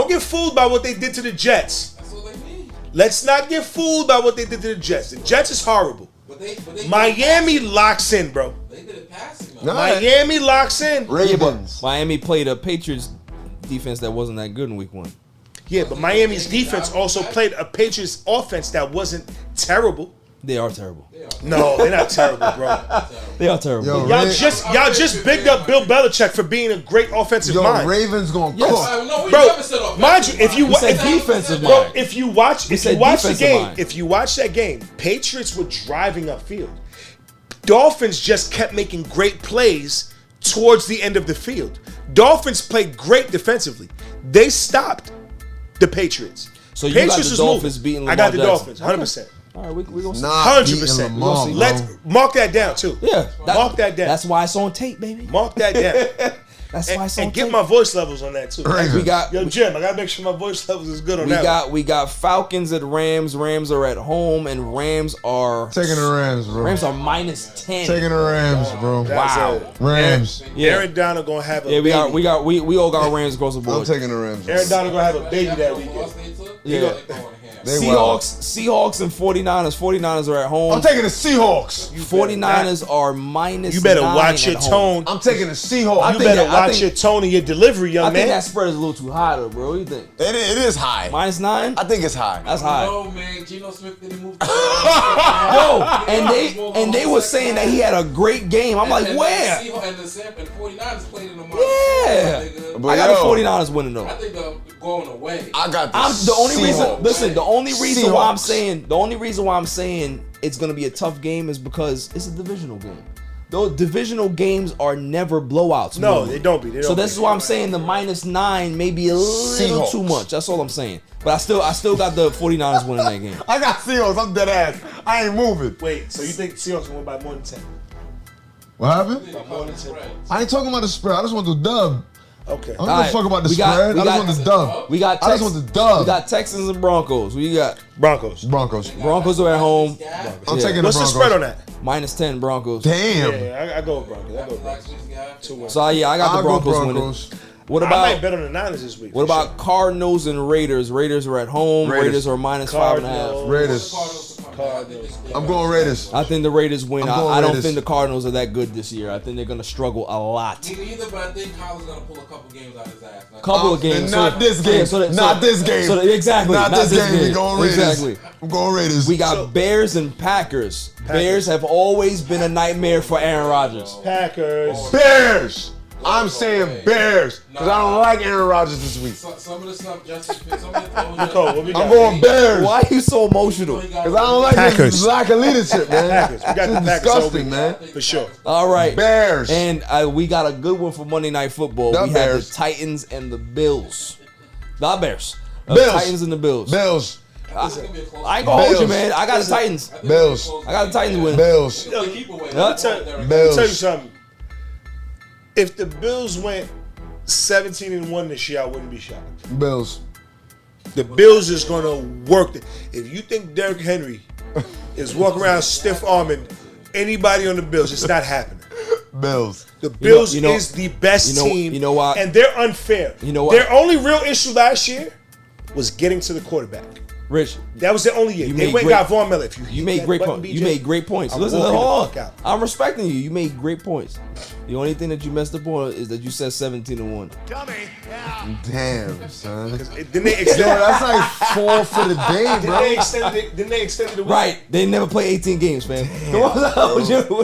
Speaker 5: get fooled by what they did to the Jets.
Speaker 4: That's what they need.
Speaker 5: Let's not get fooled by what they did to the Jets. The Jets is horrible.
Speaker 4: But they
Speaker 5: Miami locks in, bro.
Speaker 4: They did it passing.
Speaker 2: Nah.
Speaker 5: Miami locks in.
Speaker 2: Ravens.
Speaker 1: Miami played a Patriots defense that wasn't that good in week 1.
Speaker 5: Yeah, but Miami's defense also played a Patriots offense that wasn't terrible.
Speaker 1: They are terrible.
Speaker 5: No, they're not terrible, bro.
Speaker 1: They are terrible.
Speaker 2: Yo,
Speaker 5: Y'all just bigged up Bill Belichick for being a great offensive mind.
Speaker 2: Ravens gonna
Speaker 1: Yes.
Speaker 2: cook.
Speaker 4: No, we
Speaker 5: Bro,
Speaker 4: never said offensive
Speaker 5: mind you, if you
Speaker 1: We said
Speaker 5: if you-
Speaker 1: defensive
Speaker 5: bro,
Speaker 1: mind.
Speaker 5: if you watch the
Speaker 1: said defensive
Speaker 5: game,
Speaker 1: mind.
Speaker 5: if you watch that game, Patriots were driving upfield. Dolphins just kept making great plays towards the end of the field. Dolphins played great defensively. They stopped the Patriots.
Speaker 1: So you got
Speaker 5: Patriots
Speaker 1: the
Speaker 5: was
Speaker 1: Dolphins
Speaker 5: moving.
Speaker 1: beating
Speaker 5: I got
Speaker 1: Lamar
Speaker 5: the
Speaker 1: Jackson.
Speaker 5: Dolphins, 100%.
Speaker 1: All right, we gonna see.
Speaker 2: Nah,
Speaker 5: 100%.
Speaker 2: beating Lamar,
Speaker 5: Let's
Speaker 2: bro.
Speaker 5: mark that down too.
Speaker 1: Yeah.
Speaker 5: Mark that down.
Speaker 1: That's why it's on tape, baby.
Speaker 5: Mark that down.
Speaker 1: That's why it's on
Speaker 5: and
Speaker 1: tape.
Speaker 5: get my voice levels on that too.
Speaker 2: Ravens.
Speaker 1: We got
Speaker 5: Yo, Jim, I gotta make sure my voice levels is good on that.
Speaker 1: we got Falcons at Rams. Rams are at home and Rams are
Speaker 2: Taking the Rams, bro.
Speaker 1: Rams are -10.
Speaker 2: Taking the Rams, bro.
Speaker 1: Wow.
Speaker 2: Rams.
Speaker 1: Yeah.
Speaker 5: Aaron Donald gonna have a
Speaker 1: Yeah,
Speaker 5: baby.
Speaker 2: Oh,
Speaker 1: we all got Rams across the
Speaker 2: I'm
Speaker 1: board.
Speaker 2: taking the Rams.
Speaker 5: Aaron Donald gonna have a baby that weekend.
Speaker 1: Yeah.
Speaker 2: They wild.
Speaker 1: Seahawks and 49ers. 49ers are at home.
Speaker 2: I'm taking the Seahawks.
Speaker 1: 49ers are -9.
Speaker 5: You better watch your
Speaker 1: at home.
Speaker 5: tone.
Speaker 2: I'm taking the Seahawks.
Speaker 5: You
Speaker 1: think
Speaker 5: better
Speaker 1: that- I
Speaker 5: watch
Speaker 1: think-
Speaker 5: your tone and your delivery, young
Speaker 1: I think
Speaker 5: man.
Speaker 1: that spread is a little too high though, bro. What do you think?
Speaker 2: It is high.
Speaker 1: -9?
Speaker 2: I think it's high.
Speaker 1: That's high.
Speaker 4: No, man. Geno Smith didn't move.
Speaker 1: Yo, and they were saying that he had a great game. I'm like, where?
Speaker 4: And the 49ers played in the
Speaker 1: Yeah.
Speaker 2: But
Speaker 1: I got the
Speaker 2: yo,
Speaker 1: 49ers winning though.
Speaker 4: I think they're going away.
Speaker 2: I got the
Speaker 1: I'm the only reason.
Speaker 2: Seahawks.
Speaker 1: Listen, the only reason why I'm
Speaker 2: Seahawks.
Speaker 1: saying it's gonna be a tough game is because it's a divisional game. those divisional games are never blowouts.
Speaker 5: No,
Speaker 1: normally.
Speaker 5: they don't be.
Speaker 1: So this is why I'm saying the -9 may be a little too much. That's all I'm saying. But I still got the 49ers winning that game.
Speaker 2: I got Seahawks. I'm dead ass. I ain't moving.
Speaker 5: Wait, so you think Seahawks will win by more than 10?
Speaker 2: What happened?
Speaker 5: By more than 10.
Speaker 2: I ain't talking about the spread. I just want the dub.
Speaker 5: Okay.
Speaker 2: I don't give a fuck about the spread. I just want the dub.
Speaker 1: We got
Speaker 2: I just want the dub.
Speaker 1: We got Texans and Broncos. We got
Speaker 5: Broncos.
Speaker 1: Broncos are at home.
Speaker 2: I'm taking the
Speaker 5: What's
Speaker 2: Broncos.
Speaker 5: the spread on that?
Speaker 1: -10 Broncos.
Speaker 2: Damn.
Speaker 5: Yeah, I go with Broncos. I go with Broncos. 2-1.
Speaker 1: So yeah, I got the
Speaker 2: I'll go
Speaker 1: Broncos winning.
Speaker 2: Broncos.
Speaker 1: What
Speaker 5: I might
Speaker 1: about
Speaker 5: bet on the Niners this week.
Speaker 1: what
Speaker 5: for
Speaker 1: about
Speaker 5: sure.
Speaker 1: Cardinals and Raiders? Raiders are at home. Raiders are -5.5.
Speaker 2: Raiders. I'm going Raiders.
Speaker 1: I think the Raiders win.
Speaker 2: I'm going
Speaker 1: I don't
Speaker 2: Raiders.
Speaker 1: think the Cardinals are that good this year. I think they're gonna struggle a lot.
Speaker 4: Me neither, but I think Kyler's gonna pull a couple games out of his ass. Like,
Speaker 1: Couple of games.
Speaker 2: Not this game. Not this game.
Speaker 1: Exactly.
Speaker 2: Not this game. We're going Raiders.
Speaker 1: Exactly.
Speaker 2: I'm going Raiders.
Speaker 1: We got Bears and Packers. Bears have always been a nightmare for Aaron Rodgers.
Speaker 5: Packers.
Speaker 2: Bears. I'm saying Bears because I don't like Aaron Rodgers this week.
Speaker 4: some of the stuff Justin, some of the
Speaker 5: Nicole, what we got?
Speaker 2: I'm going Bears
Speaker 1: Why are you so emotional?
Speaker 2: because I don't like
Speaker 5: Packers.
Speaker 2: this lack of leadership, man.
Speaker 5: Packers. We got the
Speaker 2: It's
Speaker 5: Packers
Speaker 2: disgusting,
Speaker 5: over
Speaker 2: man.
Speaker 5: for sure.
Speaker 1: All right.
Speaker 2: Bears.
Speaker 1: And we got a good one for Monday Night Football.
Speaker 2: The
Speaker 1: We
Speaker 2: Bears.
Speaker 1: have the Titans and the Bills. The Bears.
Speaker 2: Bills.
Speaker 1: Titans and the Bills.
Speaker 2: Bills.
Speaker 1: I ain't gonna hold you,
Speaker 2: Bills.
Speaker 1: man. I got the Titans.
Speaker 2: Bills.
Speaker 1: I got the Titans winning.
Speaker 2: Bills.
Speaker 5: Yo,
Speaker 4: keep away.
Speaker 1: Huh?
Speaker 5: Let me
Speaker 2: Bills.
Speaker 5: tell you something. If the Bills went 17-1 this year, I wouldn't be shocked.
Speaker 2: Bills.
Speaker 5: The Bills is gonna work. If you think Derrick Henry is walking around stiff arming anybody on the Bills, it's not happening.
Speaker 2: Bills.
Speaker 5: The Bills
Speaker 1: you know-
Speaker 5: is the best team.
Speaker 1: you know why?
Speaker 5: And they're unfair.
Speaker 1: You know what?
Speaker 5: Their only real issue last year was getting to the quarterback.
Speaker 1: Rich,
Speaker 5: That was their only year.
Speaker 1: You
Speaker 5: They
Speaker 1: made
Speaker 5: went and
Speaker 1: great-
Speaker 5: got Von Miller. If you
Speaker 1: you
Speaker 5: hit
Speaker 1: made
Speaker 5: that
Speaker 1: great
Speaker 5: button,
Speaker 1: points.
Speaker 5: BJ,
Speaker 1: You made great points.
Speaker 5: I'm
Speaker 1: Listen,
Speaker 5: walking the
Speaker 1: hold
Speaker 5: fuck
Speaker 1: on.
Speaker 5: out.
Speaker 1: I'm respecting you. You made great points. The only thing that you messed up on is that you said 17-1.
Speaker 2: Damn, son.
Speaker 5: Didn't they
Speaker 2: Yo,
Speaker 5: extend?
Speaker 2: that's like 4 for the day,
Speaker 5: Didn't
Speaker 2: bro.
Speaker 5: they extend it? Didn't they extend it?
Speaker 1: Right. They never play 18 games, man.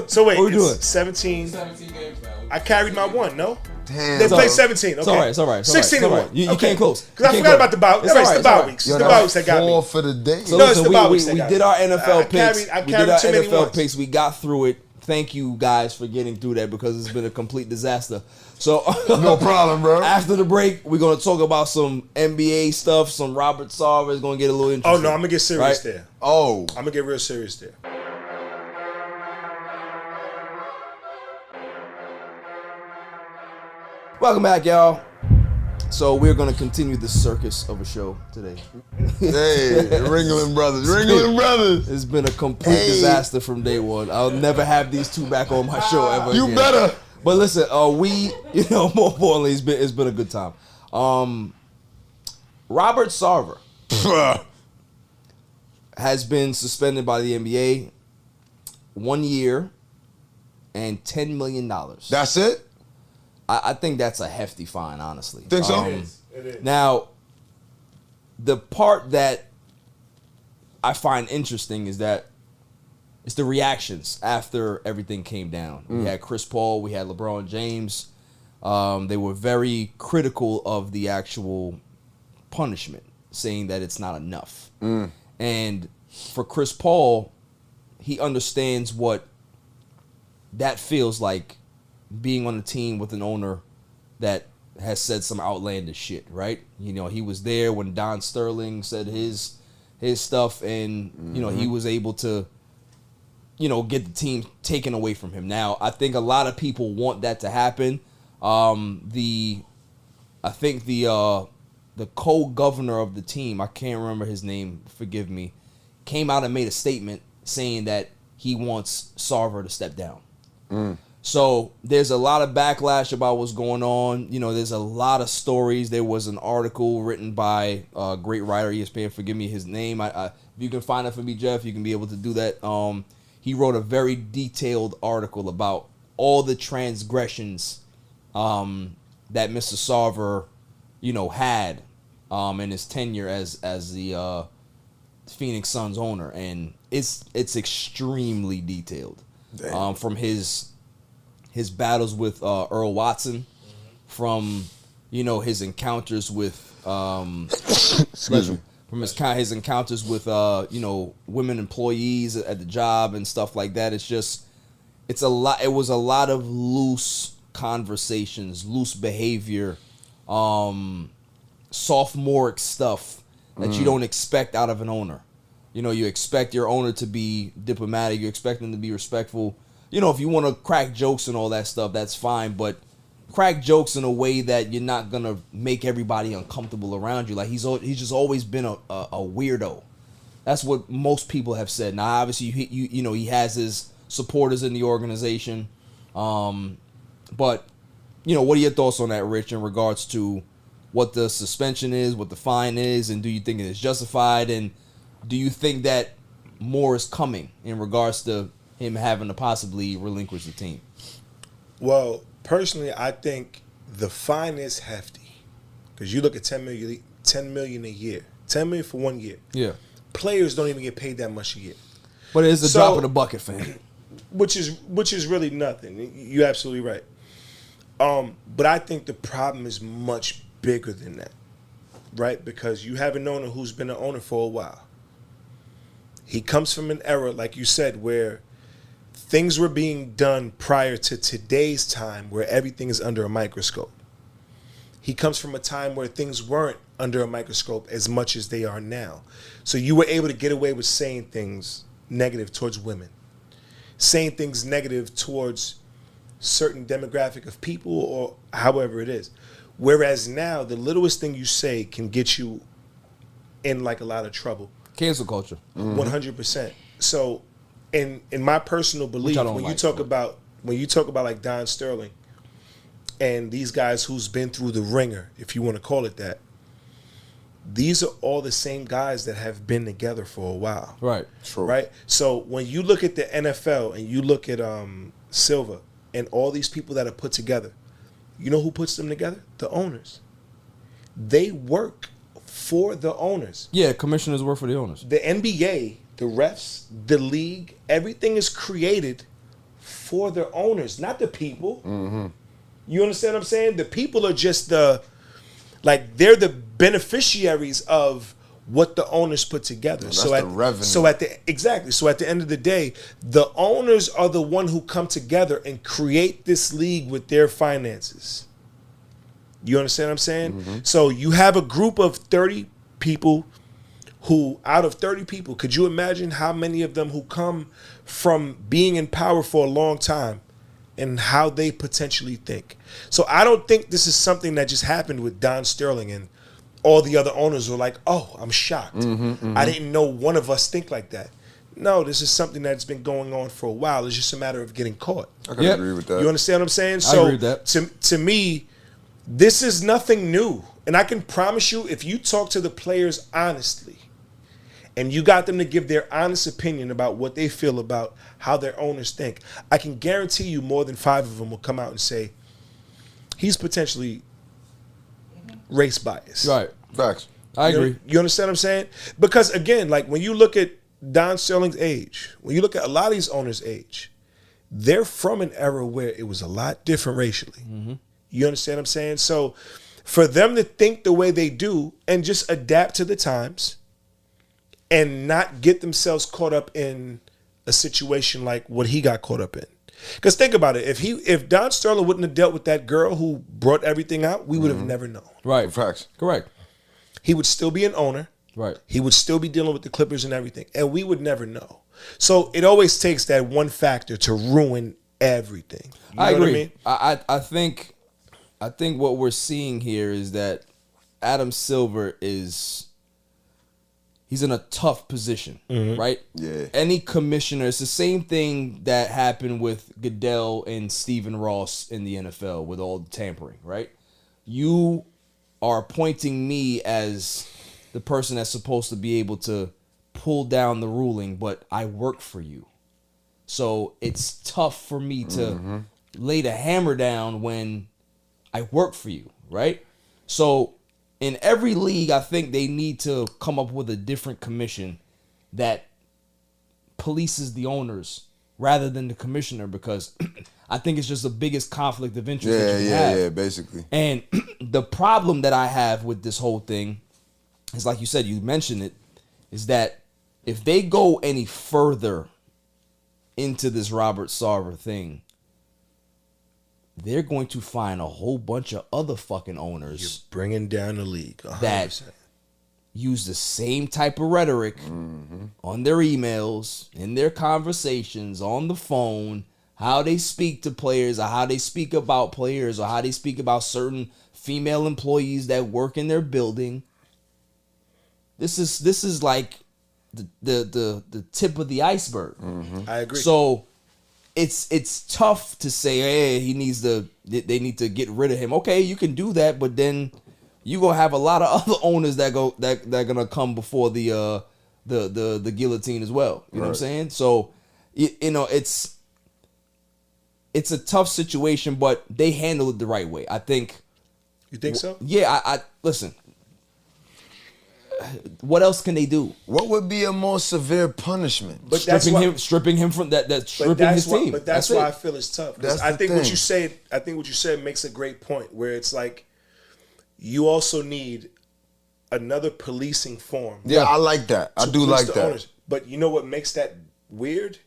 Speaker 5: So wait,
Speaker 1: what we doing?
Speaker 5: it's 17.
Speaker 4: 17 games now.
Speaker 5: I carried my one. No,
Speaker 2: Damn.
Speaker 5: they
Speaker 1: all
Speaker 5: played
Speaker 1: right.
Speaker 5: 17. Okay,
Speaker 1: It's all right. It's all right. It's all right.
Speaker 5: 16
Speaker 1: It's all
Speaker 5: and
Speaker 1: right.
Speaker 5: 1.
Speaker 1: You
Speaker 5: Okay.
Speaker 1: came close.
Speaker 5: Because I
Speaker 1: You
Speaker 5: forgot
Speaker 1: came
Speaker 5: about the bow.
Speaker 1: close. It's
Speaker 5: That's
Speaker 1: all
Speaker 5: right.
Speaker 1: right.
Speaker 5: It's the bow
Speaker 1: It's
Speaker 5: weeks.
Speaker 2: Yo,
Speaker 5: The
Speaker 2: that
Speaker 5: bow
Speaker 2: was
Speaker 5: weeks that got
Speaker 2: 4
Speaker 5: me.
Speaker 2: for the day.
Speaker 1: So
Speaker 5: No, it's
Speaker 1: listen,
Speaker 5: the bye weeks
Speaker 1: we
Speaker 5: that got
Speaker 1: did
Speaker 5: me.
Speaker 1: our NFL
Speaker 5: I
Speaker 1: picks.
Speaker 5: carried
Speaker 1: We did our
Speaker 5: too many
Speaker 1: NFL
Speaker 5: ones.
Speaker 1: picks. We got through it. Thank you guys for getting through that because it's been a complete disaster. So
Speaker 2: No problem, bro.
Speaker 1: after the break, we're gonna talk about some NBA stuff. Some Robert Sarver is gonna get a little
Speaker 5: Oh
Speaker 1: interesting.
Speaker 5: no, I'm gonna get serious
Speaker 1: Right?
Speaker 5: there.
Speaker 2: Oh.
Speaker 5: I'm gonna get real serious there.
Speaker 1: Welcome back, y'all. So we're gonna continue the circus of a show today.
Speaker 2: Hey, Ringling Brothers. Ringling Brothers.
Speaker 1: It's been a complete disaster from day one. I'll never have these two back on my show ever
Speaker 2: You
Speaker 1: again.
Speaker 2: better.
Speaker 1: But listen, more importantly, it's been a good time. Robert Sarver has been suspended by the NBA 1 year and $10 million.
Speaker 2: That's it?
Speaker 1: I think that's a hefty fine, honestly.
Speaker 2: Think so?
Speaker 5: It is.
Speaker 1: Now, the part that I find interesting is that it's the reactions after everything came down. We had Chris Paul, we had LeBron James. They were very critical of the actual punishment, saying that it's not enough. And for Chris Paul, he understands what that feels like, being on a team with an owner that has said some outlandish shit, right? You know, he was there when Don Sterling said his stuff, and you know, he was able to, you know, get the team taken away from him. Now, I think a lot of people want that to happen. I think the co-governor of the team, I can't remember his name, forgive me, came out and made a statement saying that he wants Sarver to step down. So there's a lot of backlash about what's going on. You know, there's a lot of stories. There was an article written by a great writer, ESPN, forgive me his name. If you can find it for me, Jeff, you can be able to do that. He wrote a very detailed article about all the transgressions that Mr. Sarver, you know, had in his tenure as the Phoenix Suns owner, and it's extremely detailed. From his battles with Earl Watson, from, you know, his encounters with
Speaker 2: Excuse me.
Speaker 1: from his encounters with you know, women employees at the job and stuff like that. It's just, it's a lot. It was a lot of loose conversations, loose behavior, sophomoric stuff that you don't expect out of an owner. You know, you expect your owner to be diplomatic. You expect them to be respectful. You know, if you want to crack jokes and all that stuff, that's fine. But crack jokes in a way that you're not gonna make everybody uncomfortable around you. Like he's just always been a weirdo. That's what most people have said. Now, obviously, you know he has his supporters in the organization, but you know, what are your thoughts on that, Rich, in regards to what the suspension is, what the fine is, and do you think it is justified, and do you think that more is coming in regards to him having to possibly relinquish the team?
Speaker 5: Well, personally, I think the fine is hefty because you look at $10 million a year, $10 million for 1 year.
Speaker 1: Yeah,
Speaker 5: players don't even get paid that much a year,
Speaker 1: but it is a drop in the bucket, fam.
Speaker 5: Which is really nothing. You're absolutely right. But I think the problem is much bigger than that, right? Because you have an owner who's been an owner for a while. He comes from an era, like you said, where things were being done prior to today's time where everything is under a microscope. He comes from a time where things weren't under a microscope as much as they are now. So you were able to get away with saying things negative towards women, saying things negative towards certain demographic of people or however it is. Whereas now, the littlest thing you say can get you in like a lot of trouble.
Speaker 1: Cancel culture.
Speaker 5: 100%. So in my personal belief, when you talk about like Don Sterling and these guys who's been through the ringer, if you want to call it that, these are all the same guys that have been together for a while.
Speaker 1: Right.
Speaker 2: True.
Speaker 5: Right? So when you look at the NFL and you look at Silva and all these people that are put together, you know who puts them together? The owners. They work for the owners.
Speaker 1: Yeah, commissioners work for the owners.
Speaker 5: The NBA, the refs, the league, everything is created for the owners, not the people.
Speaker 2: Mm-hmm.
Speaker 5: You understand what I'm saying? The people are just they're the beneficiaries of what the owners put together.
Speaker 2: That's the revenue.
Speaker 5: So at the end of the day, the owners are the one who come together and create this league with their finances. You understand what I'm saying? Mm-hmm. So you have a group of 30 people who, out of 30 people, could you imagine how many of them who come from being in power for a long time and how they potentially think? So I don't think this is something that just happened with Don Sterling and all the other owners were like, oh, I'm shocked. I didn't know one of us think like that. No, this is something that's been going on for a while. It's just a matter of getting caught.
Speaker 2: I can agree with that.
Speaker 5: You understand what I'm saying?
Speaker 1: I agree with that.
Speaker 5: To me, this is nothing new. And I can promise you, if you talk to the players honestly and you got them to give their honest opinion about what they feel about how their owners think, I can guarantee you more than 5 of them will come out and say, he's potentially race biased.
Speaker 1: Right.
Speaker 2: Facts.
Speaker 1: I agree.
Speaker 5: You understand what I'm saying? Because again, like when you look at Don Sterling's age, when you look at a lot of these owners' age, they're from an era where it was a lot different racially. Mm-hmm. You understand what I'm saying? So for them to think the way they do and just adapt to the times and not get themselves caught up in a situation like what he got caught up in. Because think about it, if Don Sterling wouldn't have dealt with that girl who brought everything out, we would have never known.
Speaker 1: Right.
Speaker 2: Facts.
Speaker 1: Correct.
Speaker 5: He would still be an owner.
Speaker 1: Right.
Speaker 5: He would still be dealing with the Clippers and everything, and we would never know. So it always takes that one factor to ruin everything. You know
Speaker 1: I agree.
Speaker 5: What I mean?
Speaker 1: I think what we're seeing here is that Adam Silver he's in a tough position, right?
Speaker 2: Yeah.
Speaker 1: Any commissioner, it's the same thing that happened with Goodell and Stephen Ross in the NFL with all the tampering, right? You are appointing me as the person that's supposed to be able to pull down the ruling, but I work for you. So it's tough for me to lay the hammer down when I work for you, right? So in every league, I think they need to come up with a different commission that polices the owners rather than the commissioner, because I think it's just the biggest conflict of interest that you have.
Speaker 2: Yeah, basically.
Speaker 1: And the problem that I have with this whole thing is, like you said, you mentioned it, is that if they go any further into this Robert Sarver thing, they're going to find a whole bunch of other fucking owners.
Speaker 5: You're bringing down the league 100%.
Speaker 1: That use the same type of rhetoric on their emails, in their conversations, on the phone, how they speak to players, or how they speak about players, or how they speak about certain female employees that work in their building. This is like the tip of the iceberg.
Speaker 5: I agree.
Speaker 1: So it's tough to say, hey, they need to get rid of him. Okay, you can do that, but then you gonna have a lot of other owners that gonna come before the guillotine as well. You know what I'm saying? So you know it's a tough situation, but they handle it the right way. I think.
Speaker 5: You think so?
Speaker 1: Yeah, I listen. What else can they do?
Speaker 2: What would be a more severe punishment?
Speaker 5: But
Speaker 1: stripping him from that stripping his team.
Speaker 5: But that's why I feel it's tough.
Speaker 2: That's
Speaker 5: I
Speaker 2: the
Speaker 5: think
Speaker 2: thing.
Speaker 5: what you said makes a great point, where it's like you also need another policing form.
Speaker 2: Yeah, I like that. I
Speaker 5: to
Speaker 2: do
Speaker 5: police
Speaker 2: like
Speaker 5: the
Speaker 2: that.
Speaker 5: owners. But you know what makes that weird?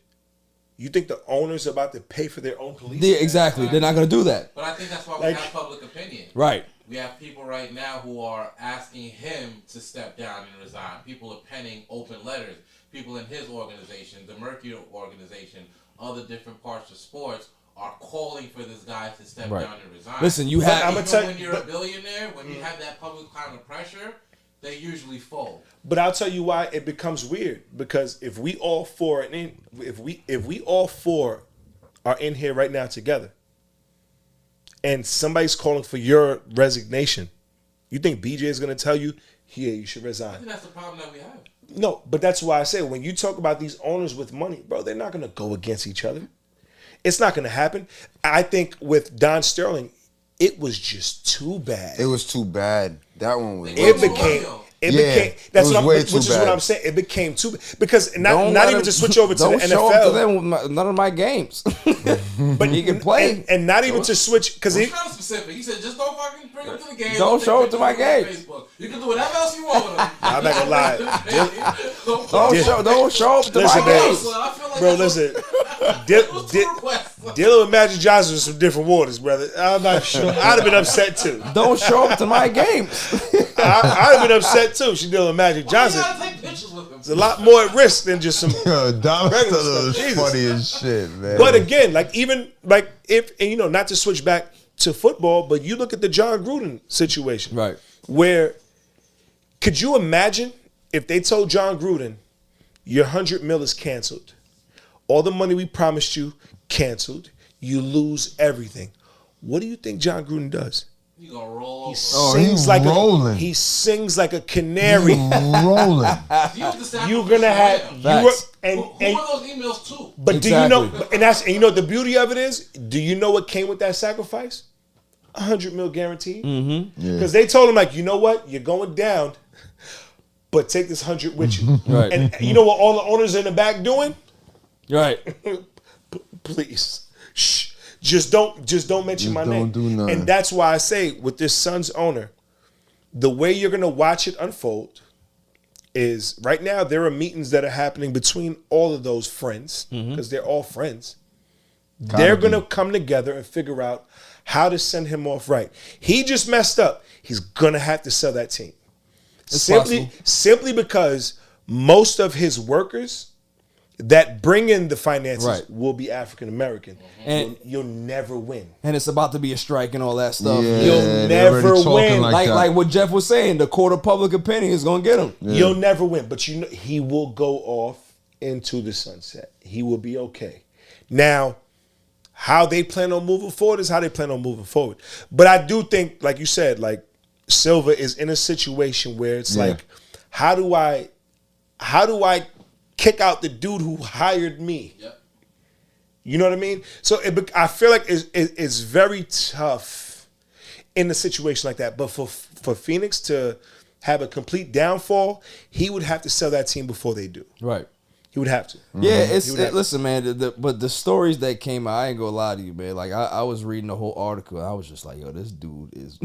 Speaker 5: You think the owners are about to pay for their own police?
Speaker 1: Yeah, exactly. They're not gonna do that.
Speaker 4: But I think that's why we
Speaker 5: Like-
Speaker 4: have public opinion.
Speaker 1: Right.
Speaker 4: We have people right now who are asking him to step down and resign. People are penning open letters. People in his organization, the Mercury organization, other different parts of sports are calling for this guy to step
Speaker 1: Right.
Speaker 4: down and resign.
Speaker 1: Listen, you
Speaker 5: But
Speaker 1: have.
Speaker 5: I'm
Speaker 4: Even
Speaker 5: tell-
Speaker 4: when you're
Speaker 5: but-
Speaker 4: a billionaire, when you have that public kind of pressure, they usually fold.
Speaker 5: But I'll tell you why it becomes weird. Because if we all four are in here right now together, and somebody's calling for your resignation, you think BJ is going to tell you, yeah, you should
Speaker 4: I
Speaker 5: resign?
Speaker 4: think that's the problem that we have.
Speaker 5: No, but that's why I say when you talk about these owners with money, bro, they're not going to go against each other. It's not going to happen. I think with Don Sterling, it was just too bad.
Speaker 2: It was too bad. That one was.
Speaker 5: It became. It
Speaker 2: Yeah,
Speaker 5: became.
Speaker 2: it
Speaker 5: That's
Speaker 2: was
Speaker 5: what I'm,
Speaker 2: way
Speaker 5: which
Speaker 2: too
Speaker 5: is what
Speaker 2: bad.
Speaker 5: I'm saying. It became too because
Speaker 1: Don't
Speaker 5: not
Speaker 1: let
Speaker 5: even
Speaker 1: him-
Speaker 5: to switch over to the
Speaker 1: don't show up to
Speaker 5: NFL,
Speaker 1: them with none of my games.
Speaker 5: but
Speaker 1: he can play.
Speaker 5: and not even to switch because
Speaker 4: He's
Speaker 5: he.
Speaker 4: kind of specific. He said, just don't fucking bring him to the game.
Speaker 1: Don't
Speaker 4: take
Speaker 1: show it to my
Speaker 4: pictures
Speaker 1: game.
Speaker 4: on Facebook. You can do whatever else you want with him.
Speaker 5: I'm not gonna lie.
Speaker 1: Don't show up to
Speaker 5: Listen,
Speaker 1: my
Speaker 5: man.
Speaker 1: games.
Speaker 5: Bro, listen.
Speaker 4: Requests.
Speaker 5: Dealing with Magic Johnson was some different waters, brother. I'm not sure. I'd have been upset too.
Speaker 1: Don't show up to my games.
Speaker 5: I'd have been upset too. She dealing with Magic
Speaker 4: You
Speaker 5: Johnson.
Speaker 4: gotta take pictures with him.
Speaker 5: It's a lot more at risk than just some.
Speaker 2: Yo, Don
Speaker 5: Regular
Speaker 2: Sterling is
Speaker 5: stuff, Jesus.
Speaker 2: funny as shit, man.
Speaker 5: But again, like even like if and you know not to switch back to football, but you look at the John Gruden situation,
Speaker 1: Right.
Speaker 5: Where could you imagine if they told John Gruden, your $100 million is canceled, all the money we promised you canceled, you lose everything. What do you think John Gruden does?
Speaker 4: You gonna roll
Speaker 5: He
Speaker 4: over.
Speaker 5: sings
Speaker 2: he's
Speaker 5: like
Speaker 2: rolling.
Speaker 5: he sings like a canary.
Speaker 2: rolling.
Speaker 5: You're gonna have
Speaker 1: Facts.
Speaker 5: who are those
Speaker 4: emails to?
Speaker 5: But do you know?
Speaker 1: Exactly.
Speaker 5: And you know what the beauty of it is? Do you know what came with that sacrifice? $100 million guaranteed.
Speaker 1: Mm-hmm.
Speaker 5: Because they told him like, you know what? You're going down, but take this 100 with you.
Speaker 1: Right.
Speaker 5: And you know what? All the owners in the back doing?
Speaker 1: Right.
Speaker 5: Please, shh. Just don't mention my name.
Speaker 2: don't do nothing.
Speaker 5: And that's why I say with this Suns owner, the way you're gonna watch it unfold is right now there are meetings that are happening between all of those friends because they're all friends. They're
Speaker 2: be.
Speaker 5: gonna come together and figure out how to send him off right. He just messed up. He's gonna have to sell that team. Simply because most of his workers that bring in the finances
Speaker 1: Right.
Speaker 5: will be African American.
Speaker 1: And-
Speaker 5: You'll never win.
Speaker 1: And it's about to be a strike and all that stuff.
Speaker 2: Yeah,
Speaker 5: You'll
Speaker 2: they're
Speaker 5: never
Speaker 2: already talking
Speaker 5: win.
Speaker 2: like that.
Speaker 1: Like what Jeff was saying, the court of public opinion is gonna get him.
Speaker 5: You'll never win. But you know he will go off into the sunset. He will be okay. Now, how they plan on moving forward is how they plan on moving forward. But I do think, like you said, like Silva is in a situation where it's like, how do I kick out the dude who hired me?
Speaker 4: Yep.
Speaker 5: You know what I mean? So I feel like it's very tough in a situation like that. But for Phoenix to have a complete downfall, he would have to sell that team before they do.
Speaker 1: Right.
Speaker 5: He would have to.
Speaker 1: Yeah,
Speaker 5: He would have to.
Speaker 1: listen, man. But the stories that came out, I ain't gonna lie to you, man. Like I was reading the whole article, I was just like, yo, this dude is.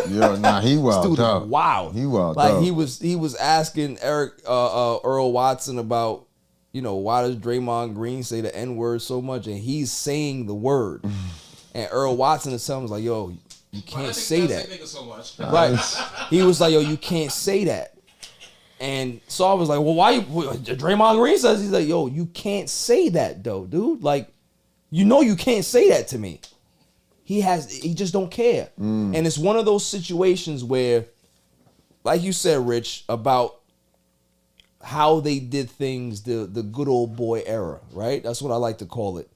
Speaker 2: Yo, nah, he
Speaker 1: This
Speaker 2: wild
Speaker 1: dude
Speaker 2: out.
Speaker 1: is wild.
Speaker 2: He wild
Speaker 1: Like
Speaker 2: out.
Speaker 1: he was asking Earl Watson about, why does Draymond Green say the N-word so much? And he's saying the word. And Earl Watson is telling him, like, yo, you can't say that.
Speaker 4: Nigga so much.
Speaker 1: Right. He was like, yo, you can't say that. And Sarver was like, well, why Draymond Green says, he's like, yo, you can't say that though, dude. Like, you can't say that to me. He just don't care. And it's one of those situations where, like you said, Rich, about how they did things, the good old boy era, right? That's what I like to call it.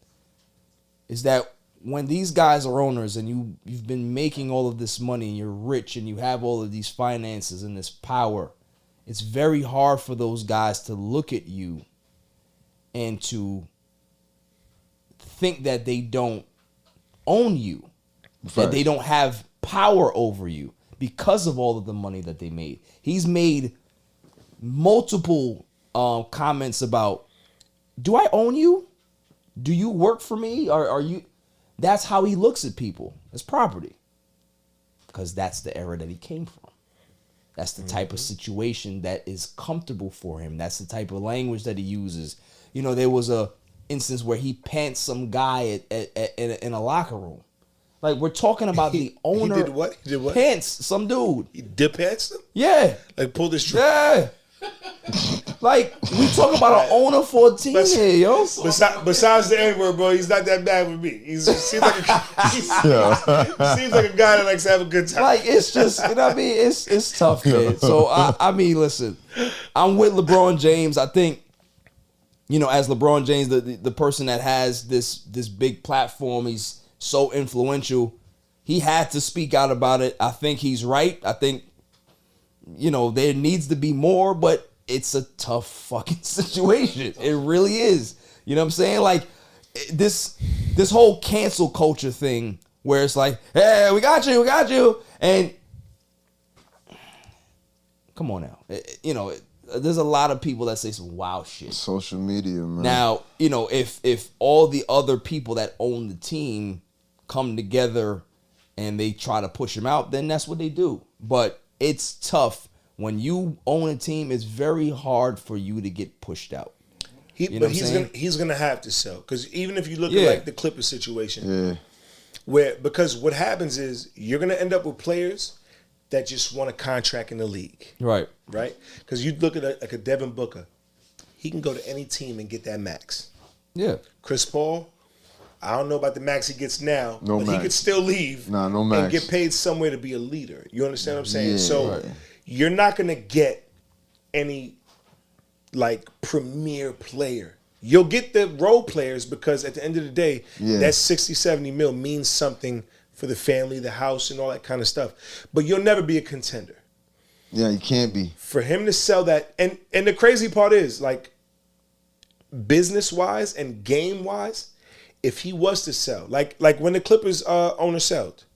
Speaker 1: Is that when these guys are owners and you've been making all of this money and you're rich and you have all of these finances and this power, it's very hard for those guys to look at you and to think that they don't own you, that they don't have power over you because of all of the money that they made. He's made multiple comments about, do I own you? Do you work for me? Or are you? That's how he looks at people, as property. Because that's the era that he came from. That's the type of situation that is comfortable for him. That's the type of language that he uses. There was a instance where he pants some guy in a locker room. Like, we're talking about the owner.
Speaker 5: He did what? He did what?
Speaker 1: Pants some dude.
Speaker 5: He did pants him?
Speaker 1: Yeah.
Speaker 5: Like, pulled his string?
Speaker 1: Yeah. Like, we talking about an owner for a team here, yo.
Speaker 5: Besides the N-word, bro, he's not that bad with me. He seems like a guy that likes to have a good time.
Speaker 1: Like, it's just, you know what I mean? It's tough, man. So, I mean, listen, I'm with LeBron James. I think, as LeBron James, the person that has this big platform, he's so influential, he had to speak out about it. I think he's right. I think, there needs to be more, but it's a tough fucking situation. It really is. You know what I'm saying? Like, this whole cancel culture thing where it's like, hey, we got you. And come on now. There's a lot of people that say some wild shit.
Speaker 2: Social media, man.
Speaker 1: Now, if all the other people that own the team come together and they try to push him out, then that's what they do. But it's tough. When you own a team, it's very hard for you to get pushed out.
Speaker 5: He's gonna have to sell, because even if you look at like the Clippers situation, because what happens is you're gonna end up with players that just want a contract in the league, right? Because you look at like a Devin Booker, he can go to any team and get that max. Yeah. Chris Paul, I don't know about the max he gets now, but he could still leave and get paid somewhere to be a leader. You understand what I'm saying? You're not going to get any like premier player. You'll get the role players because at the end of the day, that 60, 70 mil means something for the family, the house, and all that kind of stuff. But you'll never be a contender.
Speaker 2: Yeah, you can't be.
Speaker 5: For him to sell that, and the crazy part is, like, business-wise and game-wise, if he was to sell, like when the Clippers owner sold,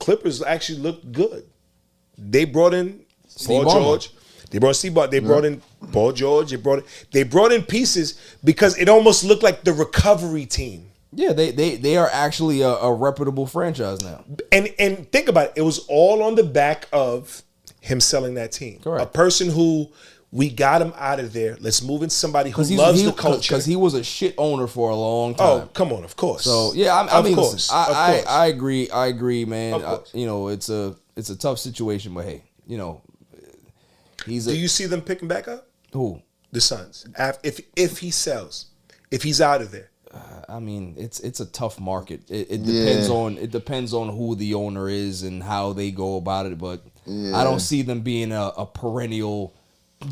Speaker 5: Clippers actually looked good. They brought in Paul George. They brought Steve Ballmer. They brought in Paul George. They brought in pieces because it almost looked like the recovery team.
Speaker 1: Yeah, they are actually a reputable franchise now.
Speaker 5: And think about it. It was all on the back of him selling that team. Correct. A person who, we got him out of there. Let's move in somebody who loves the culture.
Speaker 1: Because he was a shit owner for a long time.
Speaker 5: Oh, come on, of course.
Speaker 1: So yeah, I mean, listen, I agree, man. It's a tough situation, but hey,
Speaker 5: do you see them picking back up?
Speaker 1: Who?
Speaker 5: The Suns. If he sells, if he's out of there.
Speaker 1: I mean, it's a tough market. It depends on who the owner is and how they go about it. But I don't see them being a perennial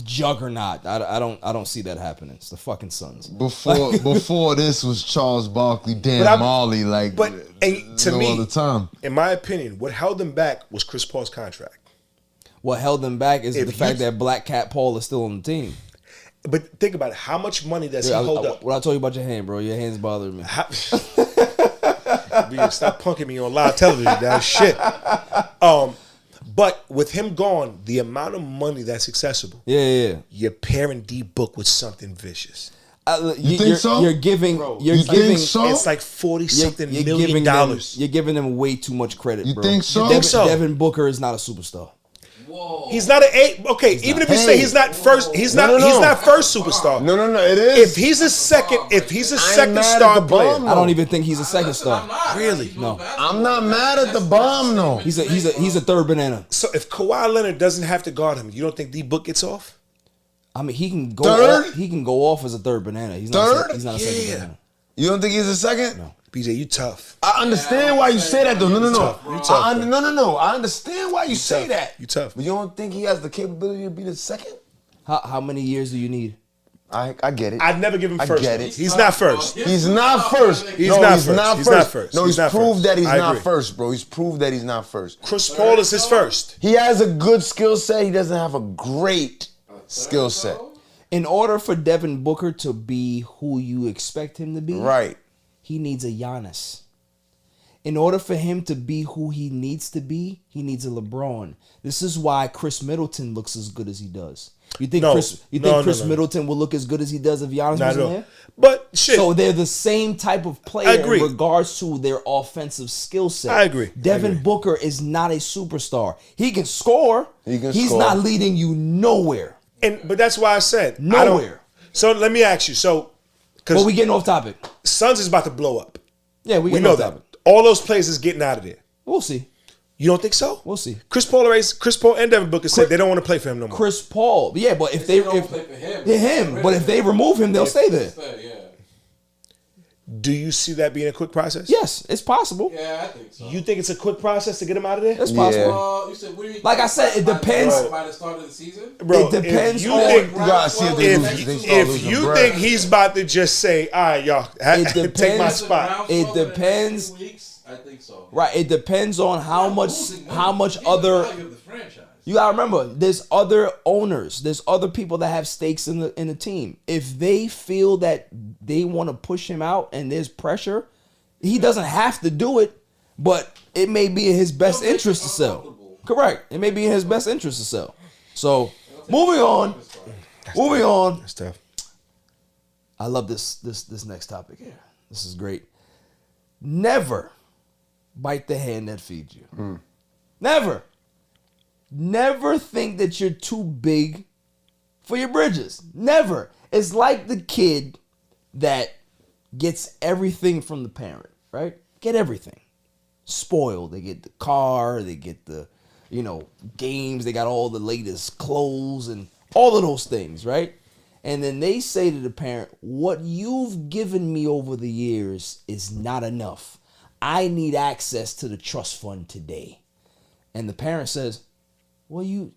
Speaker 1: juggernaut. I don't see that happening. It's the fucking Suns.
Speaker 2: Before this was Charles Barkley, Dan Marley,
Speaker 5: to me,
Speaker 2: all the time.
Speaker 5: In my opinion, what held them back was Chris Paul's contract.
Speaker 1: What held them back is the fact that Black Cat Paul is still on the team.
Speaker 5: But think about it. How much money does he hold up?
Speaker 1: What I told you about your hand, bro. Your hand's bothering me.
Speaker 5: Stop punking me on live television. That shit. But with him gone, the amount of money that's accessible. Yeah. You're pairing D-Book with something vicious.
Speaker 2: You think so?
Speaker 1: You're giving.
Speaker 2: So?
Speaker 5: It's like $40-something million.
Speaker 1: You're giving them way too much credit, bro.
Speaker 2: You think so?
Speaker 1: Devin Booker is not a superstar.
Speaker 4: Whoa.
Speaker 5: He's not an A. Okay, even if you say he's not first, he's not first superstar.
Speaker 2: No, it is.
Speaker 5: If he's a second
Speaker 2: mad at
Speaker 5: star
Speaker 2: the
Speaker 5: player,
Speaker 2: bum,
Speaker 1: I don't even think he's a second star.
Speaker 5: Really?
Speaker 1: No.
Speaker 2: I'm not mad at the bomb, though.
Speaker 1: He's a third banana.
Speaker 5: So if Kawhi Leonard doesn't have to guard him, you don't think D Book gets off?
Speaker 1: I mean, he can go
Speaker 2: Third?
Speaker 1: off, he can go off as a third banana. He's
Speaker 2: Third?
Speaker 1: He's not a second banana.
Speaker 2: You don't think he's a second?
Speaker 1: No.
Speaker 5: BJ, you tough.
Speaker 2: I understand why you say that, though. No.
Speaker 5: You tough, bro.
Speaker 2: No. I understand why you say
Speaker 5: tough.
Speaker 2: that.
Speaker 5: You tough.
Speaker 2: But you don't think he has the capability to be the second?
Speaker 1: How many years do you need?
Speaker 2: I get it.
Speaker 5: I'd never give him
Speaker 2: I
Speaker 5: first.
Speaker 2: get it.
Speaker 5: He's not first.
Speaker 2: He's not first.
Speaker 5: He's not first.
Speaker 2: No,
Speaker 5: He's
Speaker 2: he's
Speaker 5: not
Speaker 2: proved
Speaker 5: first.
Speaker 2: that he's
Speaker 5: I
Speaker 2: not
Speaker 5: agree.
Speaker 2: first, bro. He's proved that he's not first.
Speaker 5: Chris Paul is his first.
Speaker 2: He has a good skill set. He doesn't have a great skill set.
Speaker 1: In order for Devin Booker to be who you expect him to be,
Speaker 2: Right.
Speaker 1: he needs a Giannis. In order for him to be who he needs to be, he needs a LeBron. This is why Chris Middleton looks as good as he does. You think Chris Middleton will look as good as he does if Giannis
Speaker 5: Not at
Speaker 1: wasn't
Speaker 5: all.
Speaker 1: there?
Speaker 5: But shit.
Speaker 1: So they're the same type of player
Speaker 5: I agree.
Speaker 1: in regards to their offensive skill set.
Speaker 5: I agree.
Speaker 1: Devin Booker is not a superstar. He can score. He's
Speaker 2: score.
Speaker 1: not leading you nowhere.
Speaker 5: But that's why I said
Speaker 1: Nowhere.
Speaker 5: So let me ask you. So, because
Speaker 1: But we getting off topic.
Speaker 5: Suns is about to blow up.
Speaker 1: Yeah, we
Speaker 5: We
Speaker 1: getting
Speaker 5: know
Speaker 1: off
Speaker 5: that.
Speaker 1: topic.
Speaker 5: All those players is getting out of there.
Speaker 1: We'll see.
Speaker 5: You don't think so?
Speaker 1: We'll see.
Speaker 5: Chris Paul and Devin Booker said they don't want to play for him no more.
Speaker 1: Chris Paul. Yeah, but if they
Speaker 4: don't play for him.
Speaker 1: but if they remove him, they'll stay there.
Speaker 4: Yeah.
Speaker 5: Do you see that being a quick process?
Speaker 1: Yes, it's possible.
Speaker 4: Yeah, I think so.
Speaker 5: You think it's a quick process to get him out of there?
Speaker 1: It's possible.
Speaker 4: You said, what do you
Speaker 1: Like I said, it depends.
Speaker 4: By the start of the season?
Speaker 5: Bro,
Speaker 1: It depends
Speaker 5: if you
Speaker 1: on-
Speaker 5: think,
Speaker 2: You gotta see if they lose. They start
Speaker 5: if
Speaker 2: losing
Speaker 5: you
Speaker 2: bread.
Speaker 5: think he's about to just say, all right, y'all,
Speaker 1: It
Speaker 5: take my
Speaker 1: depends.
Speaker 5: spot.
Speaker 1: It depends.
Speaker 4: I think so.
Speaker 1: Right, it depends on how much other.
Speaker 4: Value of the franchise.
Speaker 1: You gotta remember, there's other owners, there's other people that have stakes in the team. If they feel that they want to push him out and there's pressure, he doesn't have to do it, but it may be in his best interest to sell. Correct. It may be in his best interest to sell. So moving on.
Speaker 5: That's tough.
Speaker 1: I love this next topic here. This is great. Never bite the hand that feeds you. Never. Never think that you're too big for your bridges. Never. It's like the kid that gets everything from the parent, right? Get everything. Spoiled. They get the car, they get the, games, they got all the latest clothes and all of those things, right? And then they say to the parent, what you've given me over the years is not enough. I need access to the trust fund today. And the parent says, well, you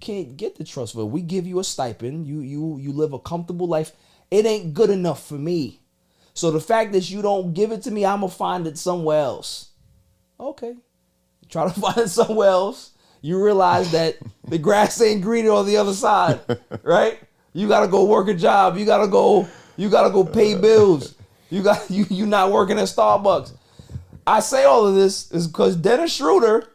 Speaker 1: can't get the trust fund. We give you a stipend. You live a comfortable life. It ain't good enough for me. So the fact that you don't give it to me, I'm going to find it somewhere else. Okay. Try to find it somewhere else. You realize that the grass ain't greener on the other side, right? You got to go work a job. You got to go pay bills. You not working at Starbucks. I say all of this is because Dennis Schroder.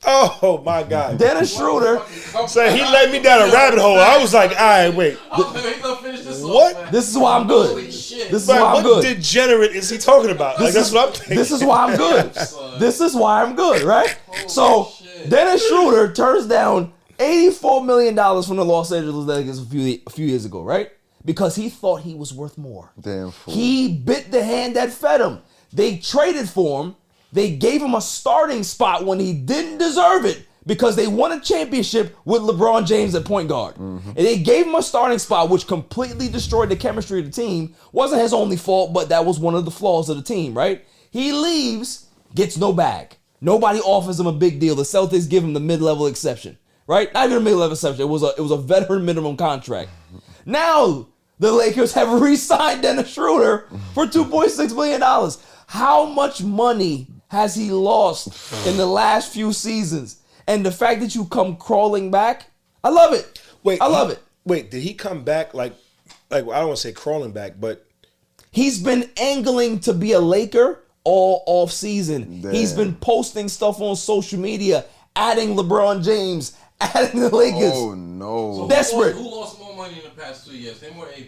Speaker 5: Oh my God.
Speaker 1: Dennis Schroder.
Speaker 5: So he led me down a rabbit hole. I was like, all right, wait.
Speaker 1: What? This is why I'm good. This is why I'm
Speaker 5: What
Speaker 1: good.
Speaker 5: degenerate is he talking about? Like, that's what I'm thinking.
Speaker 1: This is why I'm good. This is why I'm good, right? So Dennis Schroder turns down $84 million from the Los Angeles Lakers a few years ago, right? Because he thought he was worth more.
Speaker 2: Damn fool.
Speaker 1: He bit the hand that fed him. They traded for him. They gave him a starting spot when he didn't deserve it because they won a championship with LeBron James at point guard. And they gave him a starting spot, which completely destroyed the chemistry of the team. Wasn't his only fault, but that was one of the flaws of the team, right? He leaves, gets no bag. Nobody offers him a big deal. The Celtics give him the mid-level exception, right? Not even a mid-level exception. It was a veteran minimum contract. Now the Lakers have re-signed Dennis Schroder for $2.6 million. How much money has he lost in the last few seasons? And the fact that you come crawling back, I love it. I love it.
Speaker 5: Wait, did he come back like I don't want to say crawling back, but
Speaker 1: he's been angling to be a Laker all off season.
Speaker 2: Damn.
Speaker 1: He's been posting stuff on social media, adding LeBron James, adding the Lakers.
Speaker 2: Oh no.
Speaker 1: Desperate.
Speaker 4: Who lost more money in the past 2 years? Him or AP?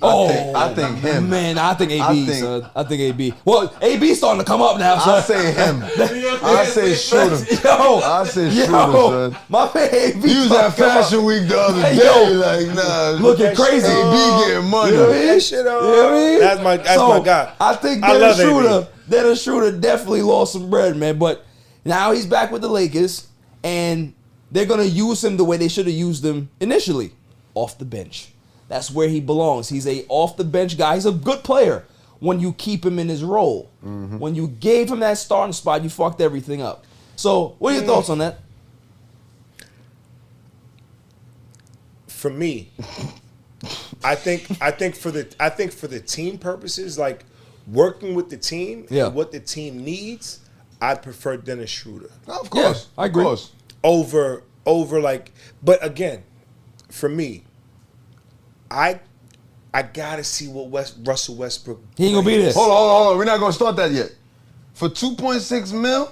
Speaker 2: I think him.
Speaker 1: Man, I think AB, son. I think AB. Well, AB's starting to come up now, son.
Speaker 2: I say him. I say Schroder. I say Schroder, son.
Speaker 1: My man AB.
Speaker 2: He was at Fashion Week the other day. Like, nah.
Speaker 1: Looking crazy.
Speaker 2: AB getting money.
Speaker 1: You know what I mean?
Speaker 5: That shit, that's my guy.
Speaker 1: I think Dennis Schroder definitely lost some bread, man. But now he's back with the Lakers, and they're going to use him the way they should have used him initially, off the bench. That's where he belongs. He's a off-the-bench guy. He's a good player when you keep him in his role. Mm-hmm. When you gave him that starting spot, you fucked everything up. So, what are your thoughts on that?
Speaker 5: For me, I think for the team purposes, like working with the team and what the team needs, I prefer Dennis Schroder.
Speaker 2: Of course,
Speaker 1: I agree.
Speaker 2: Of course.
Speaker 5: Over like, but again, for me, I gotta see what Russell Westbrook.
Speaker 1: He ain't gonna be this.
Speaker 2: Hold on. We're not gonna start that yet. For $2.6 million.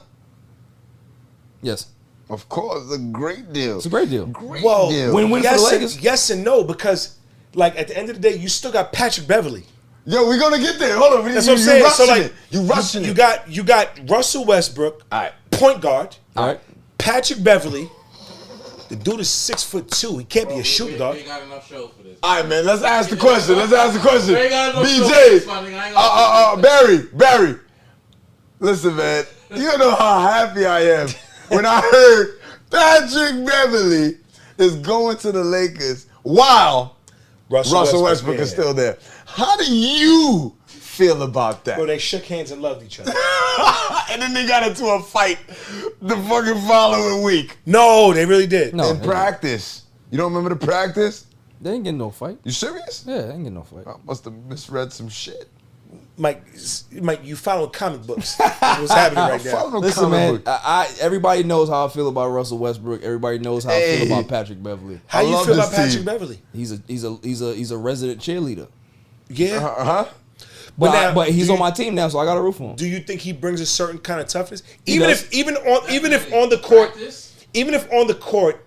Speaker 1: Yes.
Speaker 2: Of course, it's a great deal.
Speaker 1: It's a great deal.
Speaker 2: Deal.
Speaker 1: Win-win for the Lakers.
Speaker 5: Yes and no, because like at the end of the day, you still got Patrick Beverly.
Speaker 2: Yo, we're gonna get there. Hold on.
Speaker 5: That's what I'm saying. So like,
Speaker 2: you rushing it.
Speaker 5: You got Russell Westbrook,
Speaker 1: All right.
Speaker 5: point guard.
Speaker 1: All right.
Speaker 5: Patrick Beverly. The dude is 6'2". He can't be a shooting guard.
Speaker 4: We ain't got enough shows for this.
Speaker 2: All right, man. Let's ask the question.
Speaker 4: We ain't got enough shows for this,
Speaker 2: BJ. Barry. Listen, man. You know how happy I am when I heard Patrick Beverly is going to the Lakers while Russell Westbrook is still there. How do you feel about that?
Speaker 5: Bro, they shook hands and loved each other.
Speaker 2: And then they got into a fight the fucking following week.
Speaker 5: No, they really did.
Speaker 1: No.
Speaker 2: In practice. You don't remember the practice?
Speaker 1: They ain't getting no fight.
Speaker 2: You serious?
Speaker 1: Yeah, they ain't getting no fight.
Speaker 2: I must have misread some shit.
Speaker 5: Mike, you follow comic books. What's happening right now?
Speaker 1: Listen, man, everybody knows how I feel about Russell Westbrook. Everybody knows how I feel about Patrick Beverly.
Speaker 5: How you feel about Patrick Beverly?
Speaker 1: He's a resident cheerleader.
Speaker 5: Yeah.
Speaker 1: But he's on my team now, so I got to root for him.
Speaker 5: Do you think he brings a certain kind of toughness? Even if on the court,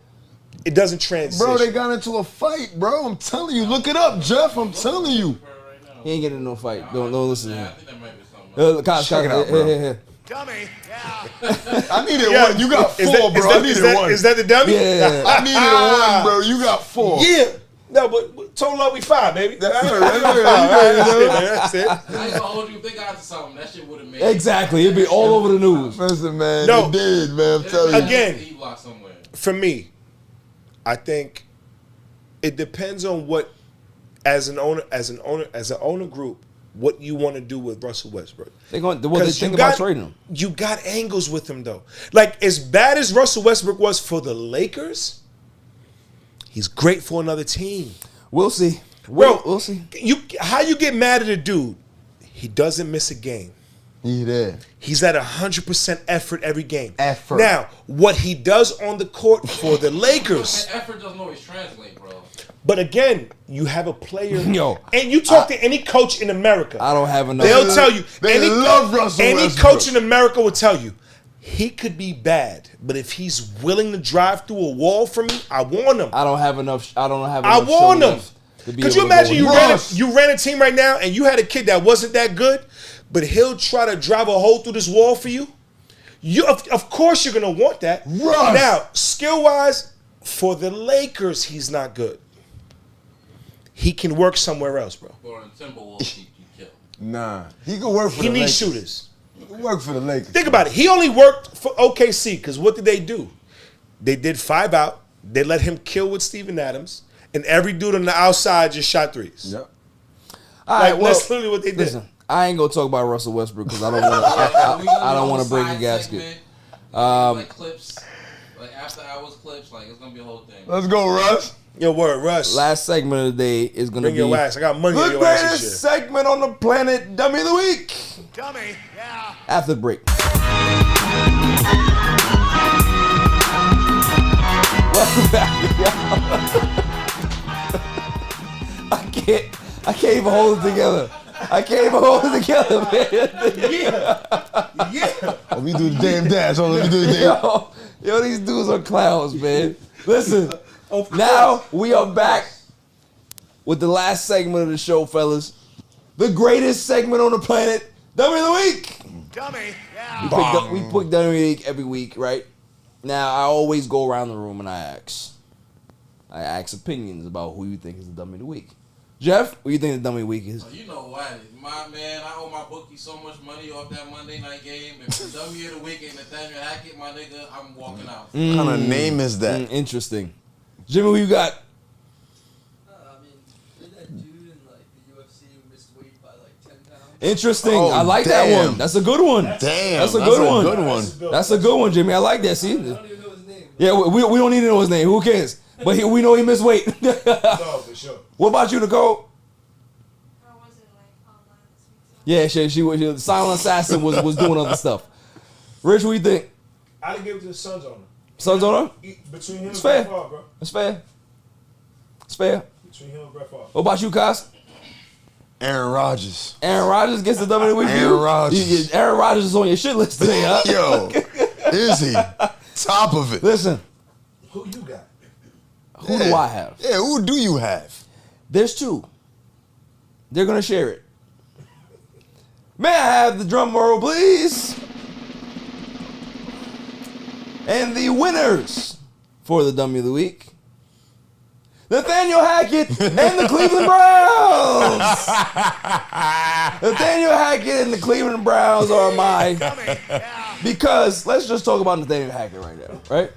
Speaker 5: it doesn't transition.
Speaker 2: Bro, they got into a fight, bro. I'm telling you. Look it up, Jeff. I'm telling you.
Speaker 1: He ain't getting in no fight. Don't listen to him.
Speaker 4: I think that might be something.
Speaker 2: Check it out, bro.
Speaker 1: Here.
Speaker 7: Dummy. Yeah.
Speaker 2: I needed one. You got four, bro. I needed one.
Speaker 5: Is that the dummy?
Speaker 1: Yeah.
Speaker 2: I needed one, bro. You got four.
Speaker 5: Yeah. No, but total up we 5, baby. That's it.
Speaker 4: I ain't gonna hold you. If they got to something, that shit would have made
Speaker 1: Exactly. It'd be all over the news.
Speaker 2: Listen, man.
Speaker 5: No.
Speaker 2: They did, man. I'm telling you.
Speaker 5: Again,
Speaker 4: somewhere.
Speaker 5: for me, I think it depends on what, as an owner group, what you want to do with Russell Westbrook.
Speaker 1: They think about trading him.
Speaker 5: You got angles with him though. Like as bad as Russell Westbrook was for the Lakers, he's great for another team.
Speaker 1: We'll see. We'll see.
Speaker 5: How you get mad at a dude? He doesn't miss a game.
Speaker 2: He there.
Speaker 5: He's at 100% effort every game.
Speaker 2: Effort.
Speaker 5: Now, what he does on the court for the Lakers.
Speaker 4: And effort doesn't always translate, bro.
Speaker 5: But again, you have a player.
Speaker 1: Yo,
Speaker 5: and you talk to any coach in America.
Speaker 1: I don't have enough.
Speaker 5: They'll tell you.
Speaker 2: They love Russell
Speaker 5: Any
Speaker 2: Westbrook.
Speaker 5: coach in America will tell you, he could be bad, but if he's willing to drive through a wall for me, I want him.
Speaker 1: I don't have enough. I
Speaker 5: want him. Could you imagine you ran a team right now and you had a kid that wasn't that good, but he'll try to drive a hole through this wall for you? Of course you're gonna want that.
Speaker 2: Russ.
Speaker 5: Now, skill wise, for the Lakers, he's not good. He can work somewhere else, bro.
Speaker 4: Or in Timberwolves, he killed.
Speaker 2: Nah. He can work for the Lakers.
Speaker 5: He needs shooters.
Speaker 2: He can work for the Lakers.
Speaker 5: Think about it. He only worked for OKC because what did they do? They did 5 out. They let him kill with Steven Adams, and every dude on the outside just shot threes.
Speaker 2: Yep.
Speaker 1: All right,
Speaker 5: that's literally what they did.
Speaker 1: Listen, I ain't gonna talk about Russell Westbrook because I don't want to. I don't want to break a gasket.
Speaker 4: Like clips, like after hours clips, like it's gonna be a whole thing.
Speaker 2: Let's go, Russ.
Speaker 5: Yo, word, Russ.
Speaker 1: Last segment of the day is gonna
Speaker 5: Bring
Speaker 1: be
Speaker 5: your ass. I got money on
Speaker 1: the
Speaker 5: your ass
Speaker 1: greatest
Speaker 5: this
Speaker 1: segment on the planet, Dummy of the Week.
Speaker 7: Dummy. Yeah.
Speaker 1: After the break. Welcome back, y'all. I can't even hold it together. Man.
Speaker 5: Yeah.
Speaker 2: Oh, we do the damn dance. Oh, let me do the damn.
Speaker 1: Yo, these dudes are clowns, man. Listen, now we are back with the last segment of the show, fellas. The greatest segment on the planet, Dummy of the Week.
Speaker 7: Dummy, yeah.
Speaker 1: We pick Dummy of the Week every week, right? Now, I always go around the room and I ask opinions about who you think is the Dummy of the Week. Jeff, what do you think the Dummy of the Week is?
Speaker 4: You know what? My man, I owe my bookie so much money off that Monday night game. If the Dummy of the Week ain't Nathaniel Hackett, my nigga, I'm walking out.
Speaker 2: What kind of name is that?
Speaker 1: Interesting. Jimmy, who you got?
Speaker 9: I mean, did that dude in like the UFC who missed weight by like 10 pounds?
Speaker 1: Interesting.
Speaker 2: Oh,
Speaker 1: I like that
Speaker 2: damn.
Speaker 1: one. That's a good one.
Speaker 2: Damn,
Speaker 1: That's a good one.
Speaker 2: one.
Speaker 1: That's a good one, Jimmy. I like that. See?
Speaker 9: I don't even know his name.
Speaker 1: Yeah, we don't need to know his name. Who cares? But we know he missed weight.
Speaker 5: No, for sure.
Speaker 1: What about you, Nicole?
Speaker 10: I wasn't like online this week.
Speaker 1: Yeah, she was. Silent Assassin was doing other stuff. Rich, what do you think?
Speaker 5: I'd give it to the Suns owner.
Speaker 1: Suns owner?
Speaker 5: Between him and
Speaker 1: It's fair.
Speaker 5: Brett Favre, bro.
Speaker 1: It's fair. It's fair.
Speaker 5: Between him and Brett Favre.
Speaker 1: What about you, Cos?
Speaker 2: Aaron Rodgers.
Speaker 1: Aaron Rodgers gets the W of the Week.
Speaker 2: Aaron Rodgers.
Speaker 1: Aaron Rodgers is on your shit list today, huh?
Speaker 2: Yo, is he? Top of it.
Speaker 1: Listen,
Speaker 5: Who you got?
Speaker 1: who do I have?
Speaker 2: Yeah, who do you have?
Speaker 1: There's two. They're going to share it. May I have the drum roll, please? And the winners for the Dummy of the Week, Nathaniel Hackett and the Cleveland Browns. Nathaniel Hackett and the Cleveland Browns are my... Because, let's just talk about Nathaniel Hackett right now, right?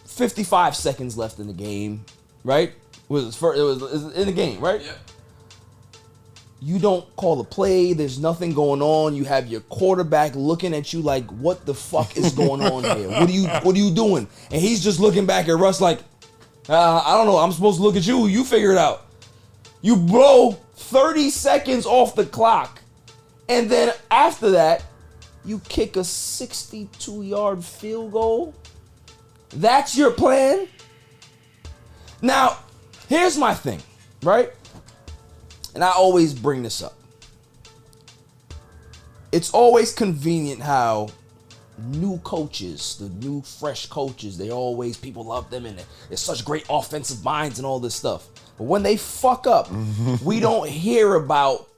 Speaker 1: 55 seconds left in the game, right? It was in the game, right?
Speaker 4: Yep.
Speaker 1: You don't call the play. There's nothing going on. You have your quarterback looking at you like, what the fuck is going on here? What are you doing? And he's just looking back at Russ like, I don't know. I'm supposed to look at you. You figure it out. You blow 30 seconds off the clock. And then after that, you kick a 62-yard field goal. That's your plan? Now, here's my thing, right? And I always bring this up. It's always convenient how new coaches, the new fresh coaches, people love them and they're such great offensive minds and all this stuff. But when they fuck up, we don't hear about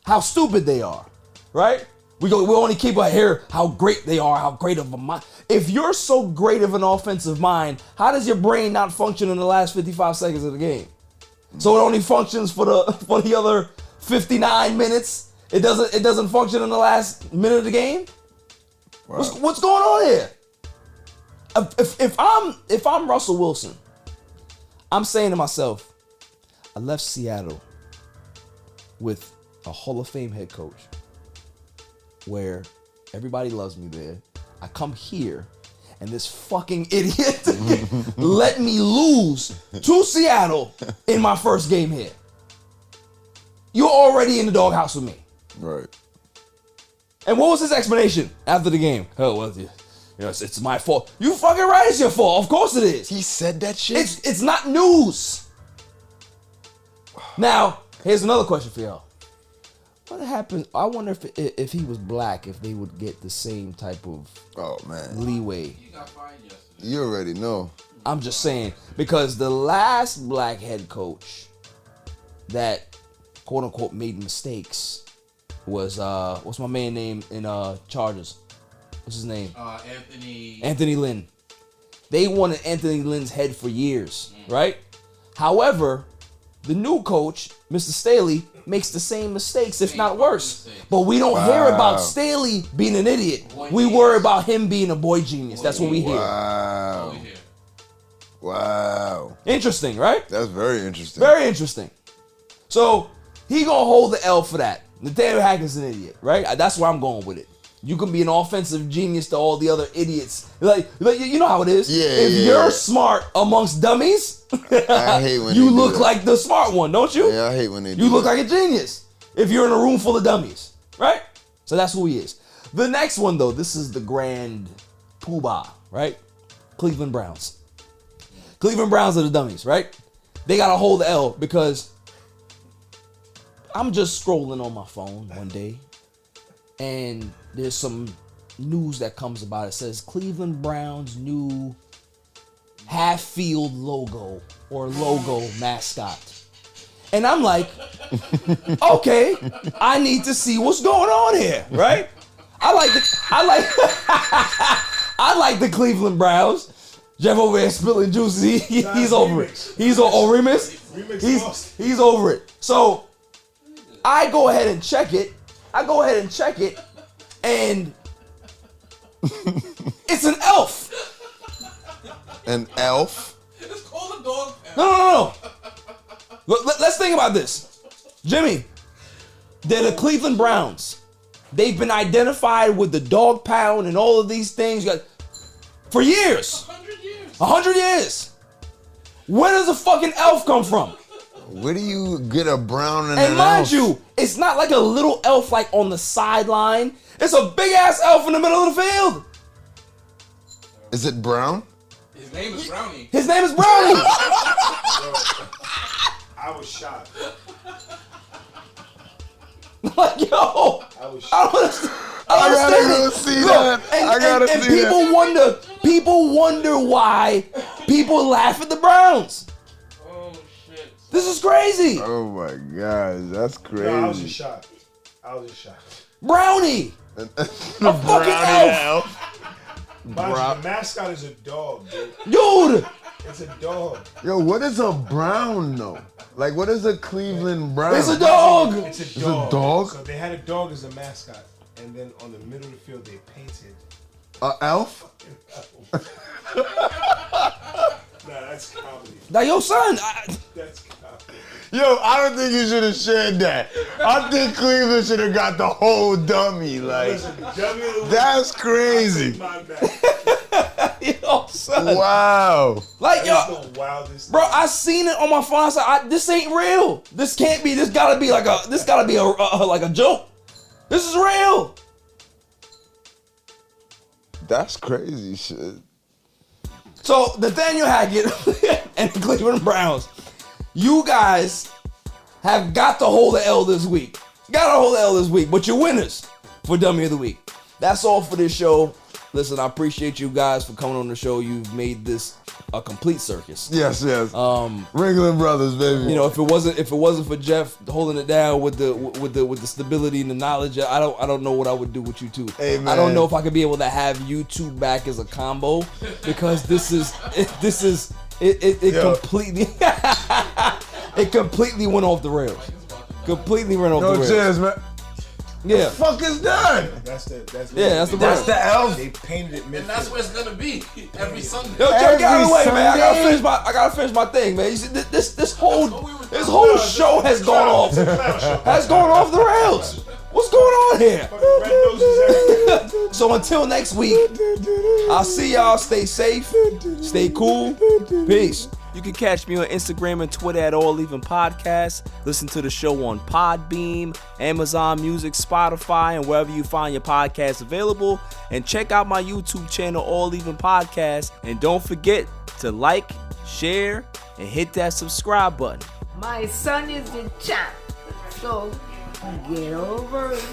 Speaker 1: how stupid they are, right? We only keep hear how great they are, how great of a mind. If you're so great of an offensive mind, how does your brain not function in the last 55 seconds of the game? So it only functions for the other 59 minutes. It doesn't function in the last minute of the game. Wow. What's going on here? If I'm Russell Wilson, I'm saying to myself, I left Seattle with a Hall of Fame head coach where everybody loves me there. I come here and this fucking idiot let me lose to Seattle in my first game here. You're already in the doghouse with me.
Speaker 2: Right.
Speaker 1: And what was his explanation after the game? Oh, well, it's my fault. You fucking right, it's your fault. Of course it is.
Speaker 2: He said that shit?
Speaker 1: It's not news. Now, here's another question for y'all. What happens? I wonder if he was black, if they would get the same type of leeway.
Speaker 4: You got fined yesterday.
Speaker 2: You already know.
Speaker 1: I'm just saying, because the last black head coach that quote unquote made mistakes was what's my man name in Chargers? What's his name? Anthony Lynn. They wanted Anthony Lynn's head for years, right? However, the new coach, Mr. Staley, makes the same mistakes, if not worse. But we don't hear about Staley being an idiot. We worry about him being a boy genius. That's what we hear.
Speaker 2: Wow.
Speaker 1: Interesting, right?
Speaker 2: That's very interesting.
Speaker 1: Very interesting. So he gonna hold the L for that. Nathaniel Hackett's an idiot, right? That's where I'm going with it. You can be an offensive genius to all the other idiots. Like you know how it is.
Speaker 2: Yeah.
Speaker 1: If you're smart amongst dummies,
Speaker 2: I hate when
Speaker 1: you
Speaker 2: they
Speaker 1: look
Speaker 2: do
Speaker 1: like the smart one, don't you?
Speaker 2: Yeah, I hate when they do
Speaker 1: You look
Speaker 2: that.
Speaker 1: like a genius if you're in a room full of dummies, right? So that's who he is. The next one, though, this is the grand poobah, right? Cleveland Browns. Cleveland Browns are the dummies, right? They got to hold the L because I'm just scrolling on my phone one day and there's some news that comes about. It says Cleveland Browns new half-field logo or logo mascot. And I'm like, okay, I need to see what's going on here, right? I like the Cleveland Browns. Jeff over there spilling juices. He's over it. He's over it. So I go ahead and check it. And it's an elf.
Speaker 2: An elf?
Speaker 4: It's called a dog pound.
Speaker 1: No. Let's think about this. Jimmy, they're the Cleveland Browns. They've been identified with the dog pound and all of these things for years. 100 years. Where does a fucking elf come from?
Speaker 2: Where do you get a brown and
Speaker 1: And
Speaker 2: an
Speaker 1: mind
Speaker 2: elf?
Speaker 1: you, it's not like a little elf like on the sideline. It's a big ass elf in the middle of the field.
Speaker 2: Is it brown?
Speaker 4: His name is Brownie.
Speaker 1: His name is Brownie.
Speaker 5: I was shocked.
Speaker 1: Like, yo, I don't understand.
Speaker 2: I gotta go see that.
Speaker 1: And people wonder why people laugh at the Browns.
Speaker 4: Oh shit.
Speaker 1: This is crazy.
Speaker 2: Oh my gosh, that's crazy.
Speaker 5: No, I was just shocked.
Speaker 1: Brownie.
Speaker 2: A
Speaker 1: fucking elf.
Speaker 5: The mascot is a dog, dude.
Speaker 1: Dude.
Speaker 5: It's a dog.
Speaker 2: Yo, what is a brown though? Like, what is a Cleveland Brown?
Speaker 1: It's a dog.
Speaker 5: It's a
Speaker 2: It's a
Speaker 5: dog.
Speaker 2: dog?
Speaker 5: So they had a dog as a mascot, and then on the middle of the field they painted
Speaker 2: A elf?
Speaker 5: Nah, that's comedy.
Speaker 1: Now, yo, son.
Speaker 5: That's comedy.
Speaker 2: Yo, I don't think you should have shared that. I think Cleveland should have got the whole dummy. Like,
Speaker 5: Listen, dummy of the week,
Speaker 2: that's crazy.
Speaker 5: my bad.
Speaker 1: Yo, son.
Speaker 2: Wow.
Speaker 1: Like,
Speaker 5: That's
Speaker 1: yo.
Speaker 5: the wildest.
Speaker 1: Bro, I seen it on my phone. I said, "This ain't real. This can't be. This gotta be like a. This gotta be like a joke. This is real."
Speaker 2: That's crazy shit.
Speaker 1: So Nathaniel Hackett and the Cleveland Browns, you guys have got to hold the L this week. But you're winners for Dummy of the Week. That's all for this show. Listen, I appreciate you guys for coming on the show. You've made this a complete circus.
Speaker 2: Yes. Ringling Brothers, baby.
Speaker 1: You know, if it wasn't for Jeff holding it down with the stability and the knowledge, I don't know what I would do with you two.
Speaker 2: Hey, man.
Speaker 1: I don't know if I could be able to have you two back as a combo because this is completely it completely went off the rails. Completely went off the rails.
Speaker 2: Cheers, man.
Speaker 1: Yeah.
Speaker 2: The fuck is that?
Speaker 5: That's the
Speaker 2: elf.
Speaker 5: They painted it mid.
Speaker 4: And that's where it's gonna be every Sunday.
Speaker 1: Yo, Jeff, get out of the way, man. I gotta finish my thing, man. You see, this whole show has gone off the rails. What's going on here? So until next week, I'll see y'all. Stay safe, stay cool. Peace. You can catch me on Instagram and Twitter at All Even Podcast. Listen to the show on Podbeam, Amazon Music, Spotify, and wherever you find your podcasts available. And check out my YouTube channel, All Even Podcast. And don't forget to like, share, and hit that subscribe button.
Speaker 11: My son is the champ, so get over it.